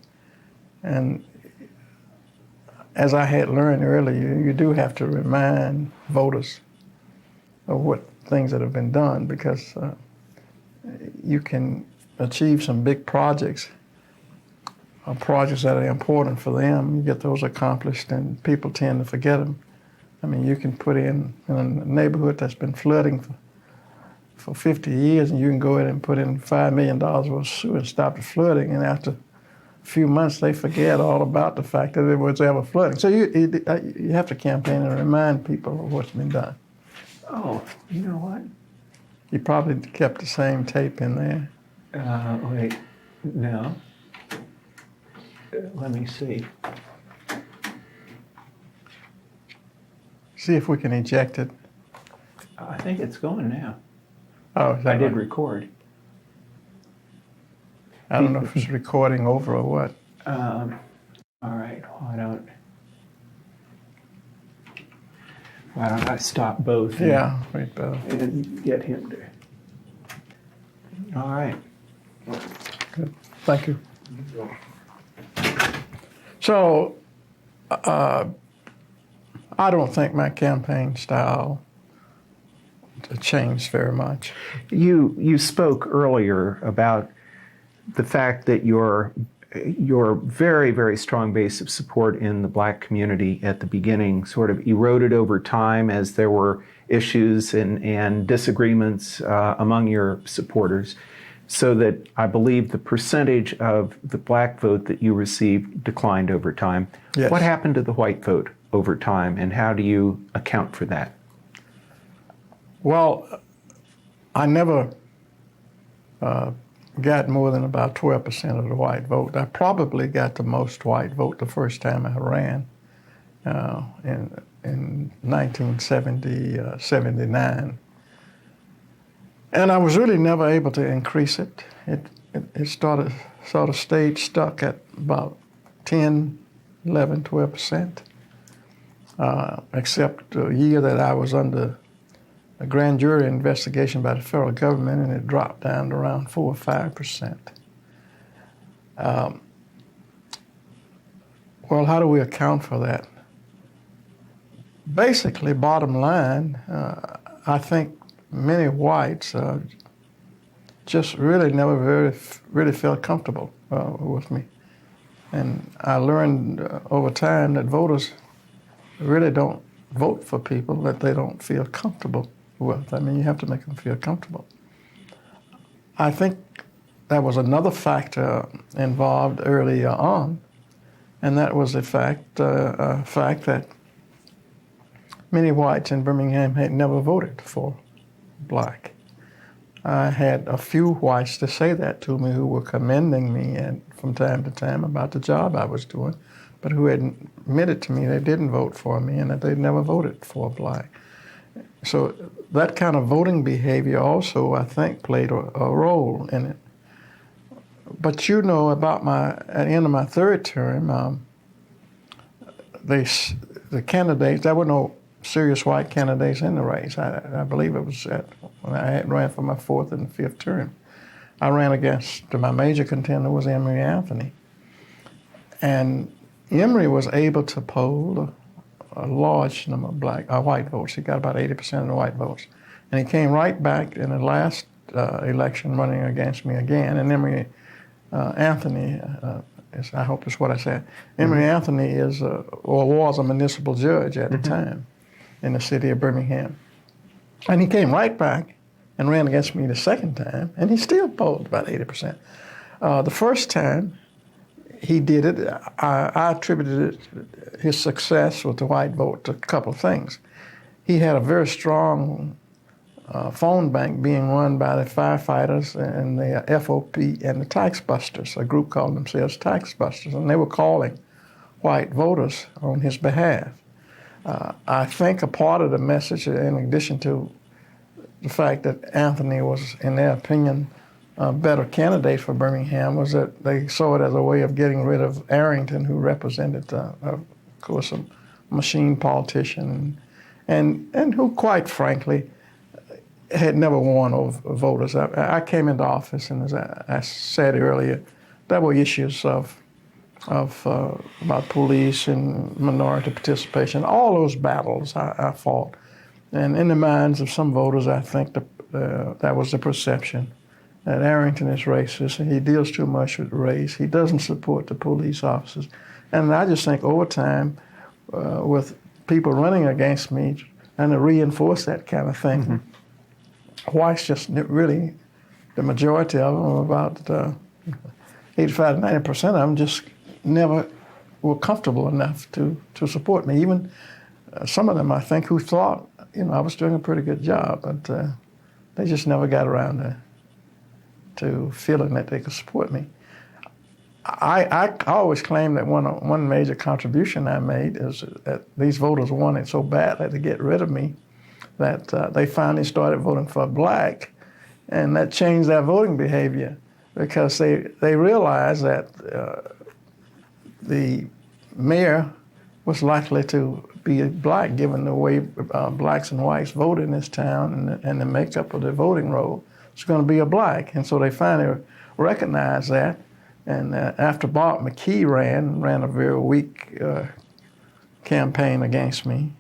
And as I had learned earlier, you do have to remind voters of what things that have been done, because you can achieve some big projects or projects that are important for them. You get those accomplished and people tend to forget them. I mean, you can put in a neighborhood that's been flooding for 50 years, and you can go in and put in $5 million worth of sewer and stop the flooding, and after a few months they forget all about the fact that there was ever flooding. So you have to campaign and remind people of what's been done. Oh, you know what? You probably kept the same tape in there. Wait, no. Let me see. See if we can eject it. I think it's going now. Oh, is that I did right? record. I don't know if it's recording over or what. All right, why don't I stop both? Yeah, wait, And get him to. All right. good. Thank you. So, I don't think my campaign style changed very much. You spoke earlier about the fact that your very, very strong base of support in the black community at the beginning sort of eroded over time as there were issues and disagreements among your supporters, so that I believe the percentage of the black vote that you received declined over time. Yes. What happened to the white vote over time, and how do you account for that? Well, I never got more than about 12% of the white vote. I probably got the most white vote the first time I ran in 1979. And I was really never able to increase it. It sort of stayed stuck at about 10, 11, 12%, except the year that I was under a grand jury investigation by the federal government, and it dropped down to around 4 or 5%. Well, how do we account for that? Basically, bottom line, I think many whites just really never really felt comfortable with me. And I learned over time that voters really don't vote for people that they don't feel comfortable with. I mean, you have to make them feel comfortable. I think there was another factor involved earlier on, and that was the fact that many whites in Birmingham had never voted for black. I had a few whites to say that to me who were commending me and from time to time about the job I was doing, but who had admitted to me they didn't vote for me and that they'd never voted for a black. So that kind of voting behavior also, I think, played a role in it. But you know, at the end of my third term, the candidates, there were no serious white candidates in the race. I believe it was when I had ran for my fourth and fifth term. I ran against, my major contender was Emory Anthony. And Emory was able to poll a large number of white votes. He got about 80% of the white votes. And he came right back in the last election running against me again. And Emory Anthony, I hope is what I said. Emory Anthony is, or was a municipal judge at the time in the city of Birmingham. And he came right back and ran against me the second time, and he still polled about 80%. The first time he did it, I attributed his success with the white vote to a couple of things. He had a very strong phone bank being run by the firefighters and the FOP and the tax busters. A group called themselves tax busters, and they were calling white voters on his behalf. I think a part of the message, in addition to the fact that Anthony was, in their opinion, a better candidate for Birmingham, was that they saw it as a way of getting rid of Arrington, who represented, of course, a machine politician, and who, quite frankly, had never won over voters. I came into office, and as I said earlier, there were issues of about police and minority participation. All those battles I fought. And in the minds of some voters, I think that was the perception, that Arrington is racist and he deals too much with race. He doesn't support the police officers. And I just think over time, with people running against me and to reinforce that kind of thing, whites just really, the majority of them, about 85 to 90% of them, just never were comfortable enough to support me. Even some of them, I think, who thought, I was doing a pretty good job, but they just never got around to feeling that they could support me. I always claim that one major contribution I made is that these voters wanted so badly to get rid of me that they finally started voting for black, and that changed their voting behavior because they realized that the mayor was likely to be black, given the way blacks and whites vote in this town and the makeup of the voting roll. It's going to be a black. And so they finally recognized that. And after Bob McKee ran a very weak campaign against me,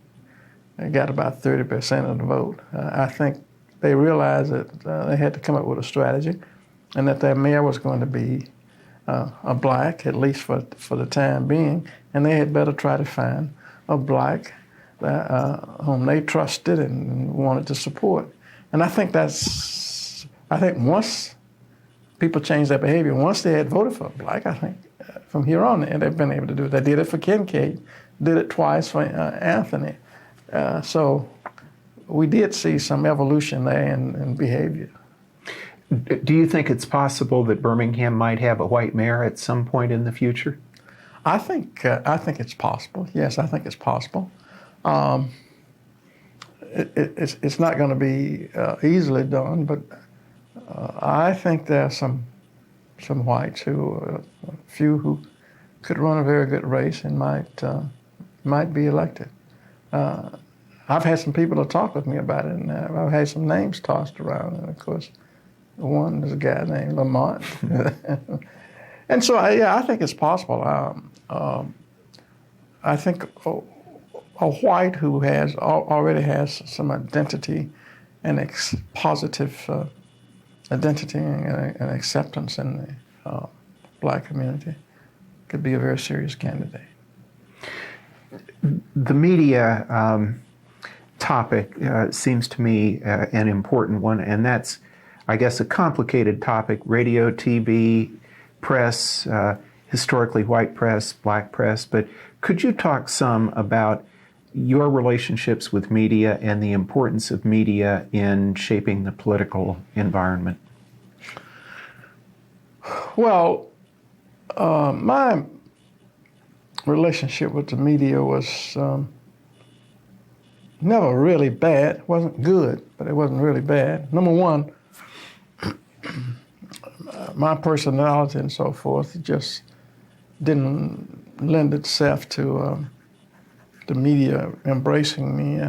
they got about 30% of the vote. I think they realized that they had to come up with a strategy and that their mayor was going to be a black, at least for the time being, and they had better try to find a black whom they trusted and wanted to support. And I think once people changed their behavior, once they had voted for a black, I think from here on they've been able to do it. They did it for Kincaid, did it twice for Anthony. So we did see some evolution there in behavior. Do you think it's possible that Birmingham might have a white mayor at some point in the future? I think it's possible. Yes, I think it's possible. It's not going to be easily done, but I think there are some whites a few who could run a very good race and might be elected. I've had some people to talk with me about it, and I've had some names tossed around, and of course, one is a guy named Lamont. And so, I think it's possible. I think a white who already has some identity and positive identity and acceptance in the black community could be a very serious candidate. The media topic seems to me an important one, and that's, I guess, a complicated topic: radio, TV, press, historically white press, black press. But could you talk some about your relationships with media and the importance of media in shaping the political environment? Well, my relationship with the media was never really bad. It wasn't good, but it wasn't really bad. Number one, my personality and so forth just didn't lend itself to the media embracing me.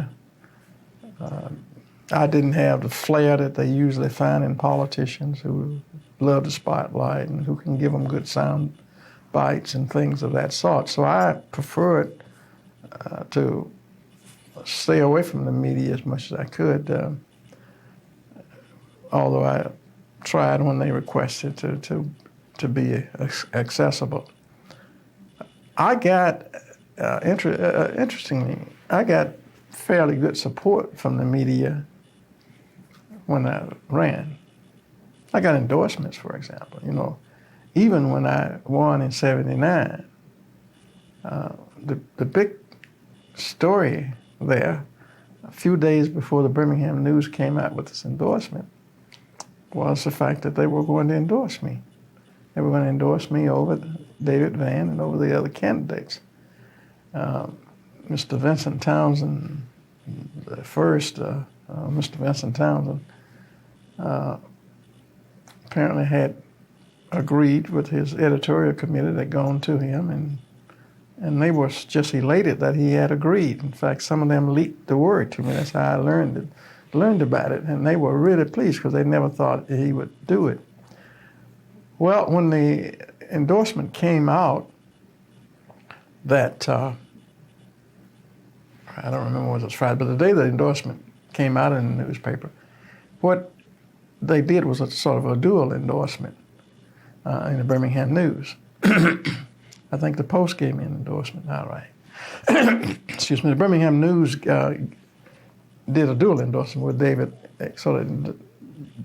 I didn't have the flair that they usually find in politicians who love the spotlight and who can give them good sound bites and things of that sort. So I preferred to stay away from the media as much as I could, although I tried when they requested to be accessible. I got, interestingly, I got fairly good support from the media when I ran. I got endorsements, for example. You know, even when I won in '79, the big story there, a few days before the Birmingham News came out with this endorsement, was the fact that they were going to endorse me. They were going to endorse me over David Vann and over the other candidates. Mr. Vincent Townsend, the first, Mr. Vincent Townsend, apparently had agreed with his editorial committee that had gone to him, and they were just elated that he had agreed. In fact, some of them leaked the word to me. That's how I learned about it, and they were really pleased because they never thought he would do it. Well, when the endorsement came out, that I don't remember what it was Friday, but the day the endorsement came out in the newspaper, what they did was a sort of a dual endorsement in the Birmingham News. I think the Post gave me an endorsement, all right. Excuse me, the Birmingham News did a dual endorsement with David, sort of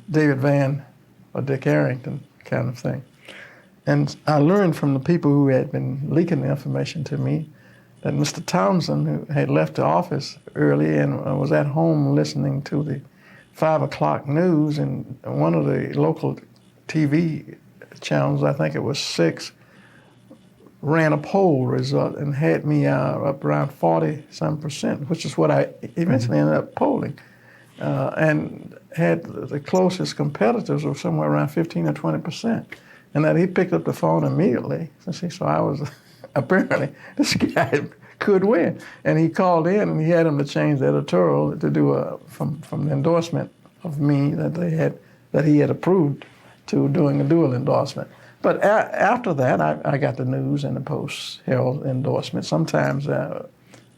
David Vann or Dick Arrington kind of thing. And I learned from the people who had been leaking the information to me that Mr. Townsend, who had left the office early and was at home listening to the 5 o'clock news, and one of the local TV channels, I think it was 6, ran a poll result and had me up around 40-some%, which is what I eventually ended up polling, and had the closest competitors were somewhere around 15 or 20%. And that he picked up the phone immediately. So I was, apparently, this guy could win. And he called in and he had him to change the editorial to do from the endorsement of me that he had approved to doing a dual endorsement. But after that, I got the News and the Post Herald endorsement. Sometimes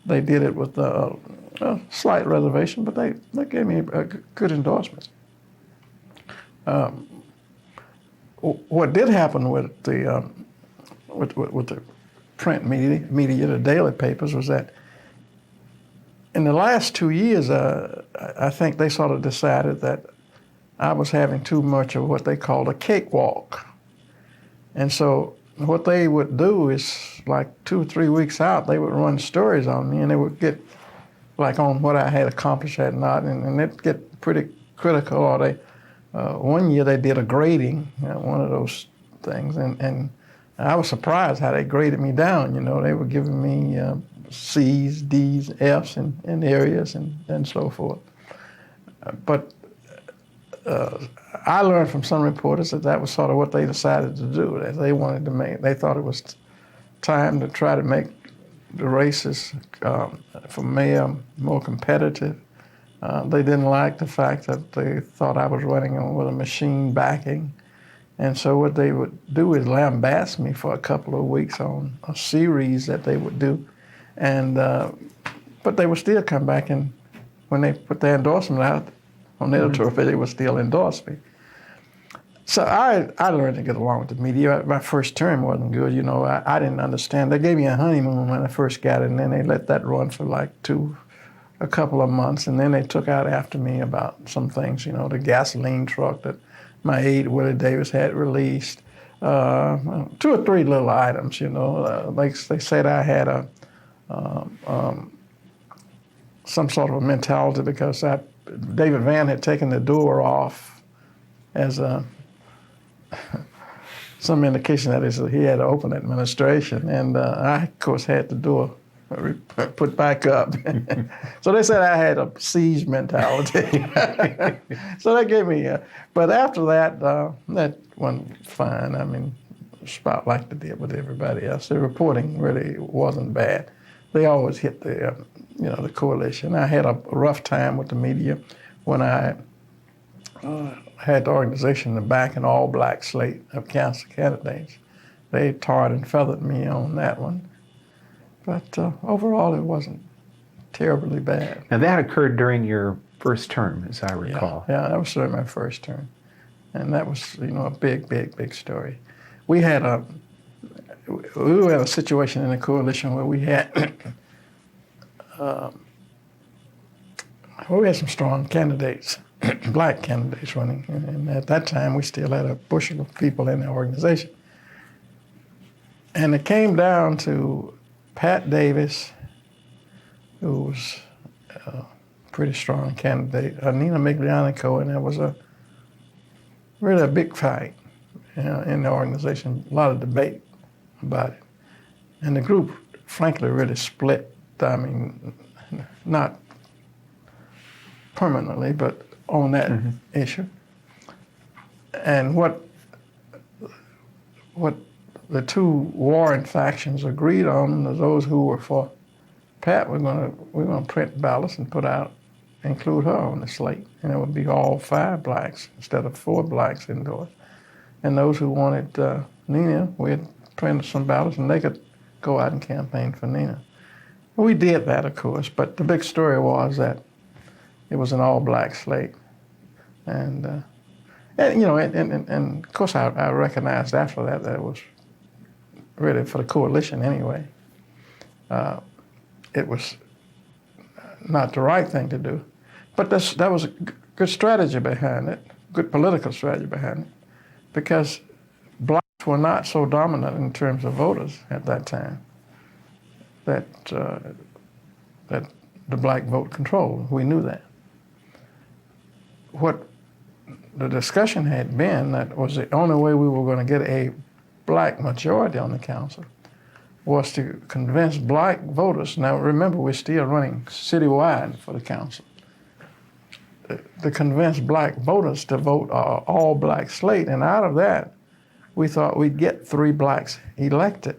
they did it with a slight reservation, but they gave me a good endorsement. What did happen with the print media, the daily papers, was that in the last 2 years, I think they sort of decided that I was having too much of what they called a cakewalk. And so what they would do is, like 2 or 3 weeks out, they would run stories on me, and they would get like on what I had accomplished or not, and they'd get pretty critical. Or they, one year they did a grading, one of those things, and I was surprised how they graded me down. You know, they were giving me C's, D's, F's in areas and so forth. But I learned from some reporters that was sort of what they decided to do. That they wanted to make, they thought it was time to try to make the races for mayor more competitive. They didn't like the fact that they thought I was running with a machine backing. And so what they would do is lambast me for a couple of weeks on a series that they would do. And but they would still come back, and when they put their endorsement out on the editorial, they would still endorse me. So I learned to get along with the media. My first term wasn't good, you know. I didn't understand. They gave me a honeymoon when I first got it, and then they let that run for like a couple of months, and then they took out after me about some things, you know, the gasoline truck that my aide, Willie Davis, had released. 2 or 3 little items, you know. Like they said I had some sort of a mentality because David Vann had taken the door off as some indication that he had an open administration, and I, of course, had the door put back up. So they said I had a siege mentality. So that gave me, but after that, that went fine. I mean, about like they did with everybody else. The reporting really wasn't bad. They always hit the, the coalition. I had a rough time with the media when I had the organization to back an all-black slate of council candidates. They tarred and feathered me on that one. But overall, it wasn't terribly bad. Now, that occurred during your first term, as I recall. Yeah, that was during my first term. And that was, a big, big, big story. We had a situation in the coalition where we had some strong candidates, black candidates running. And at that time, we still had a bushel of people in the organization. And it came down to Pat Davis, who was a pretty strong candidate, Nina Miglianico, and there was really a big fight in the organization, a lot of debate about it. And the group, frankly, really split. I mean, not permanently, but on that issue. And what the two warring factions agreed on, those who were for Pat, we're gonna print ballots and include her on the slate, and it would be all 5 blacks instead of 4 blacks endorsed. And those who wanted Nina, we'd print some ballots, and they could go out and campaign for Nina. We did that, of course, but the big story was that it was an all-black slate, and of course I recognized after that it was really for the coalition anyway. It was not the right thing to do, but that was a good strategy behind it, good political strategy behind it, because blacks were not so dominant in terms of voters at that time that the black vote controlled. We knew that. What the discussion had been, that was the only way we were going to get a black majority on the council was to convince black voters. Now remember, we're still running citywide for the council. To convince black voters to vote all black slate, and out of that, we thought we'd get 3 blacks elected.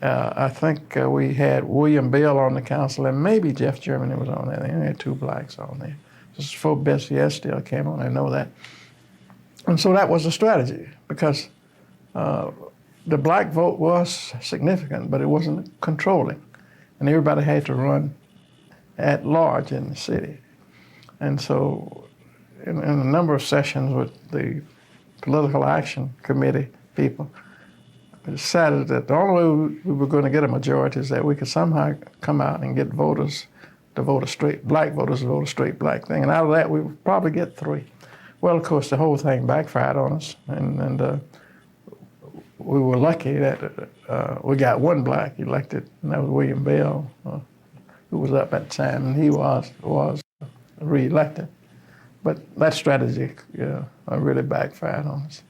I think we had William Bell on the council, and maybe Jeff Germany was on there. We had 2 blacks on there. Just before Bessie Estel came on, I know that. And so that was a strategy, because the black vote was significant, but it wasn't controlling. And everybody had to run at large in the city. And so in a number of sessions with the Political Action Committee people, we decided that the only way we were going to get a majority is that we could somehow come out and get voters to vote black voters to vote a straight black thing. And out of that, we would probably get 3. Well, of course, the whole thing backfired on us, and we were lucky that we got 1 black elected, and that was William Bell, who was up at the time, and he was re-elected. But that strategy really backfired on us.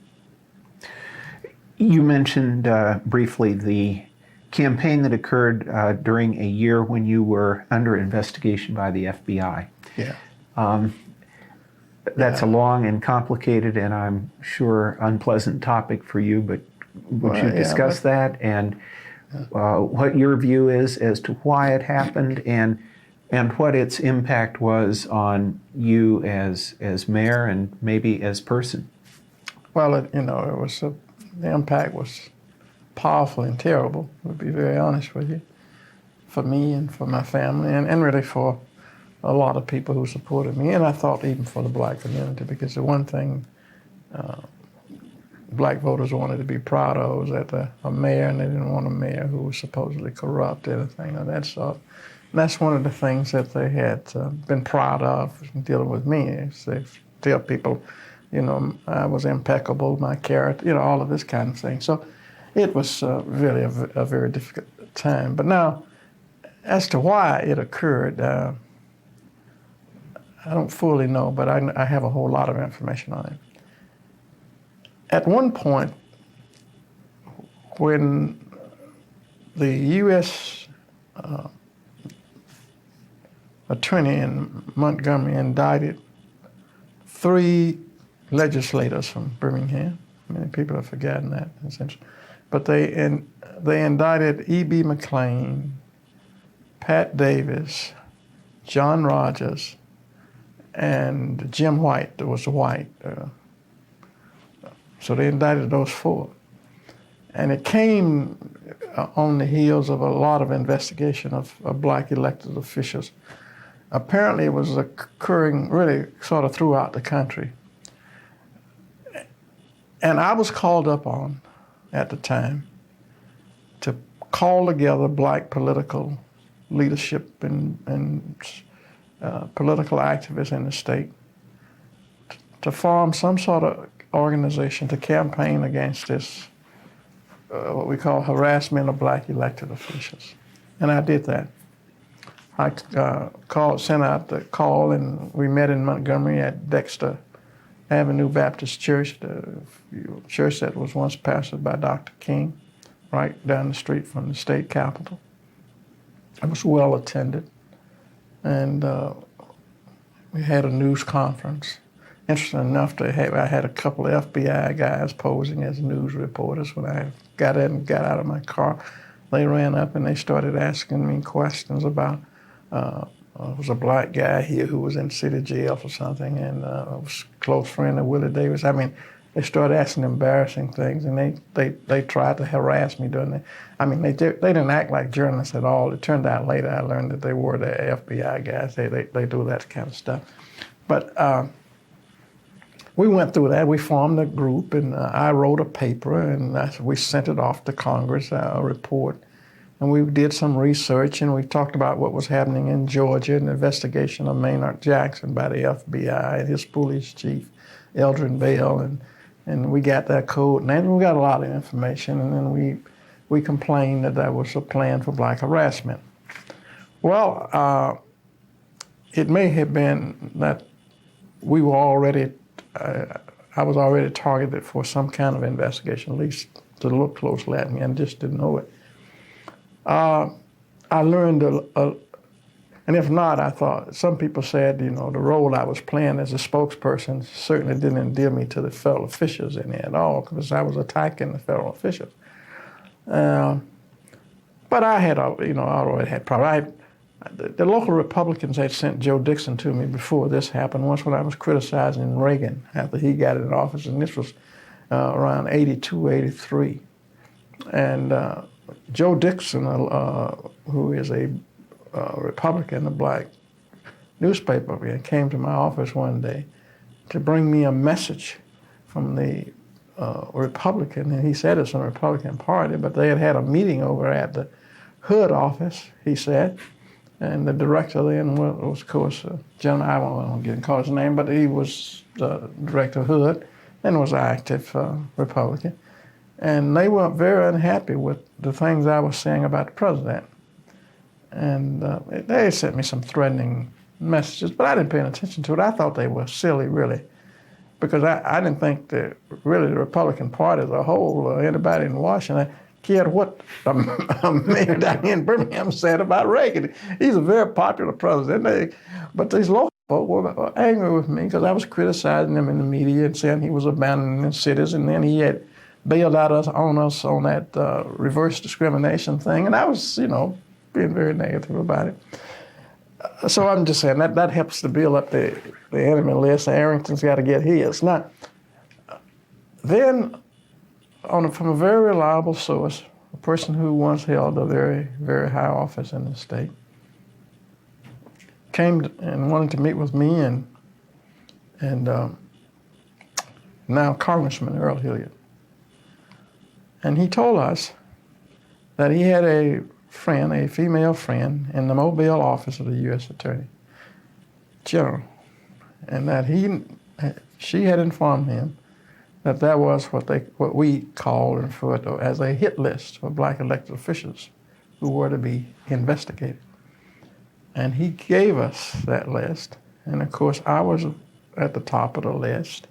You mentioned briefly the campaign that occurred during a year when you were under investigation by the FBI. Yeah. That's a long and complicated and I'm sure unpleasant topic for you, but would you discuss that and what your view is as to why it happened and what its impact was on you as mayor and maybe as person? Well, the impact was powerful and terrible, to be very honest with you, for me and for my family, and really for a lot of people who supported me, and I thought even for the black community, because the one thing black voters wanted to be proud of was that a mayor, and they didn't want a mayor who was supposedly corrupt or anything of that sort. And that's one of the things that they had been proud of dealing with me. They tell people, I was impeccable, my character, all of this kind of thing. So it was really a very difficult time. But now, as to why it occurred, I don't fully know, but I have a whole lot of information on it. At one point, when the U.S. Attorney in Montgomery indicted 3 legislators from Birmingham. Many people have forgotten that, essentially. But they indicted E.B. McLean, Pat Davis, John Rogers, and Jim White. There was White. So they indicted those 4. And it came on the heels of a lot of investigation of black elected officials. Apparently it was occurring really sort of throughout the country. And I was called up on, at the time, to call together black political leadership and political activists in the state to form some sort of organization to campaign against this, what we call harassment of black elected officials. And I did that. I sent out the call, and we met in Montgomery at Dexter Avenue Baptist Church, the church that was once pastored by Dr. King, right down the street from the state capitol. It was well attended, and we had a news conference. Interesting enough, I had a couple of FBI guys posing as news reporters. When I got in and got out of my car, they ran up and they started asking me questions about there was a black guy here who was in city jail for something, and I was a close friend of Willie Davis. I mean, they started asking embarrassing things, and they tried to harass me during that. I mean, they didn't act like journalists at all. It turned out later I learned that they were the FBI guys. They do that kind of stuff. But we went through that. We formed a group, and I wrote a paper, and we sent it off to Congress, a report. And we did some research, and we talked about what was happening in Georgia, an investigation of Maynard Jackson by the FBI and his police chief, Eldrin Bell, and we got that code, and then we got a lot of information, and then we complained that that was a plan for black harassment. Well, it may have been that we were already, I was already targeted for some kind of investigation, at least to look closely at me, and just didn't know it. I learned, and if not, I thought, some people said, the role I was playing as a spokesperson certainly didn't endear me to the federal officials in it at all, because I was attacking the federal officials. But I had, I already had problems. The local Republicans had sent Joe Dixon to me before this happened, once when I was criticizing Reagan after he got in office, and this was around 82, 83. And Joe Dixon, who is a Republican, a black newspaper, came to my office one day to bring me a message from the Republican, and he said it's a Republican party, but they had a meeting over at the Hood office, he said, and the director then was, of course, gentleman, I won't get call his name, but he was the director of Hood and was an active Republican. And they were very unhappy with the things I was saying about the president. And they sent me some threatening messages, but I didn't pay any attention to it. I thought they were silly, really, because I didn't think that really the Republican Party as a whole, or anybody in Washington, cared what a mayor down here in Birmingham said about Reagan. He's a very popular president. But these local folk were angry with me because I was criticizing him in the media and saying he was abandoning cities, and then he had bailed out on us on that reverse discrimination thing, and I was, being very negative about it. So I'm just saying that helps to build up the enemy list. Arrington's got to get his. Now, then, from a very reliable source, a person who once held a very, very high office in the state, came and wanted to meet with me and now Congressman Earl Hilliard. And he told us that he had a friend, a female friend, in the Mobile office of the U.S. Attorney General, and that she had informed him that that was what we called and referred to as a hit list for black elected officials who were to be investigated. And he gave us that list, And of course, I was at the top of the list.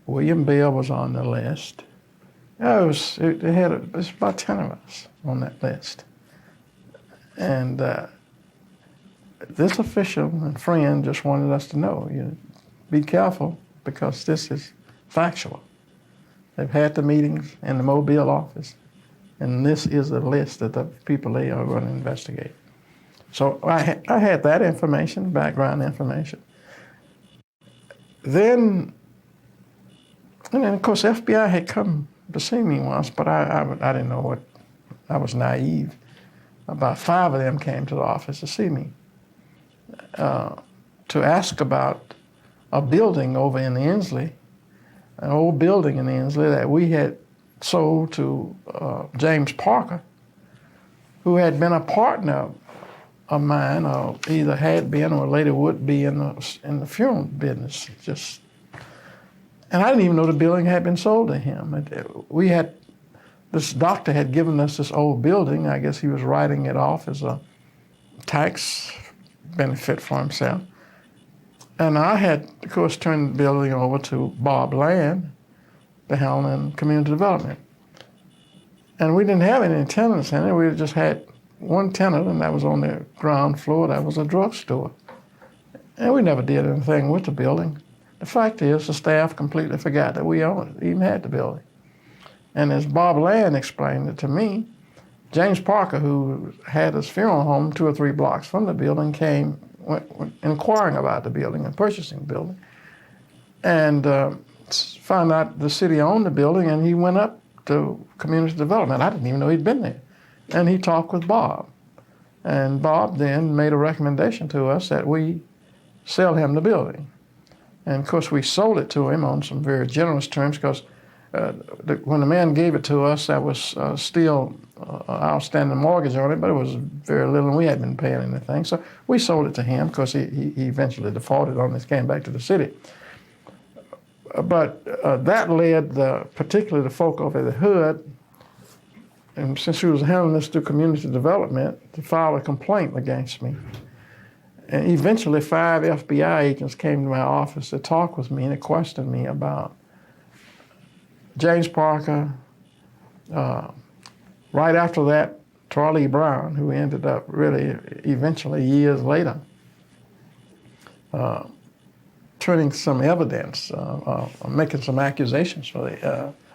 William Bell was on the list. It was about 10 of us on that list. And this official and friend just wanted us to know, be careful, because this is factual. They've had the meetings in the Mobile office, and this is a list of the people they are going to investigate. So I had that information, background information. Then, and then of course, FBI had come to see me once, but I didn't know what, I was naive. About 5 of them came to the office to see me, to ask about a building over in Inslee, an old building in Inslee that we had sold to James Parker, who had been a partner of mine, or either had been or later would be in the funeral business. And I didn't even know the building had been sold to him. This doctor had given us this old building. I guess he was writing it off as a tax benefit for himself. And I had, of course, turned the building over to Bob Land, the Helen Community Development. And we didn't have any tenants in it. We just had one tenant, and that was on the ground floor. That was a drugstore. And we never did anything with the building. The fact is, the staff completely forgot that we even had the building. And as Bob Land explained it to me, James Parker, who had his funeral home 2 or 3 blocks from the building, went inquiring about the building and purchasing the building, and found out the city owned the building, and he went up to community development. I didn't even know he'd been there. And he talked with Bob. And Bob then made a recommendation to us that we sell him the building. And of course, we sold it to him on some very generous terms, because when the man gave it to us, that was still outstanding mortgage on it, but it was very little, and we hadn't been paying anything. So we sold it to him, because he eventually defaulted on this, came back to the city. But that led particularly the folk over the hood, and since we was handling this through community development, to file a complaint against me. And eventually 5 FBI agents came to my office to talk with me and to question me about James Parker. Right after that, Charlie Brown, who ended up really eventually years later turning some evidence, making some accusations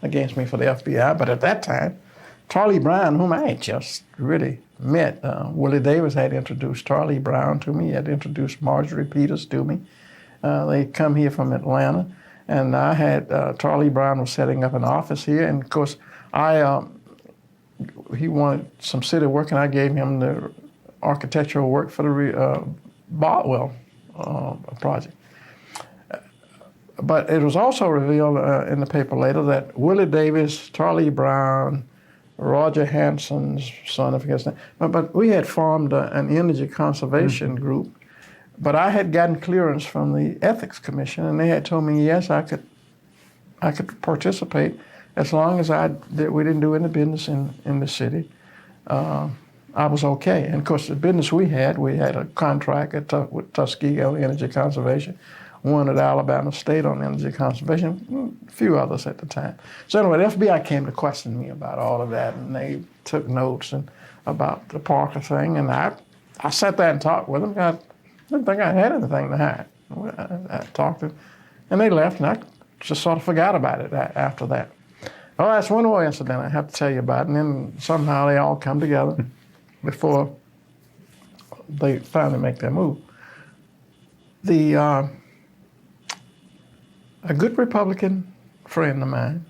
against me for the FBI. But at that time, Charlie Brown, whom I had just really met, Willie Davis had introduced Charlie Brown to me, had introduced Marjorie Peters to me. They come here from Atlanta. And I had, Charlie Brown was setting up an office here, and of course, he wanted some city work, and I gave him the architectural work for the Botwell project. But it was also revealed in the paper later that Willie Davis, Charlie Brown, Roger Hanson's son, I forget his name, but we had formed an energy conservation group. But I had gotten clearance from the Ethics Commission, and they had told me, yes, I could participate as long as we didn't do any business in the city. I was okay. And of course, the business we had a contract with Tuskegee Energy Conservation, one at Alabama State on energy conservation, a few others at the time. So anyway, the FBI came to question me about all of that, and they took notes about the Parker thing, and I sat there and talked with them. I didn't think I had anything to hide. I talked to them, and they left, and I just sort of forgot about it after that. Oh, that's one more incident I have to tell you about, and then somehow they all come together before they finally make their move. A good Republican friend of mine,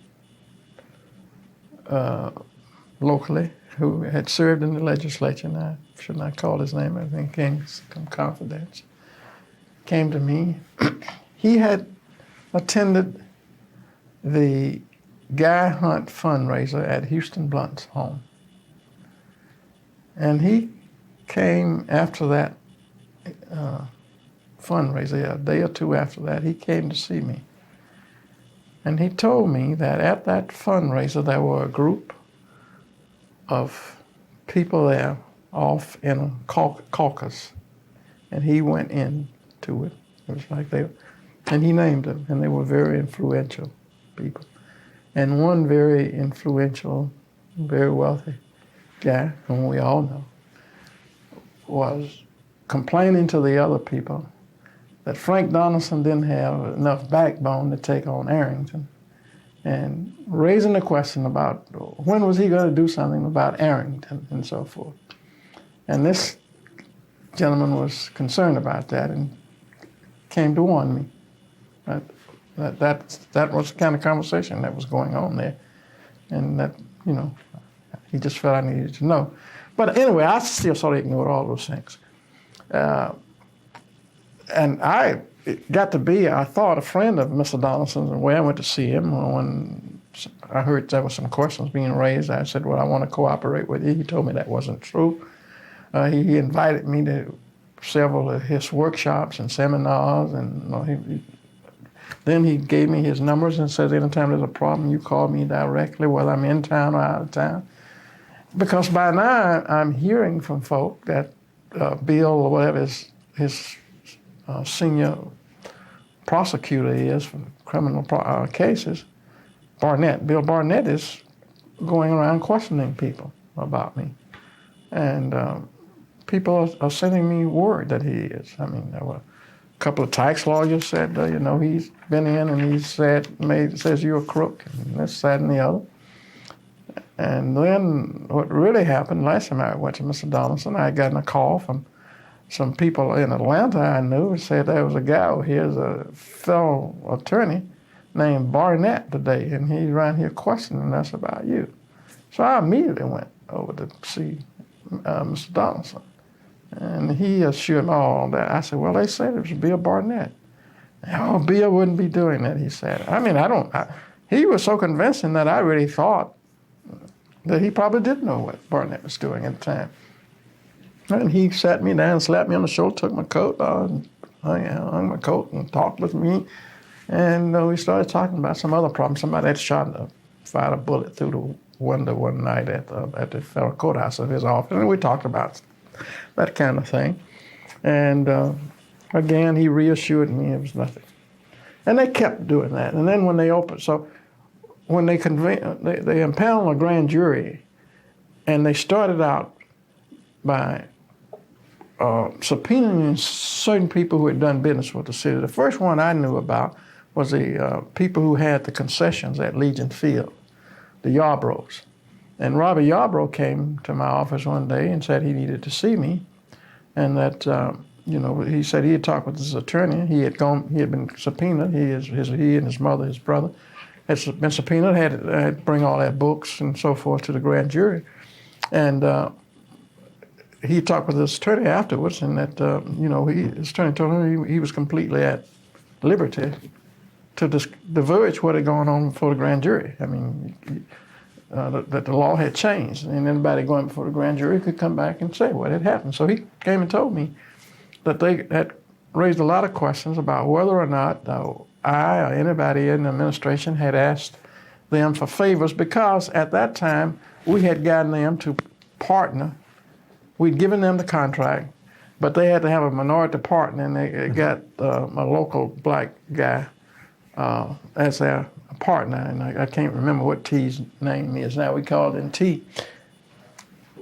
locally, who had served in the legislature, and I should not call his name, I think it's confidential, came to me. He had attended the Guy Hunt fundraiser at Houston Blunt's home. And he came after that fundraiser, a day or two after that, he came to see me. And he told me that at that fundraiser there were a group of people there off in a caucus, and he went into it It was like and he named them, and they were very influential people. And one very influential, very wealthy guy, whom we all know, was complaining to the other people that Frank Donaldson didn't have enough backbone to take on Arrington, and raising the question about when was he going to do something about Arrington and so forth. And this gentleman was concerned about that and came to warn me. That was the kind of conversation that was going on there, and that, he just felt I needed to know. But anyway, I still sort of ignored all those things. And I got to be, I thought, a friend of Mr. Donaldson's, and when I went to see him, when I heard there were some questions being raised, I said, well, I want to cooperate with you. He told me that wasn't true. He invited me to several of his workshops and seminars, and then he gave me his numbers and said, anytime there's a problem, you call me directly, whether I'm in town or out of town. Because by now, I'm hearing from folk that Bill, or whatever his senior prosecutor is for criminal cases, Bill Barnett, is going around questioning people about me. And people are sending me word that he is. I mean, there were a couple of tax lawyers said, he's been in and he says you're a crook, and this, that, and the other. And then what really happened, last time I went to Mr. Donaldson, I had gotten a call from some people in Atlanta I knew who said there was a guy over here, a fellow attorney named Barnett today, and he's around here questioning us about you. So I immediately went over to see Mr. Donaldson, and he assured me all that. I said, well, they said it was Bill Barnett. Oh, Bill wouldn't be doing that, he said. I mean, he was so convincing that I really thought that he probably didn't know what Barnett was doing at the time. And he sat me down, slapped me on the shoulder, took my coat, hung my coat and talked with me. And we started talking about some other problem. Somebody had fired a bullet through the window one night at the federal courthouse of his office. And we talked about that kind of thing. And again, he reassured me it was nothing. And they kept doing that. And then when they they impaneled a grand jury, and they started out by subpoenaing certain people who had done business with the city. The first one I knew about was the people who had the concessions at Legion Field, the Yarbroughs. And Robbie Yarbrough came to my office one day and said he needed to see me, and that he said he had talked with his attorney. He had been subpoenaed. He and his mother, his brother, had been subpoenaed. Had to bring all their books and so forth to the grand jury, and he talked with his attorney afterwards, and that his attorney told him he was completely at liberty to divulge what had gone on before the grand jury. I mean, that the law had changed, and anybody going before the grand jury could come back and say what had happened. So he came and told me that they had raised a lot of questions about whether or not I or anybody in the administration had asked them for favors, because at that time we had gotten them to partner. We'd given them the contract, but they had to have a minority partner, and they got a local black guy as their partner, and I can't remember what T's name is now. We called him T.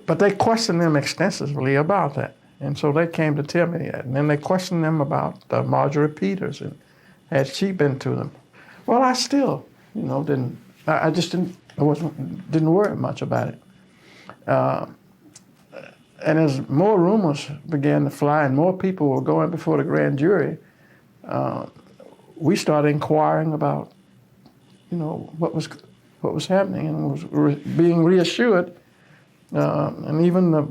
But they questioned them extensively about that, and so they came to tell me that. And then they questioned them about Marjorie Peters, and had she been to them. Well, I still, didn't worry much about it. And as more rumors began to fly and more people were going before the grand jury, we started inquiring about, what was happening, and was being reassured, and even the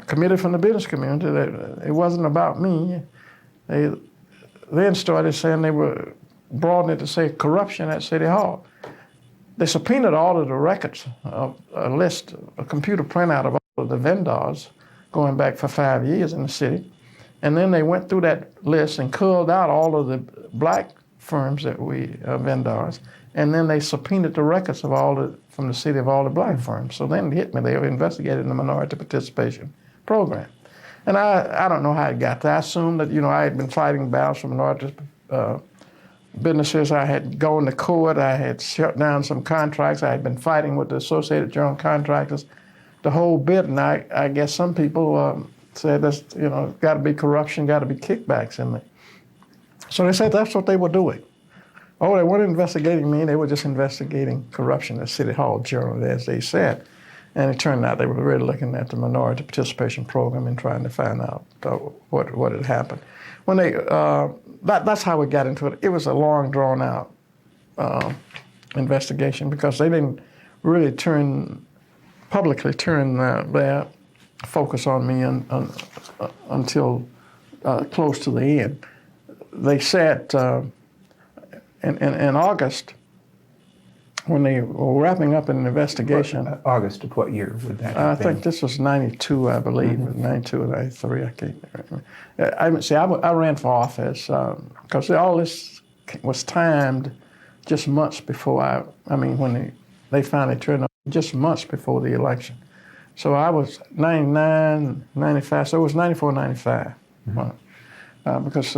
committee from the business community, that it wasn't about me. They then started saying they were broadening it to say corruption at City Hall. They subpoenaed all of the records of a computer printout of all of the vendors going back for 5 years in the city. And then they went through that list and culled out all of the black firms that vendors. And then they subpoenaed the records of from the city of all the black firms. So then it hit me. They were investigating the minority participation program. And I don't know how it got there. I assumed that, I had been fighting battles for minority businesses. I had gone to court. I had shut down some contracts. I had been fighting with the Associated General Contractors, the whole bit. And I guess some people said that's, got to be corruption, got to be kickbacks in there. So they said that's what they were doing. Oh, they weren't investigating me. They were just investigating corruption at City Hall generally, as they said. And it turned out they were really looking at the minority participation program and trying to find out what had happened. When that's how we got into it. It was a long, drawn-out investigation because they didn't really publicly turn their focus on me until close to the end. They said in August, when they were wrapping up an investigation. August of what year would that have I been? think this was 92, I believe, 92 or 93, I can't remember. I ran for office because all this was timed just months before when they finally turned up, just months before the election. So I was 99, 95, so it was 94, 95. Because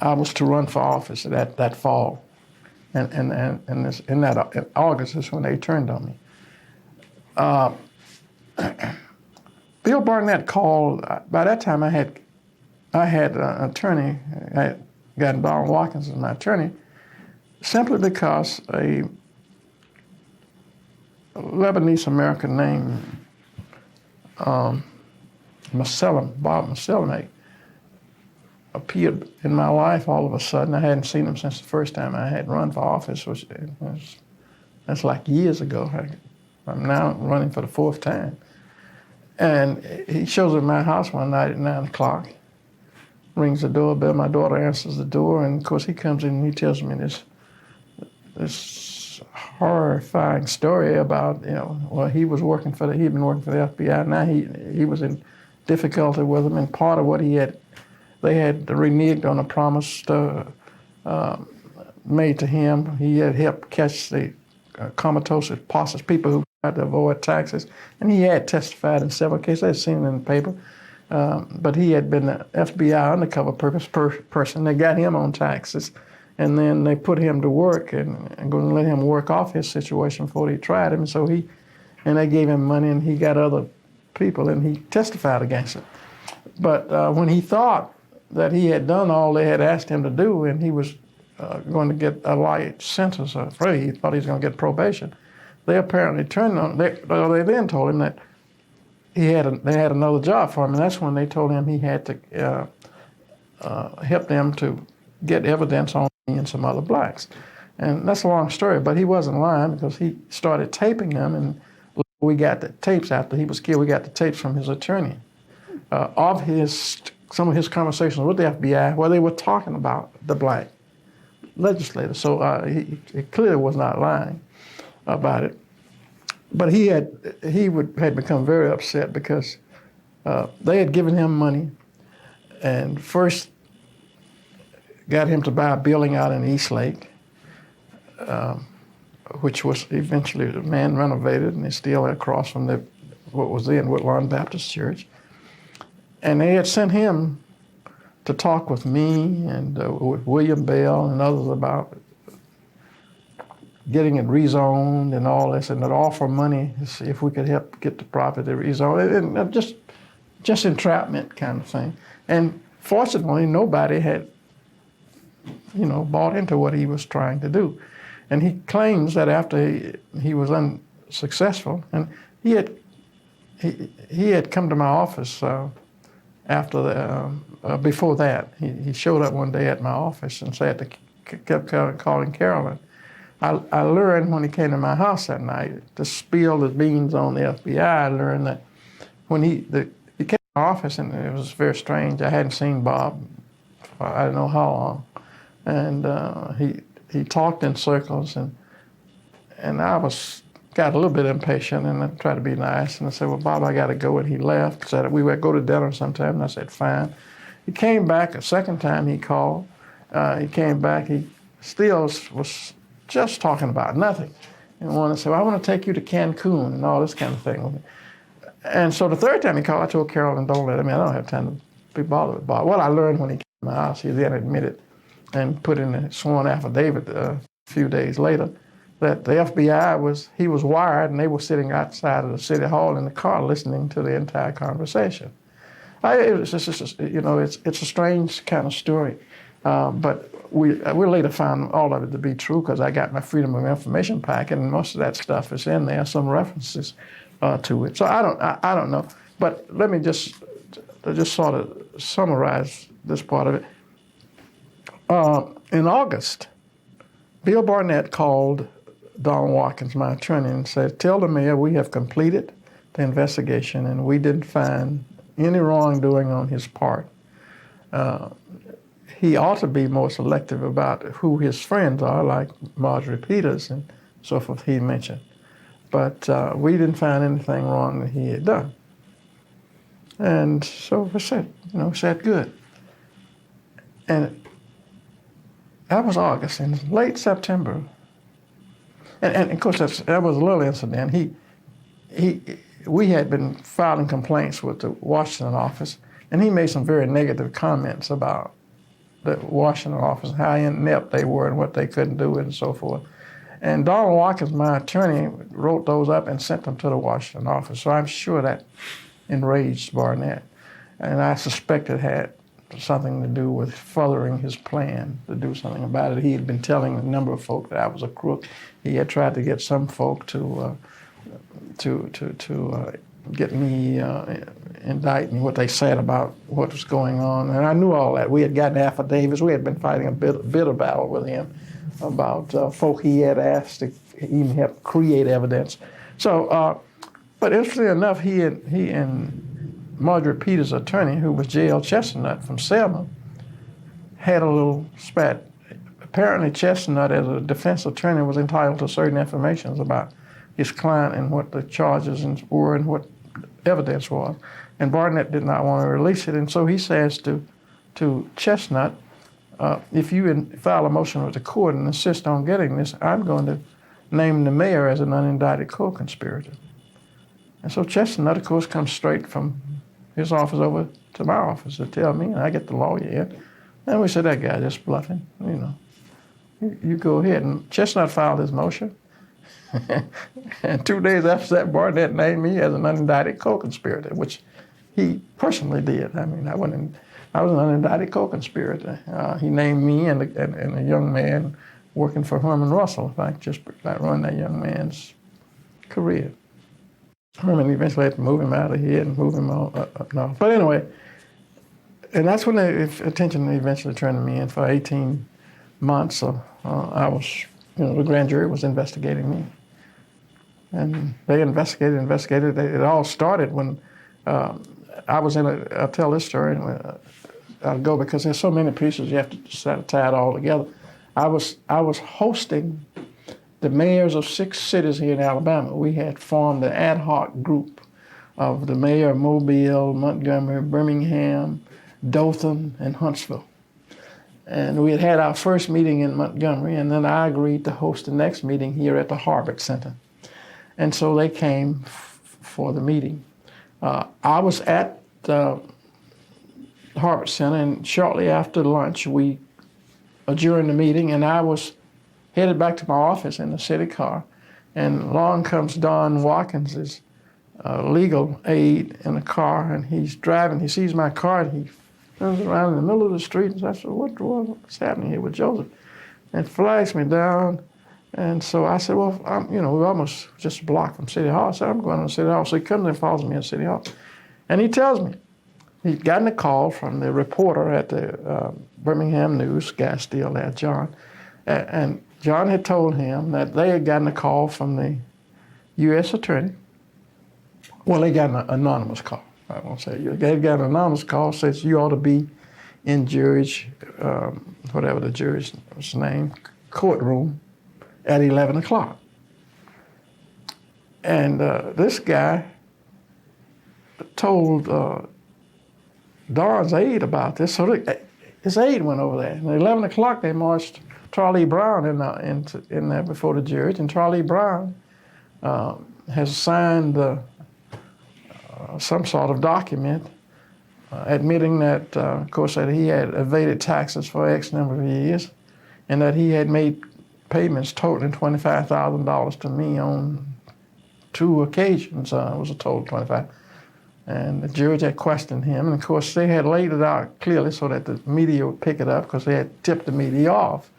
I was to run for office that fall. And in August is when they turned on me. Bill Barnett called. By that time, I had an attorney. I had gotten Donald Watkins as my attorney, simply because a Lebanese American named Bob Maselim, appeared in my life all of a sudden. I hadn't seen him since the first time I had run for office, that's like years ago. I'm now running for the fourth time. And he shows up at my house one night at 9 o'clock, rings the doorbell, my daughter answers the door, and of course he comes in and he tells me this horrifying story about, he'd been working for the FBI, now he was in difficulty with them, and part of what they had reneged on a promise made to him. He had helped catch the comatose possess people who tried to avoid taxes, and he had testified in several cases. I had seen it in the paper, but he had been an FBI undercover person. They got him on taxes, and then they put him to work and going to let him work off his situation before they tried him. And so and they gave him money, and he got other people, and he testified against it. But when he thought that he had done all they had asked him to do, and he was going to get a light sentence, he thought he was going to get probation. They apparently turned on. They then told him that they had another job for him, and that's when they told him he had to help them to get evidence on me and some other blacks. And that's a long story, but he wasn't lying because he started taping them, and we got the tapes after he was killed. We got the tapes from his attorney of some of his conversations with the FBI where they were talking about the black legislators. So he clearly was not lying about it. But he had become very upset because they had given him money and first got him to buy a building out in Eastlake, which was eventually the man renovated, and it's still across from what was then Woodlawn Baptist Church. And they had sent him to talk with me and with William Bell and others about getting it rezoned and all this, and they'd offer money to see if we could help get the property rezoned, and just entrapment kind of thing. And fortunately, nobody had, bought into what he was trying to do. And he claims that after he was unsuccessful, and he had come to my office before that. He showed up one day at my office and kept calling Carolyn. I learned when he came to my house that night to spill the beans on the FBI. I learned that when he came to my office, and it was very strange. I hadn't seen Bob for I don't know how long, and he talked in circles, and I got a little bit impatient, and I tried to be nice, and I said, "Well, Bob, I got to go," and he left. Said we would go to dinner sometime, and I said, "Fine." He came back a second time. He called. He came back. He still was just talking about nothing, and wanted to say, "Well, I want to take you to Cancun and all this kind of thing." And so the third time he called, I told Carolyn, don't let him in. I don't have time to be bothered with Bob. What I learned when he came to my house, he then admitted and put in a sworn affidavit a few days later that the FBI he was wired, and they were sitting outside of the city hall in the car listening to the entire conversation. It's a strange kind of story, but we later found all of it to be true because I got my Freedom of Information packet, and most of that stuff is in there, some references to it. So I don't know, but let me just sort of summarize this part of it. In August, Bill Barnett called Don Watkins, my attorney, and said, "Tell the mayor we have completed the investigation and we didn't find any wrongdoing on his part. He ought to be more selective about who his friends are, like Marjorie Peters and so forth he mentioned. But we didn't find anything wrong that he had done." And so we said good. And that was August. In late September, and of course that was a little incident. We had been filing complaints with the Washington office, and he made some very negative comments about the Washington office, how inept they were and what they couldn't do and so forth. And Donald Watkins, my attorney, wrote those up and sent them to the Washington office. So I'm sure that enraged Barnett. And I suspect it had something to do with furthering his plan to do something about it. He had been telling a number of folk that I was a crook. He had tried to get some folk to get me indict me, what they said about what was going on. And I knew all that. We had gotten affidavits. We had been fighting a bitter battle with him about folk he had asked to even help create evidence. So, but interestingly enough, he and Marjorie Peters' attorney, who was J.L. Chestnut from Selma, had a little spat. Apparently Chestnut, as a defense attorney, was entitled to certain information about his client and what the charges were and what evidence was. And Barnett did not want to release it, and so he says to Chestnut, if you file a motion with the court and insist on getting this, I'm going to name the mayor as an unindicted co-conspirator. And so Chestnut, of course, comes straight from his office over to my office to tell me, and I get the lawyer in. And we said, that guy just bluffing, You go ahead. And Chestnut filed his motion. And 2 days after that, Barnett named me as an unindicted co-conspirator, which he personally did. I mean, I was an unindicted co-conspirator. He named me and a young man working for Herman Russell, in fact, just about running that young man's career. Herman eventually had to move him out of here and move him up north. But anyway, and that's when the attention eventually turned to me, and for 18 months, I was, the grand jury was investigating me. And they investigated. It all started when I was I'll tell this story, and I'll go because there's so many pieces you have to tie it all together. I was hosting the mayors of 6 cities here in Alabama. We had formed an ad hoc group of the mayor of Mobile, Montgomery, Birmingham, Dothan, and Huntsville. And we had our first meeting in Montgomery, and then I agreed to host the next meeting here at the Harbert Center. And so they came for the meeting. I was at the Harbert Center, and shortly after lunch, we adjourned the meeting, and I was headed back to my office in the city car, and along comes Don Watkins' legal aide in the car, and he's driving. He sees my car, and he turns around in the middle of the street, and I said, what's happening here with Joseph? And flags me down. And so I said, well, we're almost just a block from City Hall. I said, I'm going to City Hall. So he comes and follows me in City Hall. And he tells me he'd gotten a call from the reporter at the Birmingham News, guy still there, John. And John had told him that they had gotten a call from the U.S. attorney. Well, they got an anonymous call. I won't say you. They got an anonymous call, says you ought to be in jury's, whatever the jury's name, courtroom at 11 o'clock. And this guy told Don's aide about this, so his aide went over there. And at 11 o'clock, they marched Charlie Brown in there before the judge, and Charlie Brown has signed the some sort of document admitting that, of course, that he had evaded taxes for X number of years, and that he had made payments totaling $25,000 to me on 2 occasions. It was a total 25. And the judge had questioned him, and of course they had laid it out clearly so that the media would pick it up, because they had tipped the media off.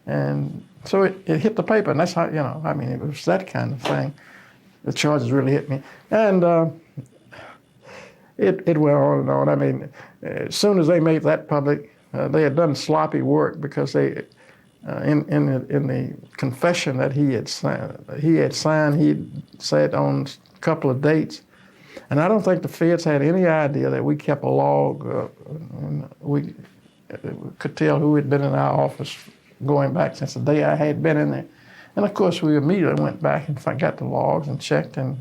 And so it hit the paper, and that's how, it was that kind of thing. The charges really hit me. And it went on and on. I mean, as soon as they made that public, they had done sloppy work, because they, in the confession that he had signed, he said on a couple of dates. And I don't think the feds had any idea that we kept a log. And we could tell who had been in our office going back since the day I had been in there. And of course, we immediately went back and got the logs and checked. And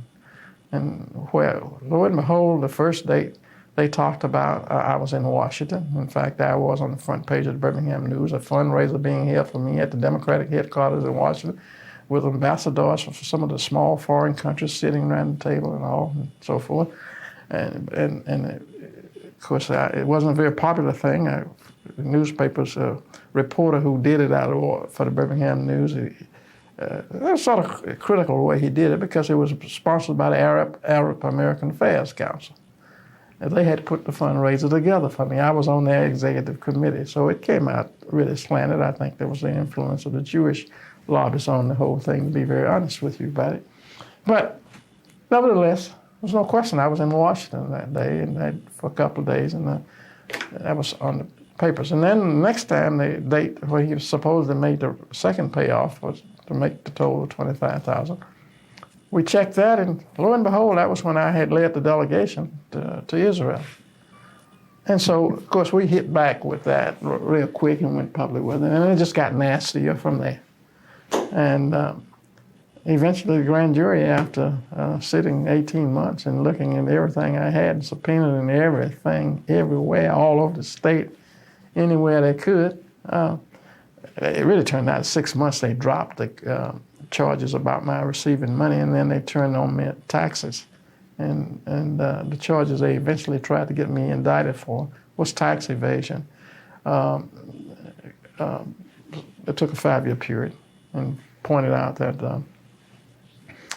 where, lo and behold, the first date they talked about, I was in Washington. In fact, I was on the front page of the Birmingham News, a fundraiser being held for me at the Democratic headquarters in Washington, with ambassadors from some of the small foreign countries sitting around the table and all, and so forth. And of course, it wasn't a very popular thing. The newspapers, reporter who did it for the Birmingham News, that was sort of critical the way he did it, because it was sponsored by the Arab American Affairs Council. And they had put the fundraiser together for me. I was on their executive committee, so it came out really slanted. I think there was the influence of the Jewish lobbyists on the whole thing, to be very honest with you about it. But nevertheless, there's no question I was in Washington that day, and for a couple of days, and that was on the papers. And then the next time, the date where he was supposed to make the second payoff was to make the total of $25,000. We checked that, and lo and behold, that was when I had led the delegation to Israel. And so, of course, we hit back with that real quick and went public with it, and it just got nastier from there. And eventually the grand jury, after sitting 18 months and looking at everything I had, subpoenaed and everything, everywhere, all over the state, anywhere they could, it really turned out 6 months they dropped the charges about my receiving money, and then they turned on me taxes. And the charges they eventually tried to get me indicted for was tax evasion. It took a 5-year period, and pointed out that,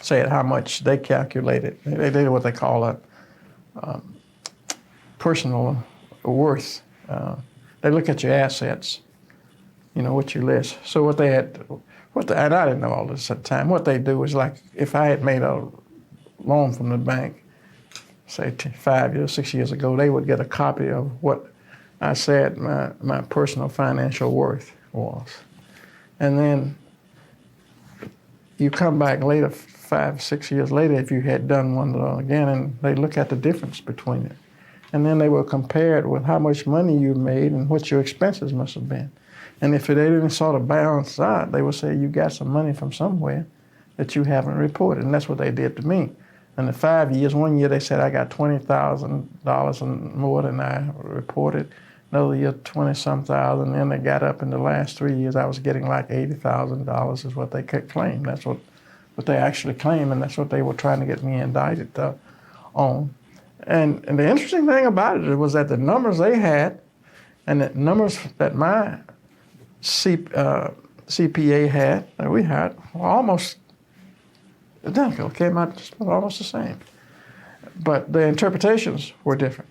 said how much they calculated. They did what they call a personal worth. They look at your assets, what you list. So what they had, and I didn't know all this at the time, what they do is, like, if I had made a loan from the bank, say 5 years, 6 years ago, they would get a copy of what I said my personal financial worth was. And then you come back later, 5, 6 years later, if you had done one again, and they look at the difference between it. And then they will compare it with how much money you made and what your expenses must have been. And if they didn't sort of balance out, they would say you got some money from somewhere that you haven't reported. And that's what they did to me. In the 5 years, 1 year they said I got $20,000 and more than I reported. Another year, 20-some thousand. Then they got up in the last 3 years, I was getting like $80,000 is what they could claim. That's what they actually claim, and that's what they were trying to get me indicted on. And the interesting thing about it was that the numbers they had and the numbers that my CPA had, that we had, were almost identical, came out almost the same. But the interpretations were different.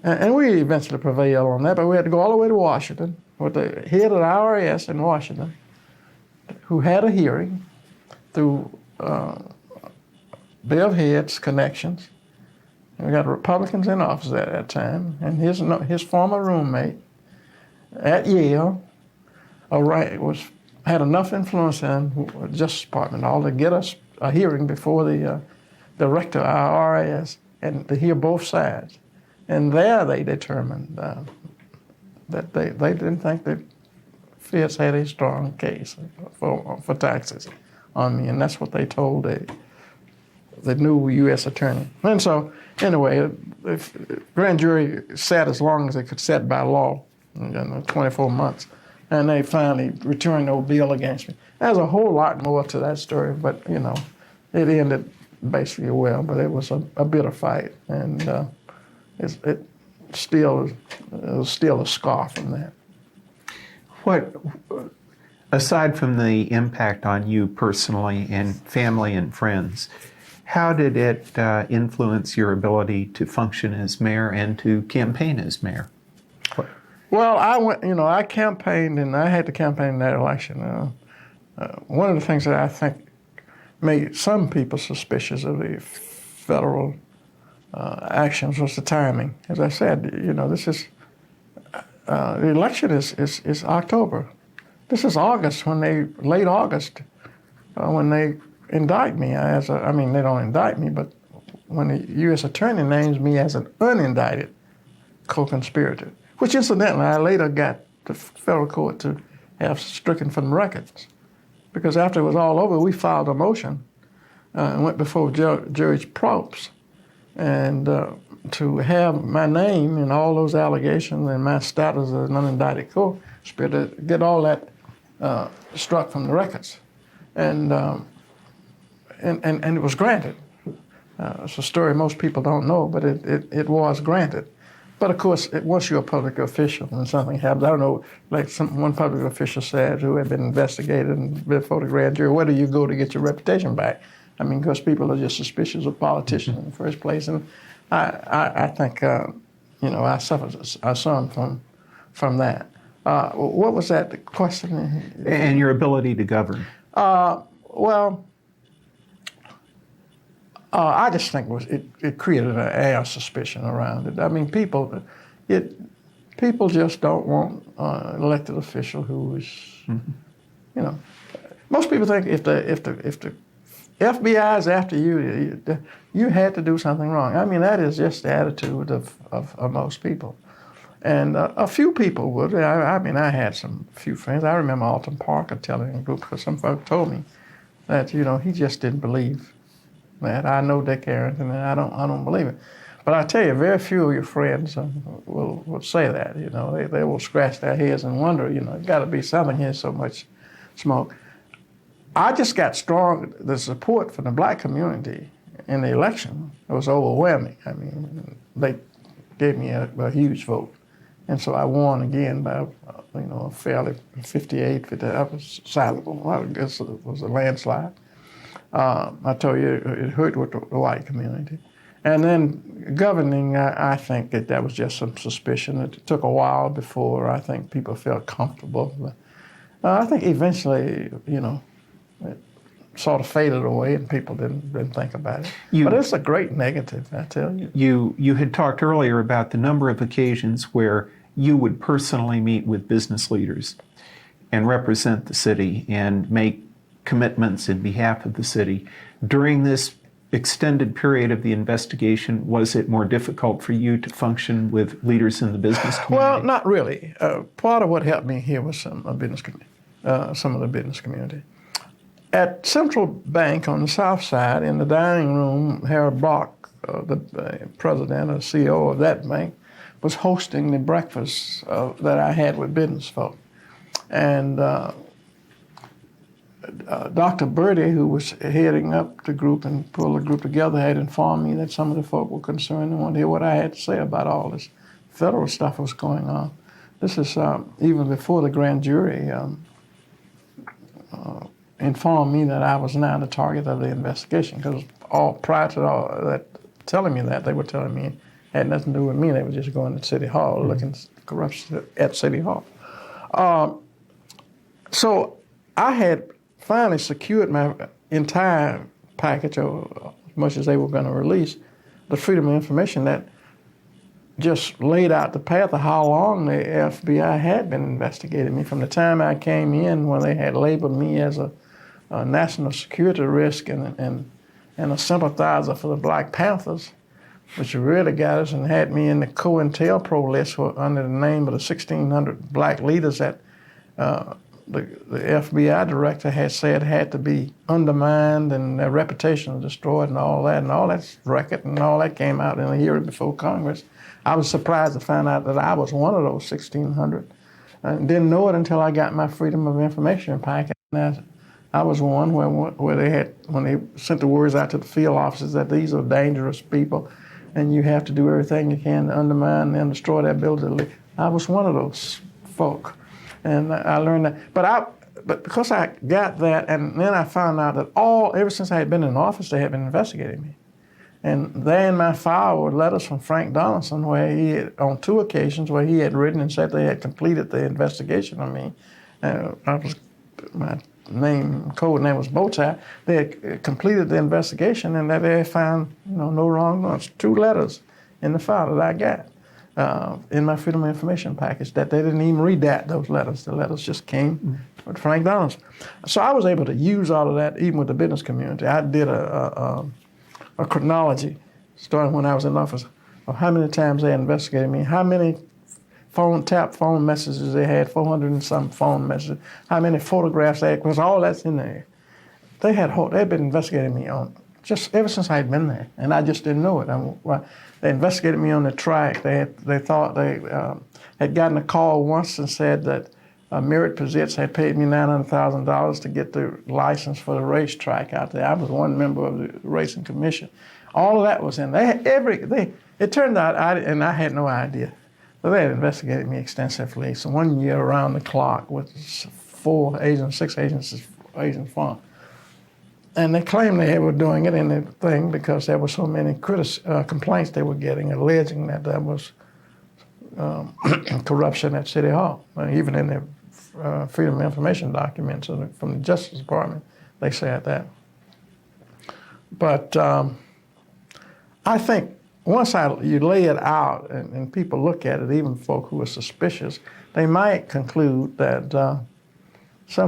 And we eventually prevailed on that, but we had to go all the way to Washington with the head of the IRS in Washington, who had a hearing through Bill Head's connections. And we got Republicans in office at that time, and his former roommate at Yale had enough influence in the Justice Department all to get us a hearing before the director of our IRS and to hear both sides. And there they determined that they didn't think that Fitz had a strong case for taxes on me, and that's what they told the new U.S. attorney. And so, anyway, the grand jury sat as long as they could set by law, 24 months, and they finally returned no bill against me. There's a whole lot more to that story, but, it ended basically well, but it was a bitter fight, and it still was still a scar from that. What, aside from the impact on you personally and family and friends, how did it influence your ability to function as mayor and to campaign as mayor? Well, I campaigned, and I had to campaign in that election. One of the things that I think made some people suspicious of the federal actions was the timing. As I said, this is the election is October. This is August, late August, when they indict me they don't indict me, but when the U.S. Attorney names me as an unindicted co-conspirator, which incidentally I later got the federal court to have stricken from the records. Because after it was all over, we filed a motion and went before Judge Probst, and to have my name in all those allegations and my status as an unindicted co-conspirator, get all that struck from the records. And it was granted. It's a story most people don't know, but it was granted. But of course, once you're a public official and something happens, I don't know, like one public official said who had been investigated before the grand jury, where do you go to get your reputation back? I mean, because people are just suspicious of politicians in the first place. And I think, I suffered some from that. What was that question? And your ability to govern. I just think it created an air of suspicion around it. I mean, people just don't want an elected official who is, most people think if the FBI is after you, you had to do something wrong. I mean, that is just the attitude of most people. And a few people would. I had few friends. I remember Alton Parker telling a group, because some folks told me that, he just didn't believe that. I know Dick Arrington, and I don't believe it. But I tell you, very few of your friends will say that. They will scratch their heads and wonder, there's got to be something here, so much smoke. I just got the support from the black community in the election. It was overwhelming. I mean, they gave me a huge vote. And so I won again by, a fairly 58, 50. That was sizable. I guess it was a landslide. I told you it hurt with the white community. And then governing, I think that was just some suspicion. It took a while before I think people felt comfortable. But, I think eventually, it sort of faded away and people didn't think about it. But it's a great negative, I tell you. You had talked earlier about the number of occasions where you would personally meet with business leaders and represent the city and make commitments in behalf of the city. During this extended period of the investigation, was it more difficult for you to function with leaders in the business community? Well, not really. Part of what helped me here was some of the business community. At Central Bank on the south side, in the dining room, Harold Block, the president or CEO of that bank, was hosting the breakfast that I had with business folk. And Dr. Birdie, who was heading up the group and pulled the group together, had informed me that some of the folk were concerned and wanted to hear what I had to say about all this federal stuff that was going on. This is even before the grand jury informed me that I was now the target of the investigation, because prior to all that, telling me that, they were telling me it had nothing to do with me. They were just going to City Hall, looking at corruption at City Hall. So I had finally secured my entire package, or as much as they were going to release, the Freedom of Information that just laid out the path of how long the FBI had been investigating me from the time I came in, when they had labeled me as a national security risk and a sympathizer for the Black Panthers, which really got us and had me in the COINTELPRO list under the name of the 1,600 black leaders that the FBI director had said had to be undermined and their reputation destroyed and all that's record and all that came out in a hearing before Congress. I was surprised to find out that I was one of those 1,600. I didn't know it until I got my Freedom of Information packet. And I was one where they had, when they sent the words out to the field officers that these are dangerous people and you have to do everything you can to undermine and destroy that building. I was one of those folk. And I learned that. But because I got that, and then I found out that ever since I had been in office, they had been investigating me. And there in my file were letters from Frank Donaldson where he had, on 2 occasions, where he had written and said they had completed the investigation on me. My code name was Bowtie. They had completed the investigation and that they had found no wrongdoings. 2 letters in the file that I got in my Freedom of Information package that they didn't even redact those letters. The letters just came with Frank Donaldson. So I was able to use all of that even with the business community. I did a chronology starting when I was in office of how many times they investigated me, how many tap phone messages they had, 400 and some phone messages, how many photographs they had, because all that's in there. They'd been investigating me on just ever since I had been there, and I just didn't know it. They investigated me on the track. They thought they had gotten a call once and said that Merit Pizitz had paid me $900,000 to get the license for the racetrack out there. I was one member of the racing commission. All of that was in. It turned out I had no idea. So they had investigated me extensively. So one year around the clock with 6 agents from. And they claimed they were doing it in the thing because there were so many complaints they were getting alleging that there was corruption at City Hall. Even in the Freedom of Information documents from the Justice Department, they said that. But I think once you lay it out and people look at it, even folk who are suspicious, they might conclude that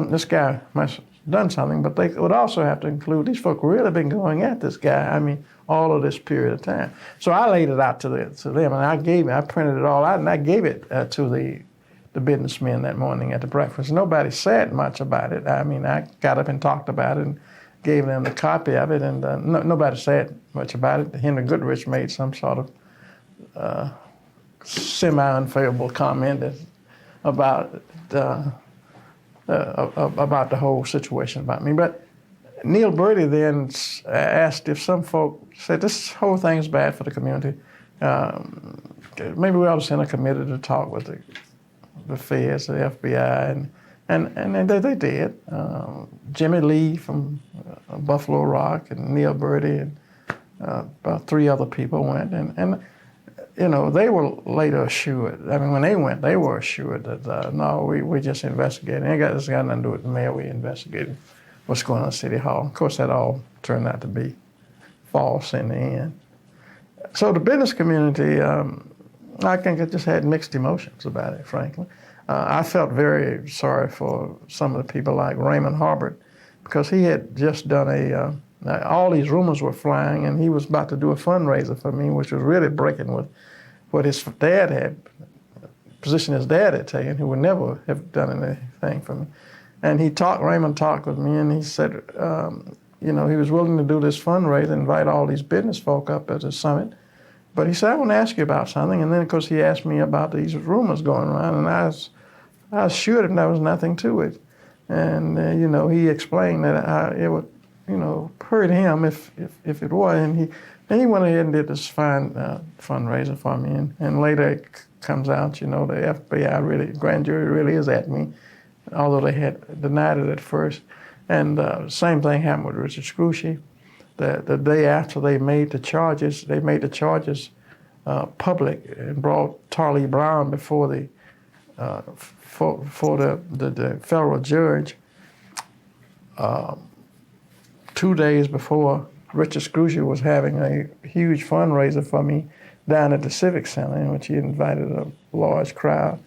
this guy must have done something, but they would also have to include these folk really been going at this guy, all of this period of time. So I laid it out to them, and I printed it all out, and I gave it to the businessmen that morning at the breakfast. Nobody said much about it. I got up and talked about it and gave them the copy of it, and nobody said much about it. Henry Goodrich made some sort of semi-unfavorable comment about the whole situation about me. But Neil Birdie then asked if some folk said, this whole thing's bad for the community. Maybe we ought to send a committee to talk with the feds, the FBI, and they did. Jimmy Lee from Buffalo Rock and Neil Birdie and about 3 other people went. And they were later assured. When they went, they were assured that, no, we just investigated. This got nothing to do with the mayor. We investigated what's going on at City Hall. Of course, that all turned out to be false in the end. So the business community, I think it just had mixed emotions about it, frankly. I felt very sorry for some of the people like Raymond Harbert because he had just done all these rumors were flying, and he was about to do a fundraiser for me, which was really breaking with what his dad had, position his dad had taken, who would never have done anything for me. And Raymond talked with me, and he said, he was willing to do this fundraiser, invite all these business folk up at the summit. But he said, I want to ask you about something. And then, of course, he asked me about these rumors going around, and I assured him there was nothing to it. And, he explained that it would, hurt him if it was. And he went ahead and did this fine fundraiser for me. And later it comes out, the FBI grand jury really is at me, although they had denied it at first. And same thing happened with Richard Scrushy. The day after they made the charges public and brought Tarlee Brown before the federal judge 2 days before Richard Scrushy was having a huge fundraiser for me down at the Civic Center, in which he invited a large crowd.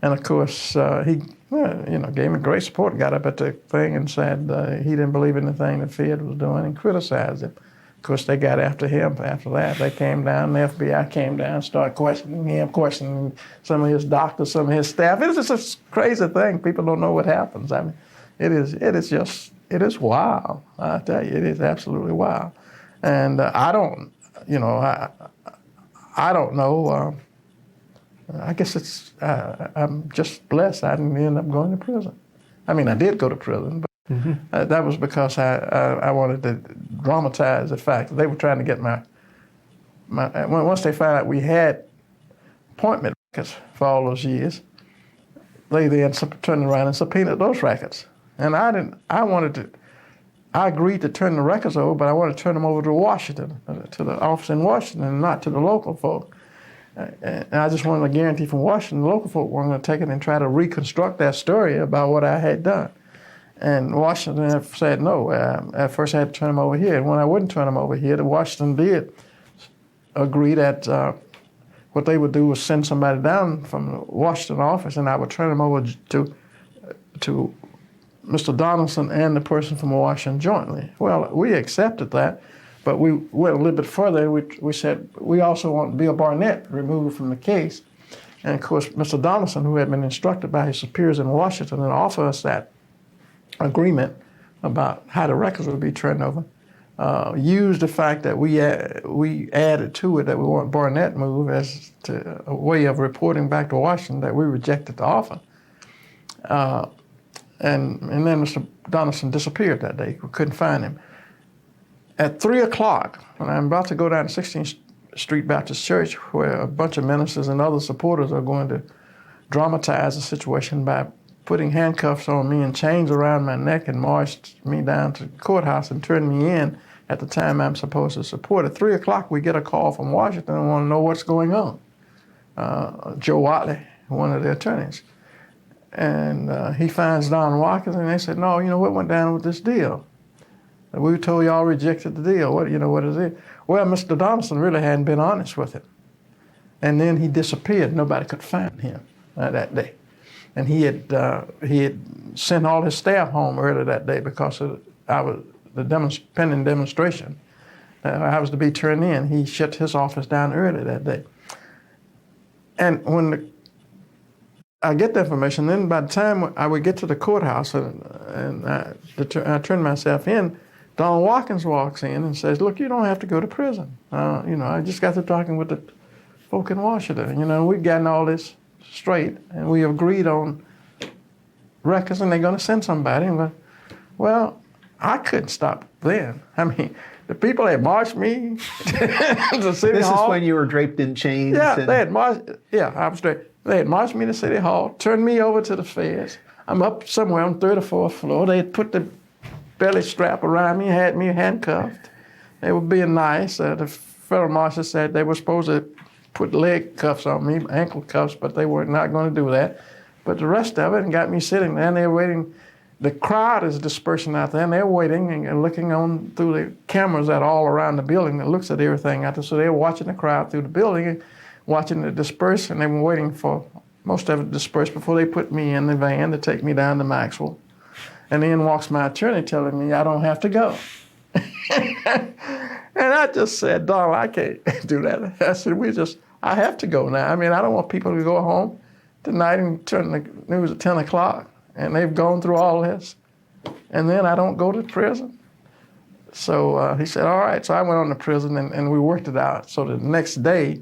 And of course, he gave me great support, got up at the thing and said he didn't believe in the thing the Fed was doing and criticized him. Of course, they got after him after that. They came down, the FBI came down, started questioning him, questioning some of his doctors, some of his staff. It's just a crazy thing. People don't know what happens. It is wild. I tell you, it is absolutely wild. And I don't know. I guess I'm just blessed I didn't end up going to prison. I did go to prison, but That was because I wanted to dramatize the fact that they were trying to get once they found out we had appointment records for all those years, they then turned around and subpoenaed those records. And I agreed to turn the records over, but I wanted to turn them over to Washington, to the office in Washington, and not to the local folk. And I just wanted a guarantee from Washington the local folk weren't going to take it and try to reconstruct that story about what I had done. And Washington said no. At first I had to turn them over here. And when I wouldn't turn them over here, the Washington did agree that what they would do was send somebody down from the Washington office, and I would turn them over to Mr. Donaldson and the person from Washington jointly. Well, we accepted that, but we went a little bit further. We said we also want Bill Barnett removed from the case. And of course, Mr. Donaldson, who had been instructed by his superiors in Washington and offered us that agreement about how the records would be turned over, used the fact that we added to it that we want Barnett moved as to a way of reporting back to Washington that we rejected the offer. And then Mr. Donaldson disappeared that day. We couldn't find him. At 3 o'clock, when I'm about to go down to 16th Street Baptist Church, where a bunch of ministers and other supporters are going to dramatize the situation by putting handcuffs on me and chains around my neck and marched me down to the courthouse and turned me in at the time I'm supposed to support. At 3 o'clock, we get a call from Washington and want to know what's going on. Joe Watley, one of the attorneys. And he finds Don Watkins, and they said, no, what went down with this deal? We were told y'all rejected the deal. What is it? Well, Mr. Donaldson really hadn't been honest with him. And then he disappeared. Nobody could find him that day. And he had sent all his staff home early that day because of the pending demonstration. I was to be turned in. He shut his office down early that day. And when I get the information, then by the time I would get to the courthouse and I turn myself in, Donald Watkins walks in and says, look, you don't have to go to prison. I just got to talking with the folk in Washington. We've gotten all this straight, and we agreed on records, and they're going to send somebody. Well, I couldn't stop then. I mean, the people had marched me to the city hall. This is when you were draped in chains? Yeah, they had marched. Yeah, I was straight. They had marched me to City Hall, turned me over to the feds. I'm up somewhere on 3rd or 4th floor. They had put the belly strap around me, had me handcuffed. They were being nice. The federal marshal said they were supposed to put leg cuffs on me, ankle cuffs, but they were not going to do that. But the rest of it, and got me sitting there, and they were waiting. The crowd is dispersing out there, and they're waiting and looking on through the cameras that are all around the building that looks at everything out there. So they're watching the crowd through the building and watching it disperse, and they were waiting for most of it to disperse before they put me in the van to take me down to Maxwell. And then walks my attorney telling me I don't have to go. And I just said, Donald, I can't do that. I said, I have to go now. I mean, I don't want people to go home tonight and turn the news at 10 o'clock, and they've gone through all this, and then I don't go to prison. So he said, all right. So I went on to prison, and we worked it out. So the next day,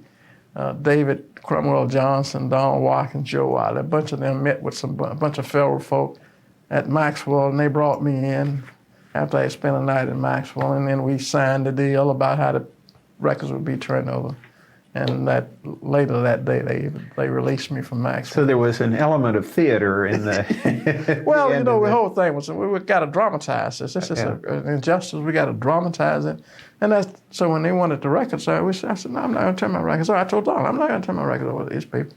David Cromwell Johnson, Donald Watkins, Joe Wiley, a bunch of them met with a bunch of federal folk at Maxwell, and they brought me in after I had spent a night in Maxwell, and then we signed the deal about how the records would be turned over. And later that day, they released me from Maxwell. So there was an element of theater in the... Well, the whole thing was, we got to dramatize this. This is an injustice. We got to dramatize it. And so when they wanted the records, I said, no, I'm not going to turn my records over. I told Donald, I'm not going to turn my records over to these people.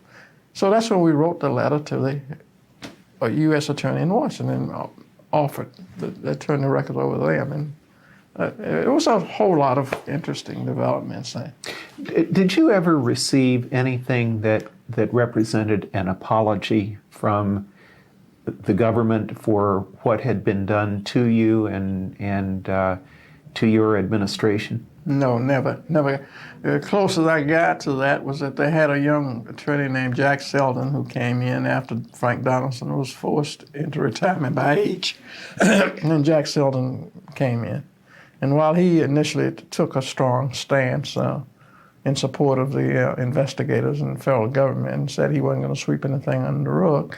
So that's when we wrote the letter to the U.S. attorney in Washington and offered to turn the records over to them. And it was a whole lot of interesting developments there. Did you ever receive anything that represented an apology from the government for what had been done to you and to your administration? No, never. The closest I got to that was that they had a young attorney named Jack Selden who came in after Frank Donaldson was forced into retirement by age. And Jack Selden came in. And while he initially took a strong stance in support of the investigators and the federal government and said he wasn't going to sweep anything under the rug,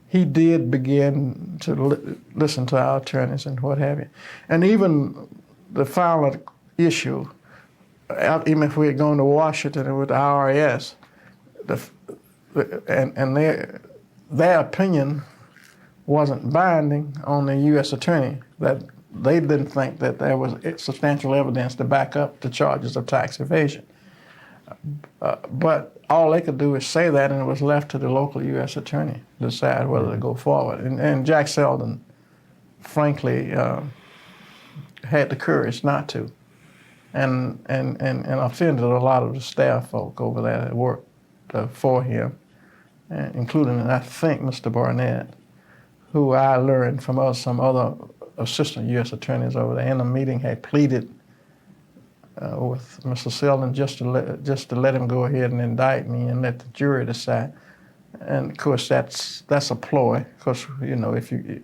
he did begin to listen to our attorneys and what have you. And even the final issue, even if we had gone to Washington with the IRS, and their opinion wasn't binding on the U.S. attorney, that they didn't think that there was substantial evidence to back up the charges of tax evasion. But all they could do is say that, and it was left to the local U.S. attorney to decide whether to go forward. And Jack Selden, frankly, had the courage not to, and offended a lot of the staff folk over there that worked for him, including, I think, Mr. Barnett, who I learned from some other assistant U.S. attorneys over there in the meeting had pleaded with Mr. Selden just to let him go ahead and indict me and let the jury decide. And of course that's a ploy. Because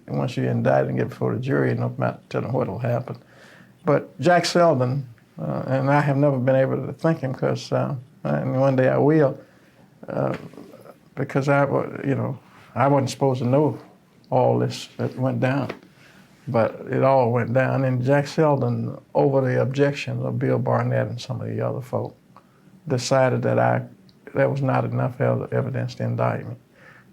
once you indict and get before the jury, no matter telling what will happen. But Jack Selden, and I have never been able to thank him because, and one day I will, because I wasn't supposed to know all this that went down. But it all went down, and Jack Selden, over the objections of Bill Barnett and some of the other folk, decided that there was not enough evidence to indict me.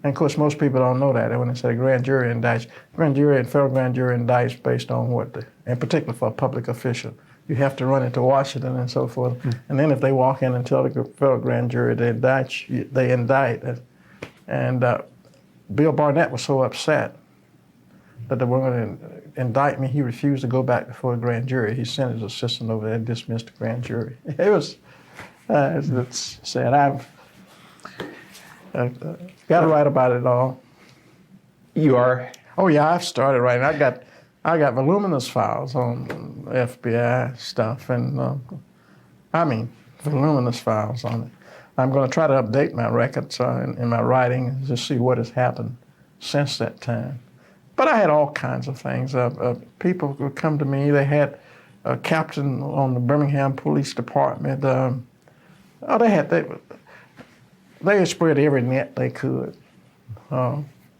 And of course, most people don't know that. When they say grand jury indicts, federal grand jury indicts based on in particular for a public official, you have to run it to Washington and so forth. And then if they walk in and tell the federal grand jury they indict. And Bill Barnett was so upset that they were going to indict me, he refused to go back before the grand jury. He sent his assistant over there and dismissed the grand jury. It was, it's sad. I've got to write about it all. You are? Oh yeah, I've started writing. I got voluminous files on FBI stuff, and voluminous files on it. I'm going to try to update my records in my writing and just see what has happened since that time. But I had all kinds of things. People would come to me. They had a captain on the Birmingham Police Department. They had spread every net they could,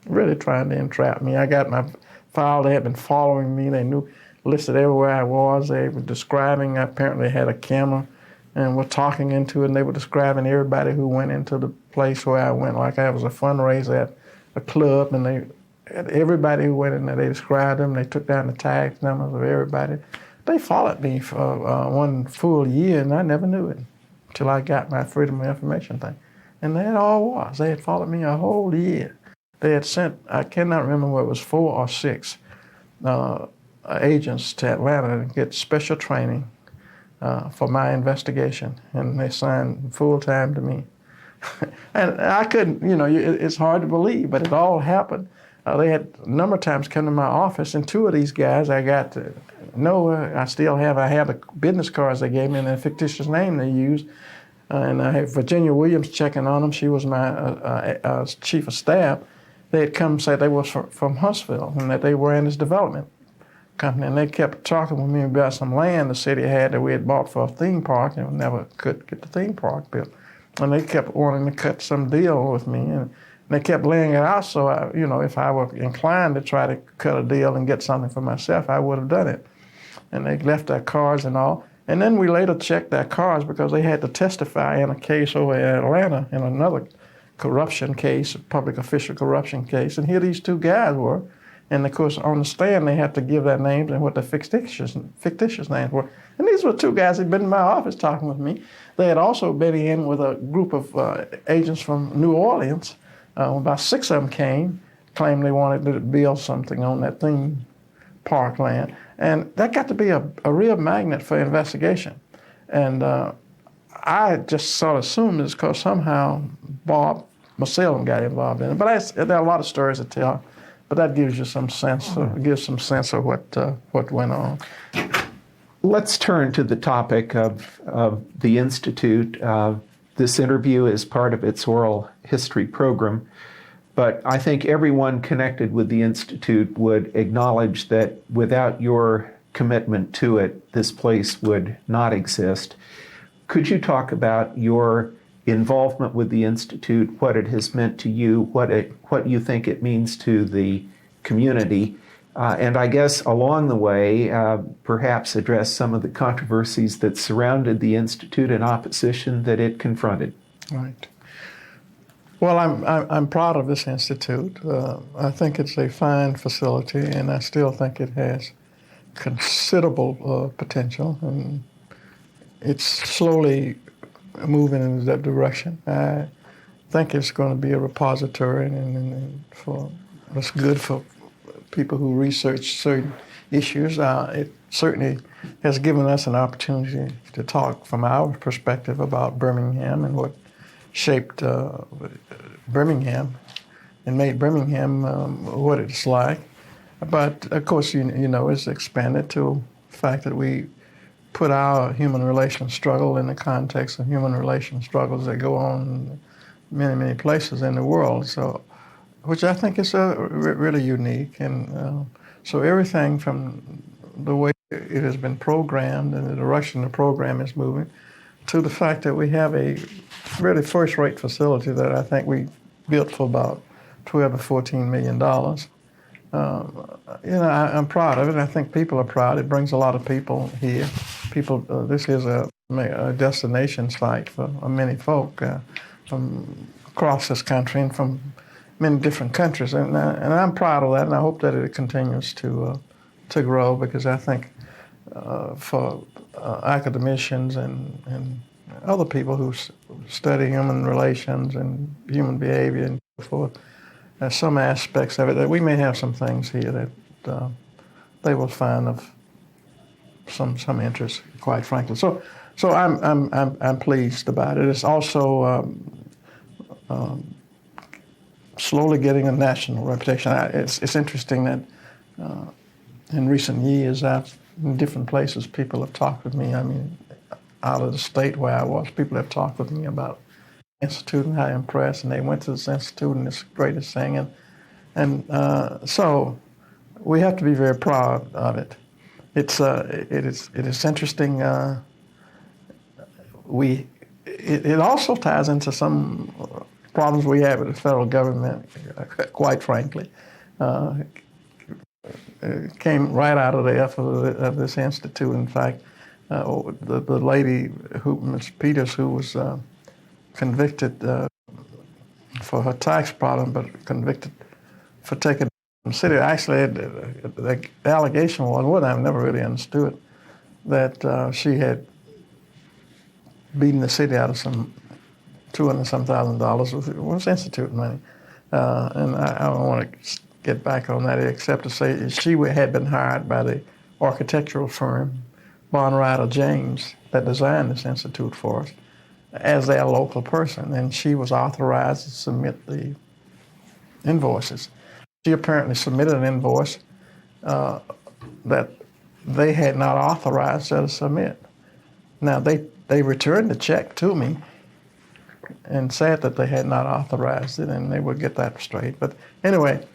really trying to entrap me. I got my file. They had been following me. They knew, listed everywhere I was. They were describing. I apparently had a camera and were talking into it, and they were describing everybody who went into the place where I went. Like I was a fundraiser at a club, and everybody who went in there, they described them. They took down the tag numbers of everybody. They followed me for one full year, and I never knew it until I got my Freedom of Information thing. And that all was. They had followed me a whole year. They had sent, I cannot remember whether it was 4 or 6 agents to Atlanta to get special training for my investigation, and they signed full-time to me. And I couldn't, it's hard to believe, but it all happened. They had a number of times come to my office, and 2 of these guys I got to know. I have the business cards they gave me and a fictitious name they used. And I had Virginia Williams checking on them. She was my chief of staff. They had come and said they were from Huntsville and that they were in this development company. And they kept talking with me about some land the city had that we had bought for a theme park, and we never could get the theme park built. And they kept wanting to cut some deal with me. And they kept laying it out, so if I were inclined to try to cut a deal and get something for myself, I would have done it. And they left their cards and all. And then we later checked their cards because they had to testify in a case over in Atlanta in another corruption case, a public official corruption case. And here these 2 guys were. And of course, on the stand, they had to give their names and what the fictitious names were. And these were 2 guys that had been in my office talking with me. They had also been in with a group of agents from New Orleans. About 6 of them came, claimed they wanted to build something on that theme park land. And that got to be a real magnet for investigation. And I just sort of assumed it's because somehow Bob Masellan got involved in it. But there are a lot of stories to tell, but that gives you some sense, of what went on. Let's turn to the topic of the Institute. This interview is part of its oral history program, but I think everyone connected with the Institute would acknowledge that without your commitment to it, this place would not exist. Could you talk about your involvement with the Institute, what it has meant to you, what you think it means to the community, and I guess along the way, perhaps address some of the controversies that surrounded the Institute and opposition that it confronted. Right. Well, I'm proud of this institute. I think it's a fine facility, and I still think it has considerable potential, and it's slowly moving in that direction. I think it's going to be a repository, and for it's good for people who research certain issues. It certainly has given us an opportunity to talk from our perspective about Birmingham and what shaped Birmingham and made Birmingham what it's like. But of course, you know, it's expanded to the fact that we put our human relations struggle in the context of human relations struggles that go on in many, many places in the world. So, which I think is really unique. And so everything from the way it has been programmed and the direction the program is moving to the fact that we have a really first-rate facility that I think we built for about $12 or $14 million. You know, I'm proud of it. I think people are proud. It brings a lot of people here. This is a destination site for many folk from across this country and from many different countries. And I'm proud of that, and I hope that it continues to grow, because I think for academicians and other people who study human relations and human behavior and so forth, there's some aspects of it that we may have some things here that they will find of some interest, quite frankly. So I'm pleased about it. It's also slowly getting a national reputation. It's interesting that in recent years, in different places, people have talked with me. I mean, out of the state where I was, people have talked with me about Institute and how impressed, and they went to this Institute and it's the greatest thing. And so we have to be very proud of it. It is interesting. It also ties into some problems we have with the federal government, quite frankly. It came right out of the effort of this institute. In fact, the lady, Ms. Peters, who was convicted for her tax problem, but convicted for taking the city. Actually, the allegation was, what I've never really understood, that she had beaten the city out of some $200,000 was institute money. And I don't want to get back on that, except to say she had been hired by the architectural firm, Bonrider James, that designed this institute for us, as their local person, and she was authorized to submit the invoices. She apparently submitted an invoice that they had not authorized her to submit. Now, they returned the check to me and said that they had not authorized it, and they would get that straight. But anyway,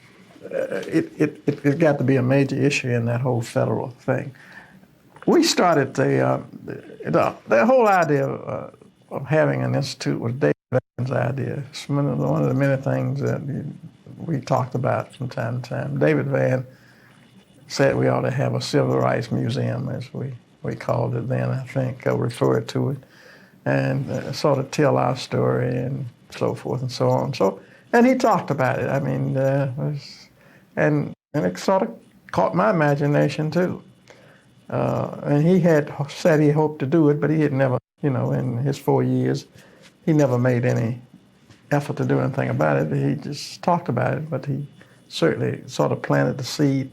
it got to be a major issue in that whole federal thing. We started the whole idea of having an institute was David Vann's idea. It's one of the many things that we talked about from time to time. David Vann said we ought to have a civil rights museum, as we called it then, I think, referred to it, and sort of tell our story and so forth and so on. And he talked about it. I mean, and it sort of caught my imagination too. And he had said he hoped to do it, but he had never, in his 4 years, he never made any effort to do anything about it. He just talked about it, but he certainly sort of planted the seed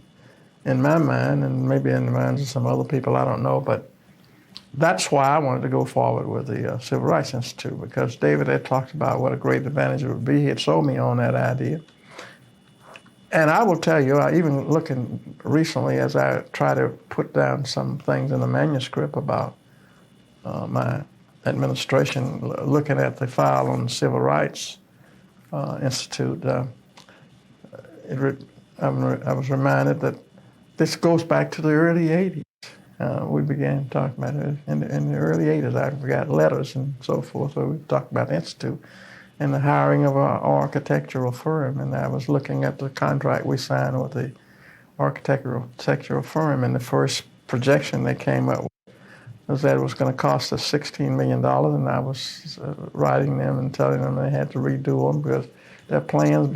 in my mind, and maybe in the minds of some other people, I don't know. But that's why I wanted to go forward with the Civil Rights Institute, because David had talked about what a great advantage it would be. He had sold me on that idea. And I will tell you, even looking recently as I try to put down some things in the manuscript about my administration, looking at the file on the Civil Rights Institute, I was reminded that this goes back to the early 80s. we began talking about it. In the early 80s, I got letters and so forth, so we talked about the Institute and the hiring of our architectural firm. And I was looking at the contract we signed with the architectural firm, and the first projection they came up with was that it was going to cost us $16 million, and I was writing them and telling them they had to redo them because their plans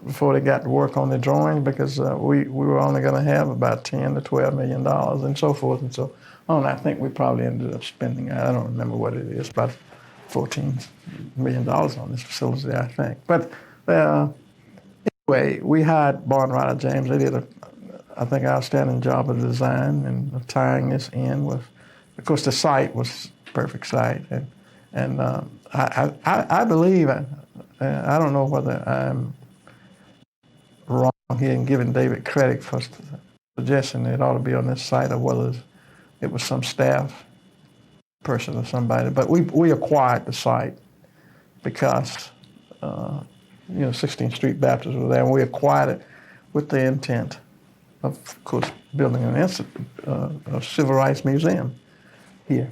before they got to work on the drawing, because we were only going to have about $10 to $12 million and so forth and so on. I think we probably ended up spending, I don't remember what it is, about $14 million on this facility, I think. But anyway, we hired Barton Ryder James. They did I think, outstanding job of design and of tying this in with, of course, the site was a perfect site. And I believe, I don't know whether I'm wrong here in giving David credit for suggesting it ought to be on this site, or whether it was some staff person or somebody. But we acquired the site because, 16th Street Baptist was there, and we acquired it with the intent of course, building a civil rights museum here.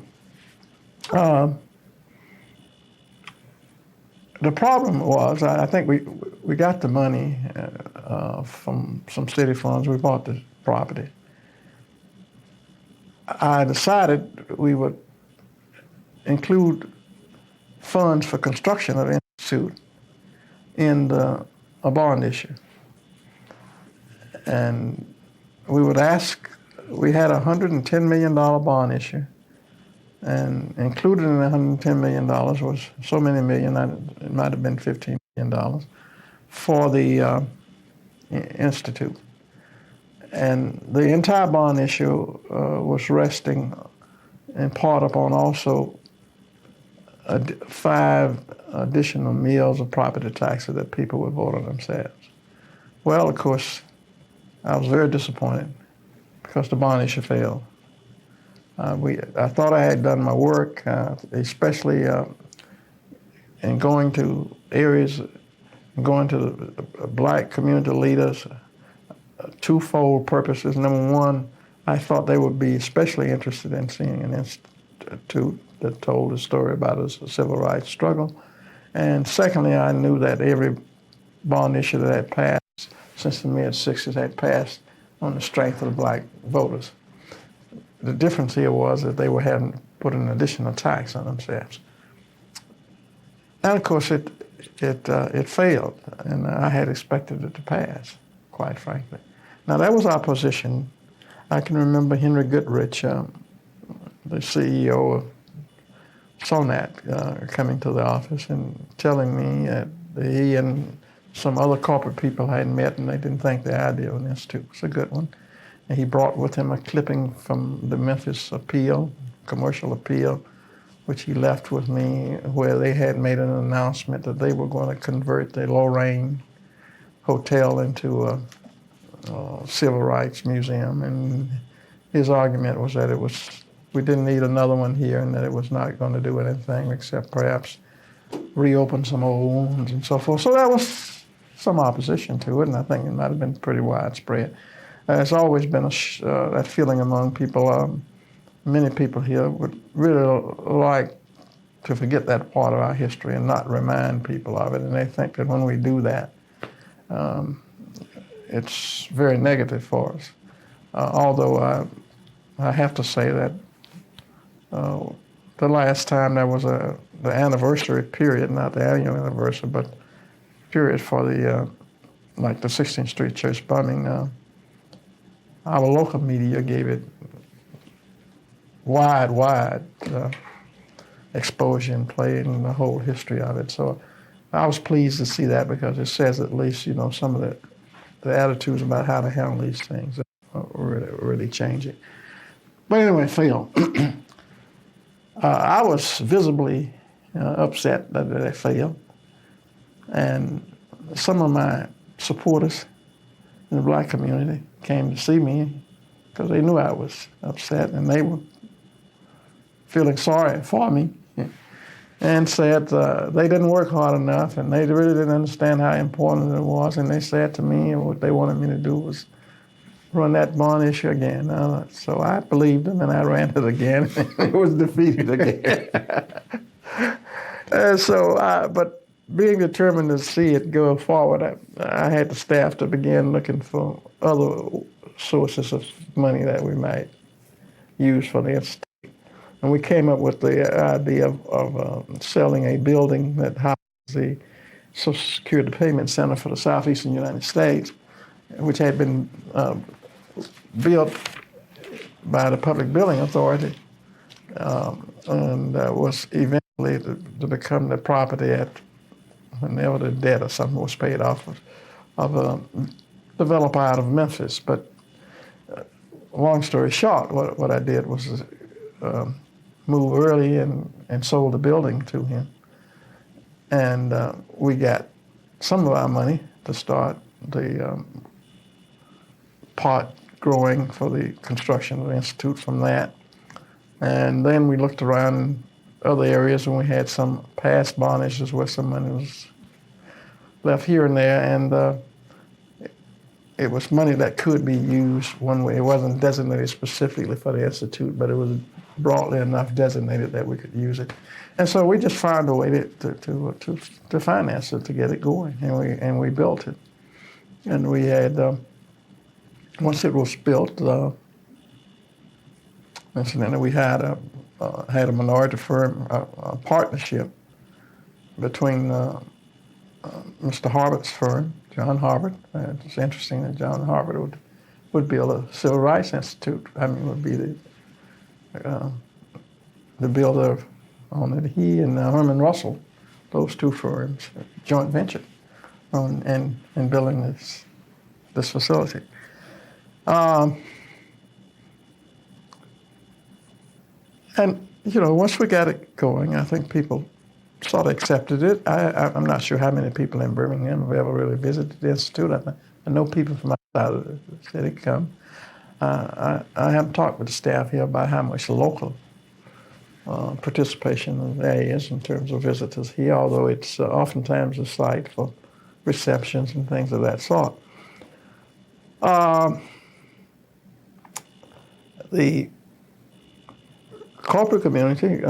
The problem was, I think we got the money from some city funds. We bought the property. I decided we would include funds for construction of the institute in a bond issue. And we would ask, we had a $110 million bond issue, and included in the $110 million was so many million, it might have been $15 million, for the Institute. And the entire bond issue was resting in part upon also 5 additional mills of property taxes that people would vote on themselves. Well, of course, I was very disappointed because the bond issue failed. I thought I had done my work, especially in going to areas, going to the black community leaders, twofold purposes. Number one, I thought they would be especially interested in seeing an institute that told a story about a civil rights struggle. And secondly, I knew that every bond issue that had passed since the mid-'60s had passed on the strength of the black voters. The difference here was that they were having to put an additional tax on themselves. And of course, it failed, and I had expected it to pass, quite frankly. Now, that was our position. I can remember Henry Goodrich, the CEO of Sonat, coming to the office and telling me that he and some other corporate people I had met, and they didn't think the idea of an institute was a good one. And he brought with him a clipping from the Memphis Appeal, Commercial Appeal, which he left with me, where they had made an announcement that they were going to convert the Lorraine Hotel into a civil rights museum. And his argument was that we didn't need another one here, and that it was not going to do anything except perhaps reopen some old wounds and so forth. So that was some opposition to it, and I think it might have been pretty widespread. There's always been that feeling among people. Many people here would really like to forget that part of our history and not remind people of it, and they think that when we do that, it's very negative for us. Although I have to say that the last time there was the anniversary period, not the annual anniversary, but period for the 16th Street Church bombing, our local media gave it wide exposure and played in the whole history of it. So I was pleased to see that, because it says at least, some of the attitudes about how to handle these things are really changing. But anyway, Phil, I was visibly upset that they failed. And some of my supporters in the black community came to see me because they knew I was upset, and they were feeling sorry for me and said they didn't work hard enough, and they really didn't understand how important it was. And they said to me what they wanted me to do was run that bond issue again. So I believed him, and I ran it again. It was defeated again. But being determined to see it go forward, I had the staff to begin looking for other sources of money that we might use for the institute. And we came up with the idea of selling a building that houses the Social Security Payment Center for the Southeastern United States, which had been built by the Public Building Authority and was eventually to become the property whenever the debt or something was paid off of a developer out of Memphis. But long story short, what I did was move early and sold the building to him. And we got some of our money to start the pot growing for the construction of the Institute from that. And then we looked around in other areas, and we had some past bond issues where some money was left here and there, and it was money that could be used one way. It wasn't designated specifically for the Institute, but it was broadly enough designated that we could use it. And so we just found a way to finance it, to get it going, and we built it. And we had, once it was built, incidentally, we had a minority firm, a partnership between Mr. Harvard's firm, John Harvard. It's interesting that John Harvard would build a civil rights institute. I mean, would be the builder on it. He and Herman Russell, those two firms, joint venture in building this facility. And, once we got it going, I think people sort of accepted it. I'm not sure how many people in Birmingham have ever really visited the Institute. I know people from outside of the city come. I haven't talked with the staff here about how much local participation there is in terms of visitors here, although it's oftentimes a site for receptions and things of that sort. The corporate community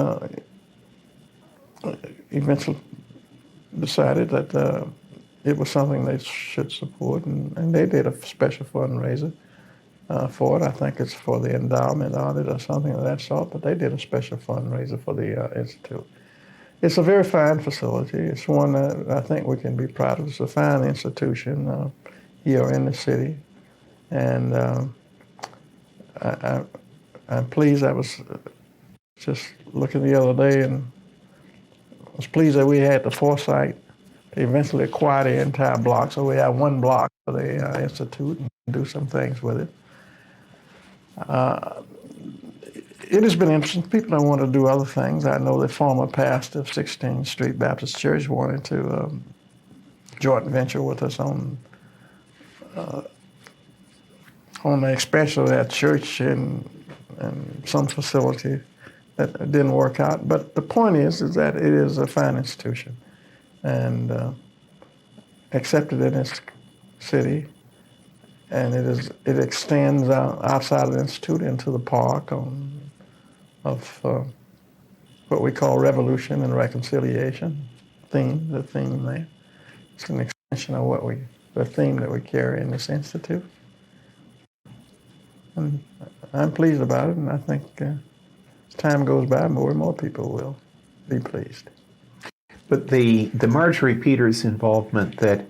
eventually decided that it was something they should support, and they did a special fundraiser for it. I think it's for the endowment on it or something of that sort, but they did a special fundraiser for the Institute. It's a very fine facility. It's one that I think we can be proud of. It's a fine institution here in the city, and I'm pleased. I was just looking the other day and was pleased that we had the foresight to eventually acquire the entire block. So we have one block for the Institute and do some things with it. It has been interesting. People don't want to do other things. I know the former pastor of 16th Street Baptist Church wanted to joint venture with us on the expansion of that church and some facility that didn't work out. But the point is that it is a fine institution and accepted in this city, and it extends outside of the Institute into the park of what we call revolution and reconciliation the theme there. It's an extension of the theme that we carry in this institute. And I'm pleased about it, and I think as time goes by, more and more people will be pleased. But the Marjorie Peters involvement that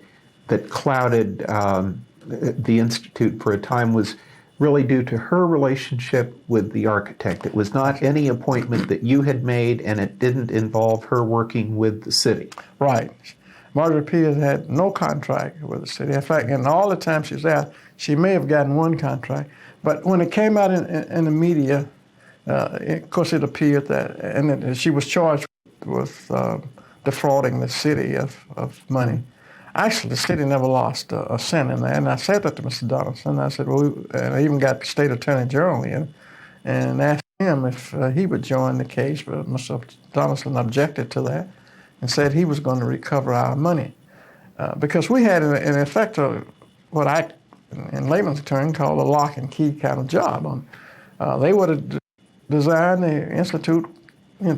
clouded the Institute for a time was really due to her relationship with the architect. It was not any appointment that you had made, and it didn't involve her working with the city. Right. Marjorie Peters had no contract with the city. In fact, in all the time she was there, she may have gotten one contract, but when it came out in the media, of course it appeared that, and she was charged with defrauding the city of money. Actually, the city never lost a cent in that, and I said that to Mr. Donaldson. I said, and I even got the state attorney general in and asked him if he would join the case, but Mr. Donaldson objected to that and said he was going to recover our money. Because we had, in effect, what I in layman's term, called a lock and key kind of job. They would have designed the institute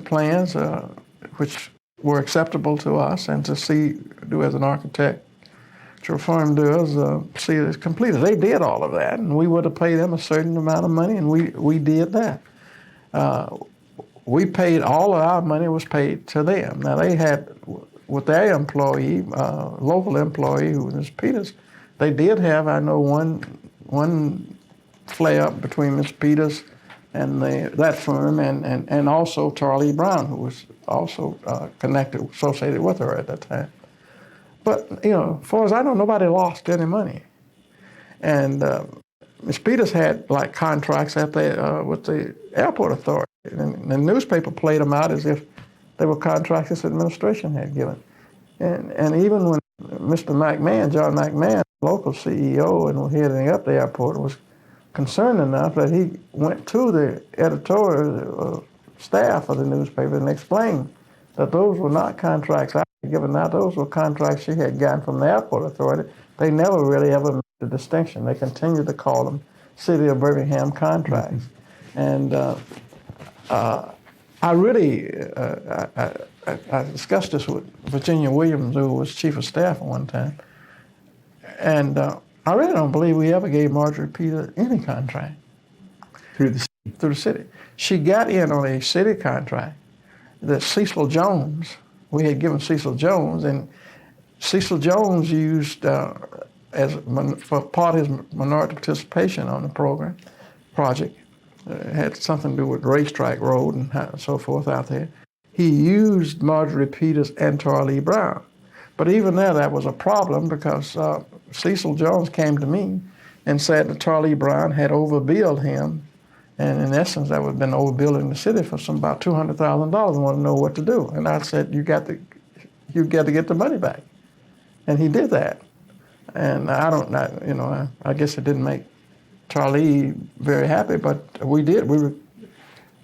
plans, which were acceptable to us, and to do as an architectural firm does, see it completed. They did all of that, and we would have paid them a certain amount of money, and we did that. We paid, all of our money was paid to them. Now they had, with their employee, local employee who was Peters, they did have, I know, one flare-up between Mr. Peters and that firm, and also Charlie Brown, who was also associated with her at that time. But, as far as I know, nobody lost any money. And Ms. Peters had like contracts with the airport authority, and the newspaper played them out as if they were contracts this administration had given. And even when Mr. McMahon, John McMahon, local CEO and heading up the airport, was concerned enough that he went to the editorial staff of the newspaper and explained that those were not contracts I had given out. Those were contracts she had gotten from the airport authority. They never really ever made the distinction. They continued to call them City of Birmingham contracts. And I really, I discussed this with Virginia Williams, who was chief of staff at one time, and I really don't believe we ever gave Marjorie Peters any contract Through the city. She got in on a city contract that Cecil Jones, we had given Cecil Jones, and Cecil Jones used for part of his minority participation on the project. Had something to do with Racetrack Road and so forth out there. He used Marjorie Peters and Charlie Brown. But even there, that was a problem because Cecil Jones came to me and said that Charlie Brown had overbilled him, and in essence, that would have been overbilling the city for about $200,000 and wanted to know what to do. And I said, you got to get the money back. And he did that. And I guess it didn't make Charlie very happy, but we did. We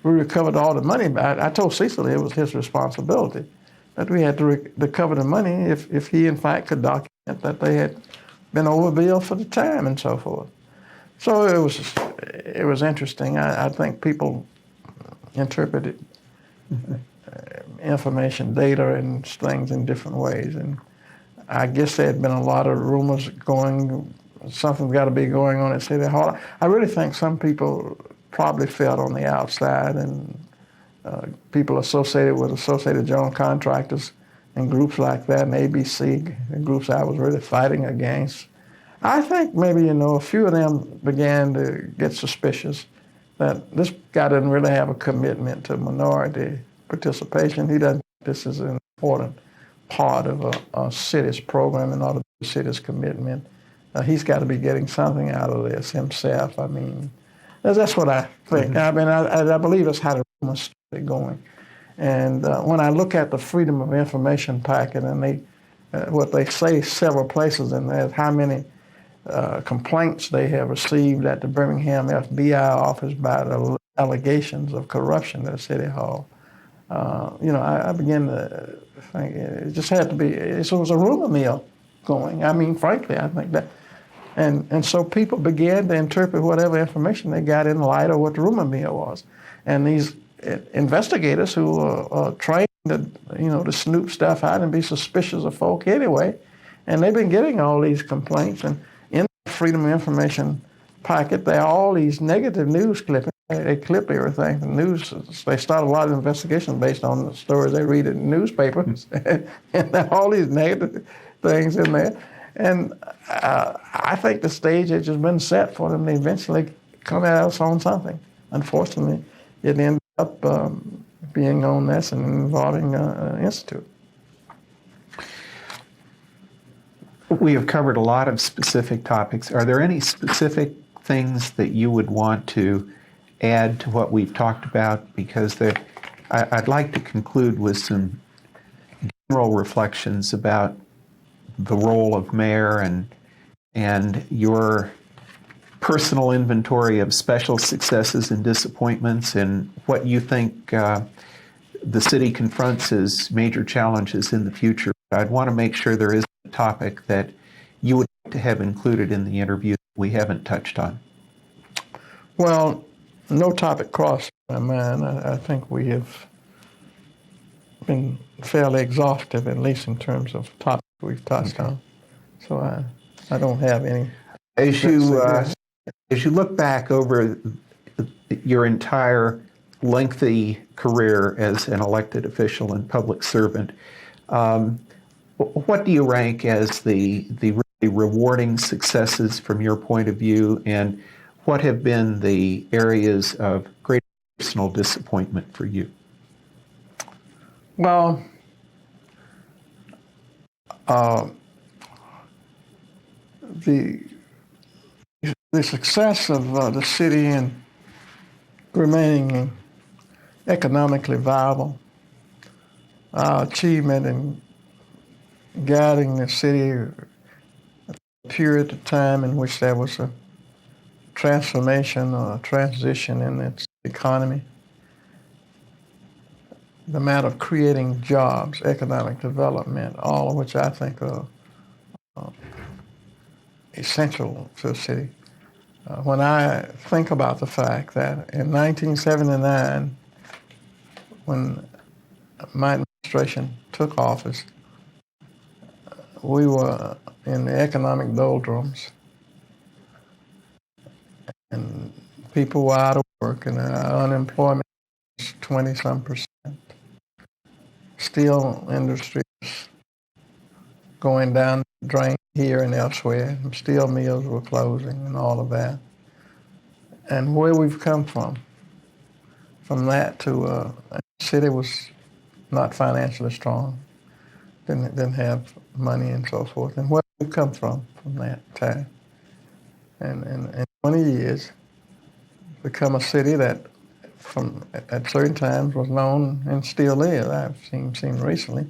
recovered all the money. I told Cecil it was his responsibility, that we had to recover the money if he, in fact, could document that they had been overbilled for the time and so forth. So it was interesting. I think people interpreted information, data, and things in different ways. And I guess there had been a lot of rumors going, something's got to be going on at City Hall. I really think some people probably felt on the outside, and people associated with Associated General Contractors and groups like that, and ABC, and groups I was really fighting against. I think maybe, a few of them began to get suspicious that this guy doesn't really have a commitment to minority participation. He doesn't think this is an important part of a city's program in order to the city's commitment. He's got to be getting something out of this himself. I mean, that's what I think. I mean, I believe that's how the rumors started going. And when I look at the Freedom of Information packet, and what they say several places in there is how many complaints they have received at the Birmingham FBI office by the allegations of corruption at City Hall. I began to think it just had to be, it was a rumor mill going. I mean, frankly, I think that. And so people began to interpret whatever information they got in light of what the rumor mill was. And these investigators who are trained to snoop stuff out and be suspicious of folk anyway, and they've been getting all these complaints. And in the Freedom of Information packet, there are all these negative news clippings. They clip everything. The news, they start a lot of investigations based on the stories they read in the newspapers. And there are all these negative things in there. And I think the stage has just been set for them to eventually come at us on something. Unfortunately, it ended up being on this and involving an institute. We have covered a lot of specific topics. Are there any specific things that you would want to add to what we've talked about? Because I'd like to conclude with some general reflections about the role of mayor and your personal inventory of special successes and disappointments, and what you think the city confronts as major challenges in the future. I'd want to make sure there is a topic that you would like to have included in the interview that we haven't touched on? Well, no topic crossed my mind. I think we have been fairly exhaustive, at least in terms of topics we've touched on. So I don't have any. As you look back over your entire lengthy career as an elected official and public servant, what do you rank as the really rewarding successes from your point of view, and what have been the areas of great personal disappointment for you? Well, the success of the city in remaining economically viable, our achievement in guiding the city a period of time in which there was a transformation or a transition in its economy, the matter of creating jobs, economic development, all of which I think are essential to a city. When I think about the fact that in 1979, when my administration took office, we were in the economic doldrums, and people were out of work, and our unemployment was 20-some%. Steel industry was going down the drain here and elsewhere. Steel mills were closing and all of that. And where we've come from that to a city was not financially strong, didn't have money and so forth. And where we've come from that time. And in 20 years, become a city that at certain times was known and still is, I've seen recently,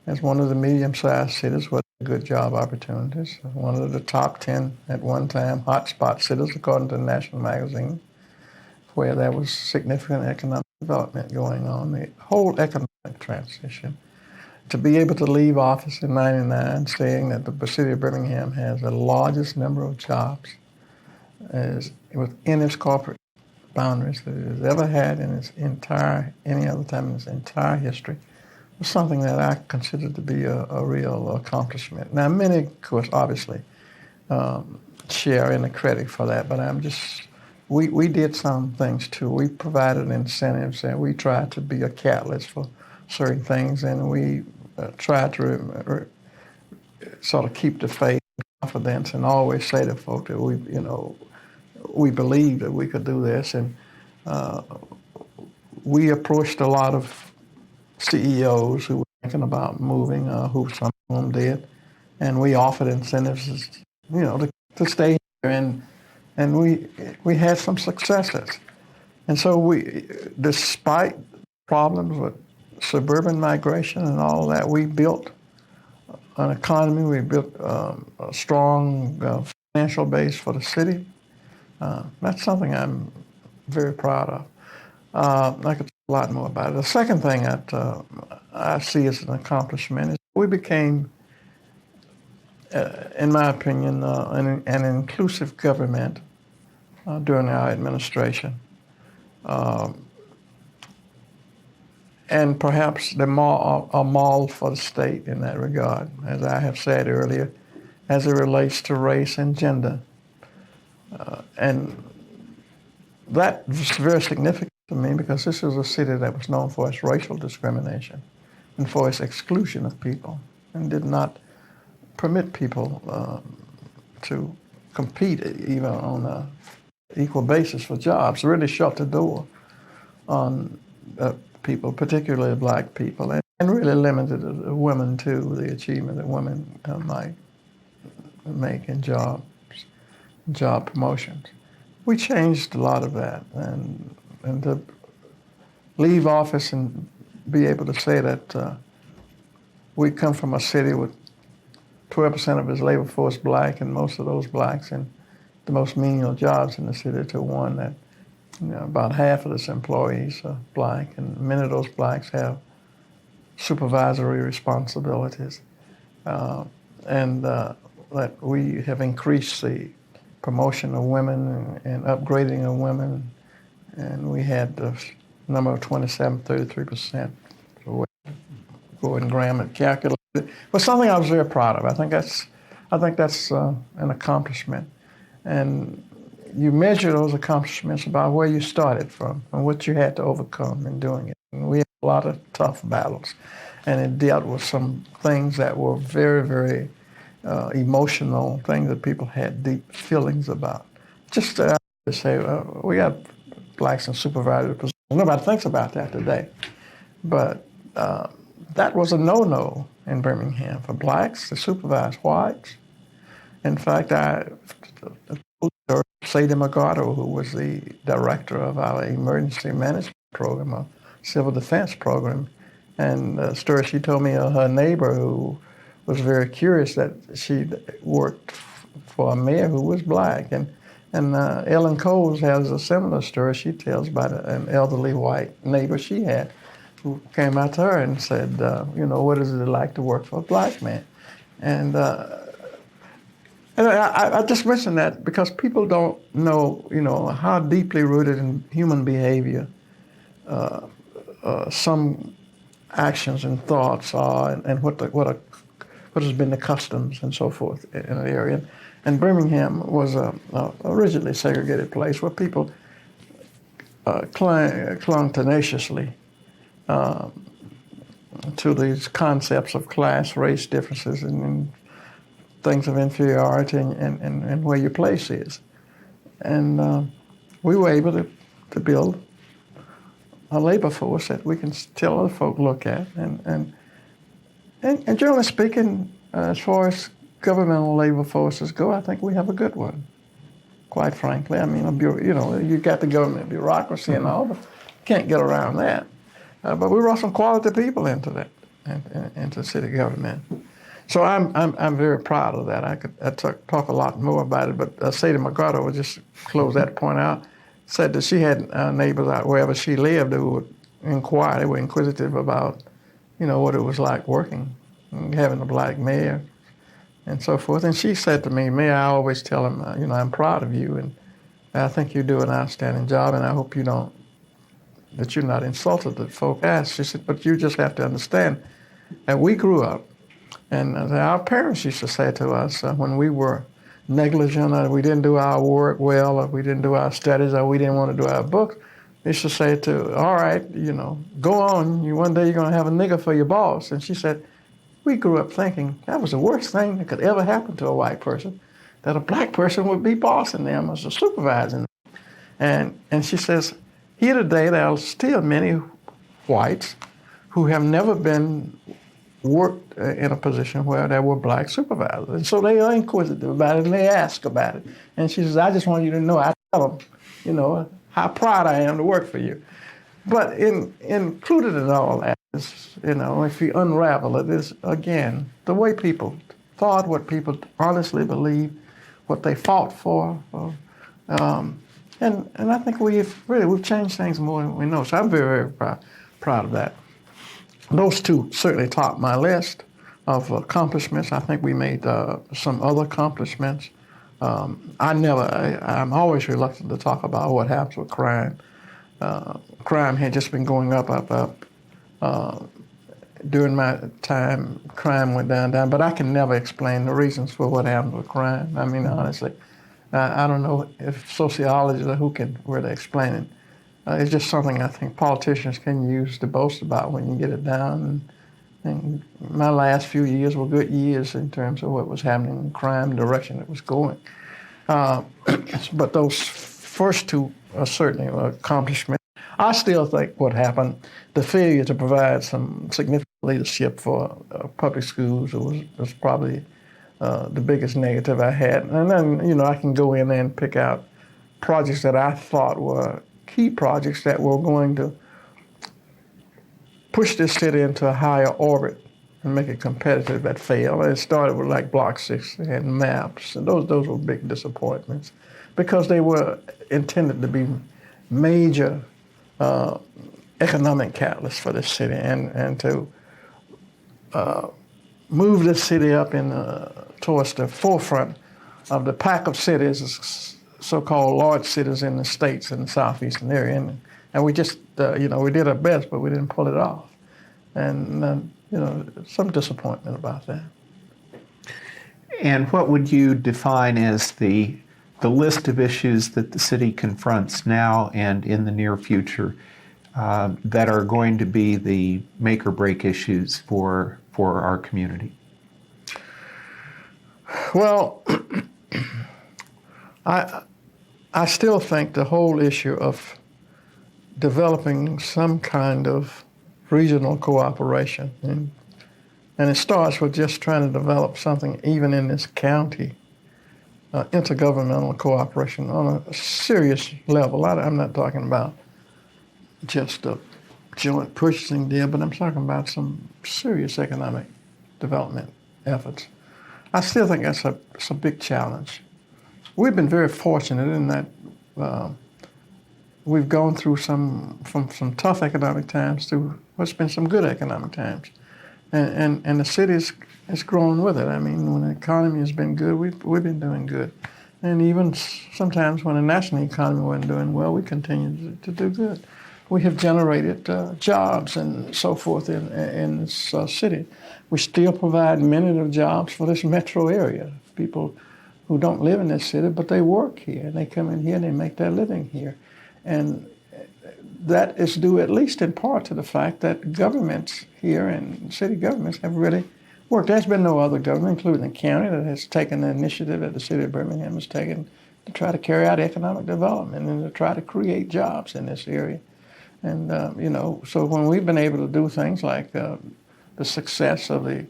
as one of the medium-sized cities with good job opportunities, one of the top 10 at one time hotspot cities according to the National Magazine, where there was significant economic development going on, the whole economic transition. To be able to leave office in '99 saying that the city of Birmingham has the largest number of jobs within its corporate boundaries that it has ever had in any other time in its entire history, was something that I consider to be a real accomplishment. Now, many, of course, obviously share in the credit for that, but we did some things too. We provided incentives, and we tried to be a catalyst for certain things, and we tried to sort of keep the faith and confidence, and always say to folks that we believed that we could do this, and we approached a lot of CEOs who were thinking about moving, who some of them did, and we offered incentives, to stay here, and we had some successes, and so despite problems with suburban migration and all that, we built an economy, we built a strong financial base for the city. That's something I'm very proud of. I could talk a lot more about it. The second thing that I see as an accomplishment is we became, in my opinion, an inclusive government during our administration. And perhaps a model for the state in that regard, as I have said earlier, as it relates to race and gender. And that was very significant to me because this is a city that was known for its racial discrimination and for its exclusion of people, and did not permit people to compete even on an equal basis for jobs. Really shut the door on people, particularly black people, and really limited women to the achievement that women might make in job promotions. We changed a lot of that, and to leave office and be able to say that we come from a city with 12% of its labor force black, and most of those blacks in the most menial jobs in the city, to one that about half of its employees are black, and many of those blacks have supervisory responsibilities. And that we have increased the promotion of women and upgrading of women, and we had the number of 33% going Graham and calculated. But something I was very proud of. I think that's an accomplishment, and you measure those accomplishments about where you started from and what you had to overcome in doing it. And we had a lot of tough battles, and it dealt with some things that were very, very emotional, things that people had deep feelings about. Just to say, we got blacks in supervisory positions. Nobody thinks about that today, but that was a no-no in Birmingham for blacks to supervise whites. In fact, Sadie McGardo, who was the director of our emergency management program, a civil defense program, and the story she told me of her neighbor who was very curious that she worked for a mayor who was black. And Ellen Coles has a similar story she tells about an elderly white neighbor she had who came out to her and said, what is it like to work for a black man? And I just mention that because people don't know, how deeply rooted in human behavior some actions and thoughts are, and what has been the customs and so forth in an area. And Birmingham was a rigidly segregated place where people clung tenaciously to these concepts of class, race differences, and things of inferiority and where your place is. And we were able to build a labor force that we can tell other folk look at. And generally speaking, as far as governmental labor forces go, I think we have a good one, quite frankly. I mean, you got the government bureaucracy and all, but you can't get around that. But we brought some quality people into that, into city government. So I'm very proud of that. I could talk a lot more about it, but Sadie McGardo would just close that point out. Said that she had neighbors out wherever she lived who would inquire. They were inquisitive about, what it was like working, and having a black mayor, and so forth. And she said to me, Mayor, I always tell him, I'm proud of you, and I think you do an outstanding job, and I hope that you're not insulted that folk ask. She said, but you just have to understand that we grew up, and our parents used to say to us when we were negligent, or we didn't do our work well, or we didn't do our studies, or we didn't want to do our books, they used to say all right, go on, one day you're going to have a nigger for your boss. And she said, we grew up thinking that was the worst thing that could ever happen to a white person, that a black person would be bossing them as a supervising them. And she says, here today, there are still many whites who have never been worked in a position where there were black supervisors. And so they are inquisitive about it, and they ask about it. And she says, I just want you to know, I tell them, how proud I am to work for you. But included in all that is, if you unravel it, is, again, the way people thought, what people honestly believed, what they fought for. And I think we've changed things more than we know. So I'm very, very proud of that. Those two certainly top my list of accomplishments. I think we made some other accomplishments. I'm always reluctant to talk about what happens with crime. Crime had just been going up. During my time, crime went down, but I can never explain the reasons for what happened with crime. I mean, honestly, I don't know if sociologists or who can really explain it. It's just something I think politicians can use to boast about when you get it down. And my last few years were good years in terms of what was happening in crime, the direction it was going. But those first two are certainly an accomplishment. I still think what happened, the failure to provide some significant leadership for public schools was probably the biggest negative I had. And then, I can go in there and pick out projects that I thought were key projects that were going to push this city into a higher orbit and make it competitive that failed. And it started with like Block 6 and maps, and those were big disappointments because they were intended to be major economic catalysts for the city and to move the city up in towards the forefront of the pack of cities, so-called large cities in the states in the southeastern area. And we just, we did our best, but we didn't pull it off. And, some disappointment about that. And what would you define as the list of issues that the city confronts now and in the near future that are going to be the make or break issues for our community? Well, I still think the whole issue of developing some kind of regional cooperation, and it starts with just trying to develop something even in this county, intergovernmental cooperation on a serious level. I'm not talking about just a joint purchasing deal, but I'm talking about some serious economic development efforts. I still think that's a big challenge. We've been very fortunate in that we've gone through from some tough economic times to what's been some good economic times. And the city has grown with it. I mean, when the economy has been good, we've been doing good. And even sometimes when the national economy wasn't doing well, we continued to do good. We have generated jobs and so forth in this city. We still provide many of the jobs for this metro area. People who don't live in this city, but they work here, and they come in here and they make their living here. And that is due at least in part to the fact that governments here and city governments have really worked. There's been no other government, including the county, that has taken the initiative that the city of Birmingham has taken to try to carry out economic development and to try to create jobs in this area. And, so when we've been able to do things like the success of the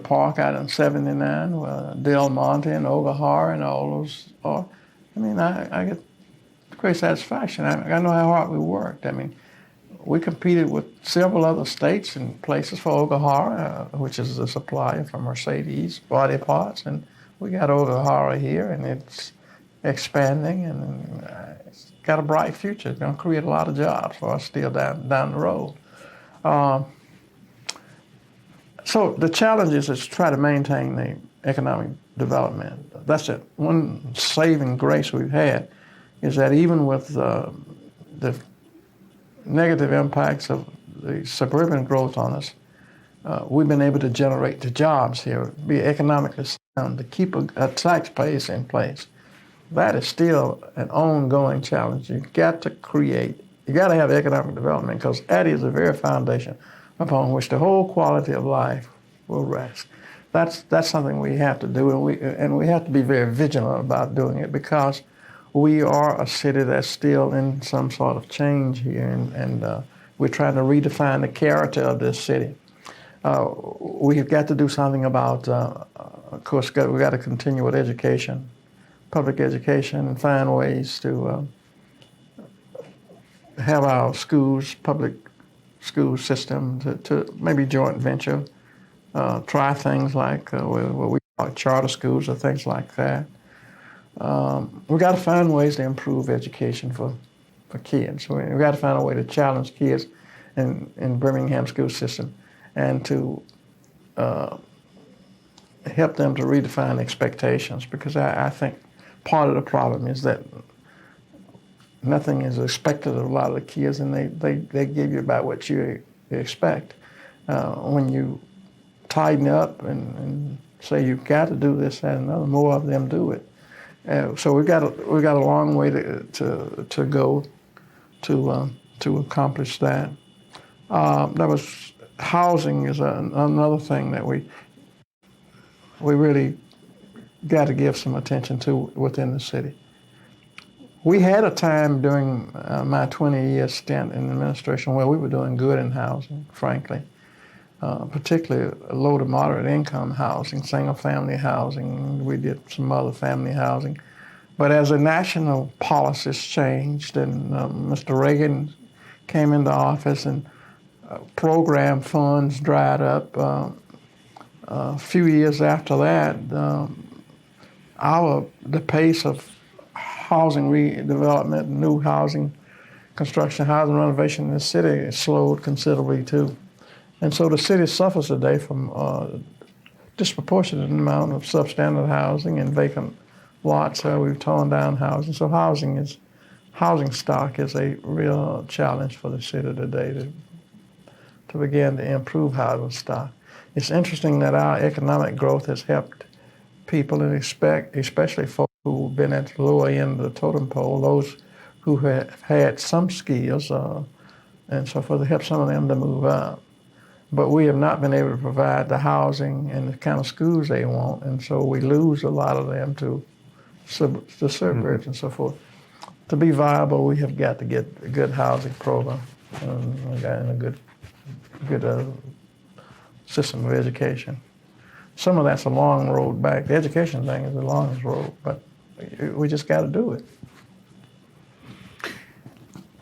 park out on 79, Del Monte and Ogahara and all those, I get great satisfaction. I know how hard we worked. I mean, we competed with several other states and places for Ogahara, which is a supplier for Mercedes body parts, and we got Ogahara here, and it's expanding, and it's got a bright future. It's going to create a lot of jobs for us still down the road. So the challenge is to try to maintain the economic development. That's it. One saving grace we've had is that even with the negative impacts of the suburban growth on us, we've been able to generate the jobs here, be economically sound, to keep a tax base in place. That is still an ongoing challenge. You've got to have economic development, because that is the very foundation upon which the whole quality of life will rest. That's something we have to do, and we have to be very vigilant about doing it, because we are a city that's still in some sort of change here, and we're trying to redefine the character of this city. We've got to do something about, of course, we've got to continue with education, public education, and find ways to have our schools, public school system, to maybe joint venture, try things like what we call charter schools or things like that. We've got to find ways to improve education for kids. We've got to find a way to challenge kids in Birmingham school system, and to help them to redefine expectations, because I think part of the problem is that nothing is expected of a lot of the kids, and they give you about what you expect. When you tighten up and say you've got to do this, that, and another, more of them do it. So we've got a long way to go to accomplish that. Housing is another thing that we really got to give some attention to within the city. We had a time during my 20-year stint in administration where we were doing good in housing, frankly, particularly low to moderate income housing, single-family housing. We did some other family housing. But as the national policies changed and Mr. Reagan came into office and program funds dried up, a few years after that, the pace of housing redevelopment, new housing construction, housing renovation in the city slowed considerably too. And so the city suffers today from disproportionate amount of substandard housing and vacant lots. We've torn down housing. So housing stock is a real challenge for the city today to begin to improve housing stock. It's interesting that our economic growth has helped people, and especially folks who've been at the lower end of the totem pole, those who have had some skills and so forth, to help some of them to move up. But we have not been able to provide the housing and the kind of schools they want, and so we lose a lot of them to the suburbs and so forth. To be viable, we have got to get a good housing program and a good system of education. Some of that's a long road back. The education thing is the longest road, but we just got to do it.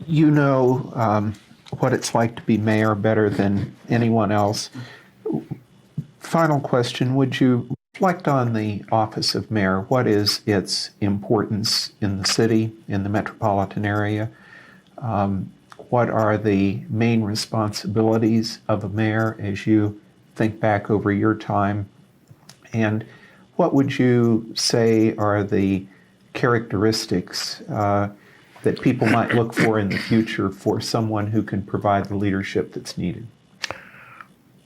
You know what it's like to be mayor better than anyone else. Final question, would you reflect on the office of mayor? What is its importance in the city, in the metropolitan area? What are the main responsibilities of a mayor as you think back over your time? And what would you say are the characteristics that people might look for in the future for someone who can provide the leadership that's needed?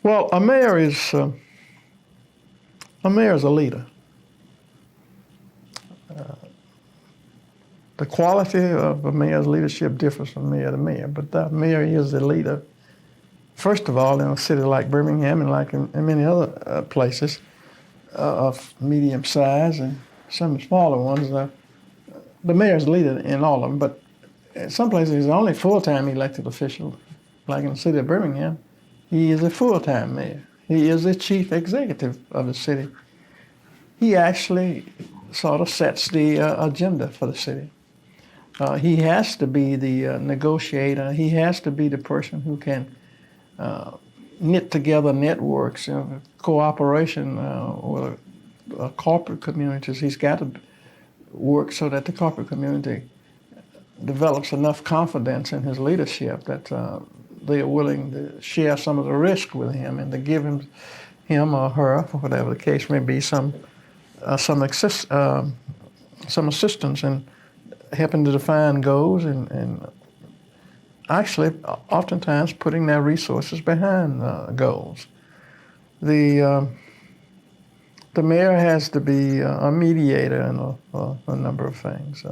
Well, a mayor is a leader. The quality of a mayor's leadership differs from mayor to mayor, but the mayor is the leader. First of all, in a city like Birmingham and like in many other places of medium size and some smaller ones, the mayor's the leader in all of them, but in some places he's the only full-time elected official. Like in the city of Birmingham, he is a full-time mayor. He is the chief executive of the city. He actually sort of sets the agenda for the city. He has to be the negotiator. He has to be the person who can knit together networks, cooperation with corporate communities. He's got to work so that the corporate community develops enough confidence in his leadership that they are willing to share some of the risk with him and to give him or her, for whatever the case may be, some assistance in helping to define goals and actually oftentimes putting their resources behind goals. The mayor has to be a mediator in a number of things.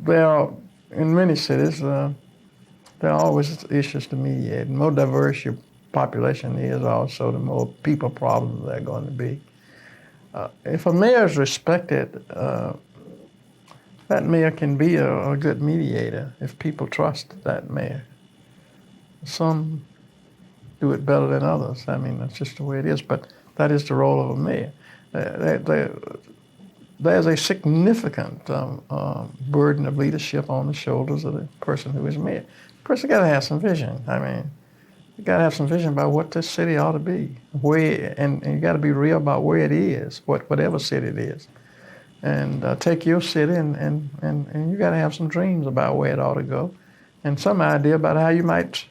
There are, in many cities, there are always issues to mediate. The more diverse your population is, also the more people problems there are going to be. If a mayor is respected, that mayor can be a good mediator if people trust that mayor. Some do it better than others. I mean, that's just the way it is, but that is the role of a mayor. There's a significant burden of leadership on the shoulders of the person who is mayor. The person got to have some vision. I mean, you got to have some vision about what this city ought to be, and you got to be real about where it is, whatever city it is. And take your city and you got to have some dreams about where it ought to go and some idea about how you might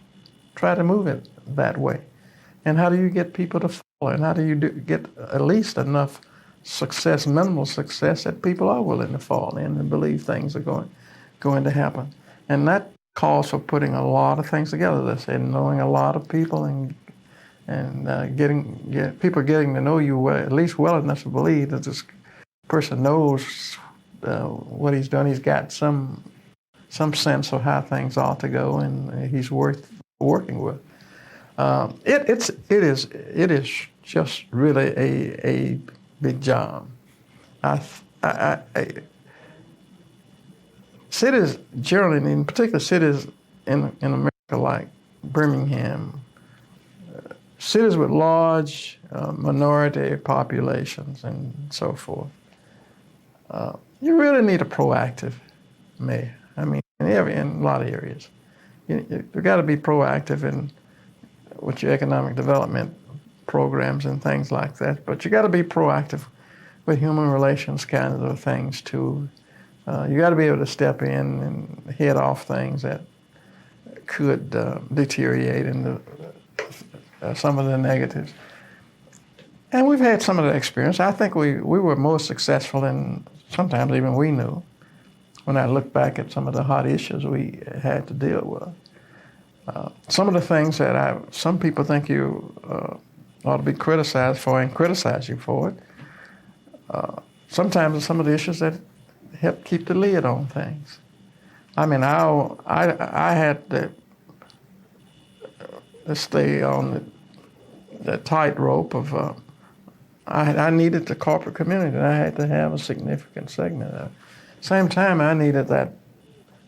try to move it that way. And how do you get people to follow, and how do you get at least enough success, minimal success, that people are willing to fall in and believe things are going to happen. And that calls for putting a lot of things together. They say knowing a lot of people and people getting to know you at least well enough to believe that this person knows what he's done. He's got some sense of how things ought to go, and he's worth working with. It is just really a big job. Cities generally, in particular cities in America like Birmingham, cities with large minority populations and so forth, you really need a proactive mayor. I mean, in a lot of areas. You've got to be proactive with your economic development programs and things like that, but you got to be proactive with human relations kind of things too. You got to be able to step in and head off things that could deteriorate in some of the negatives. And we've had some of the experience. I think we were more successful than sometimes even we knew when I look back at some of the hot issues we had to deal with. Some of the things that some people think you ought to be criticized for and criticize you for it. Sometimes some of the issues that help keep the lid on things. I mean, I had to stay on the tightrope of, I needed the corporate community, and I had to have a significant segment of it. Same time, I needed that,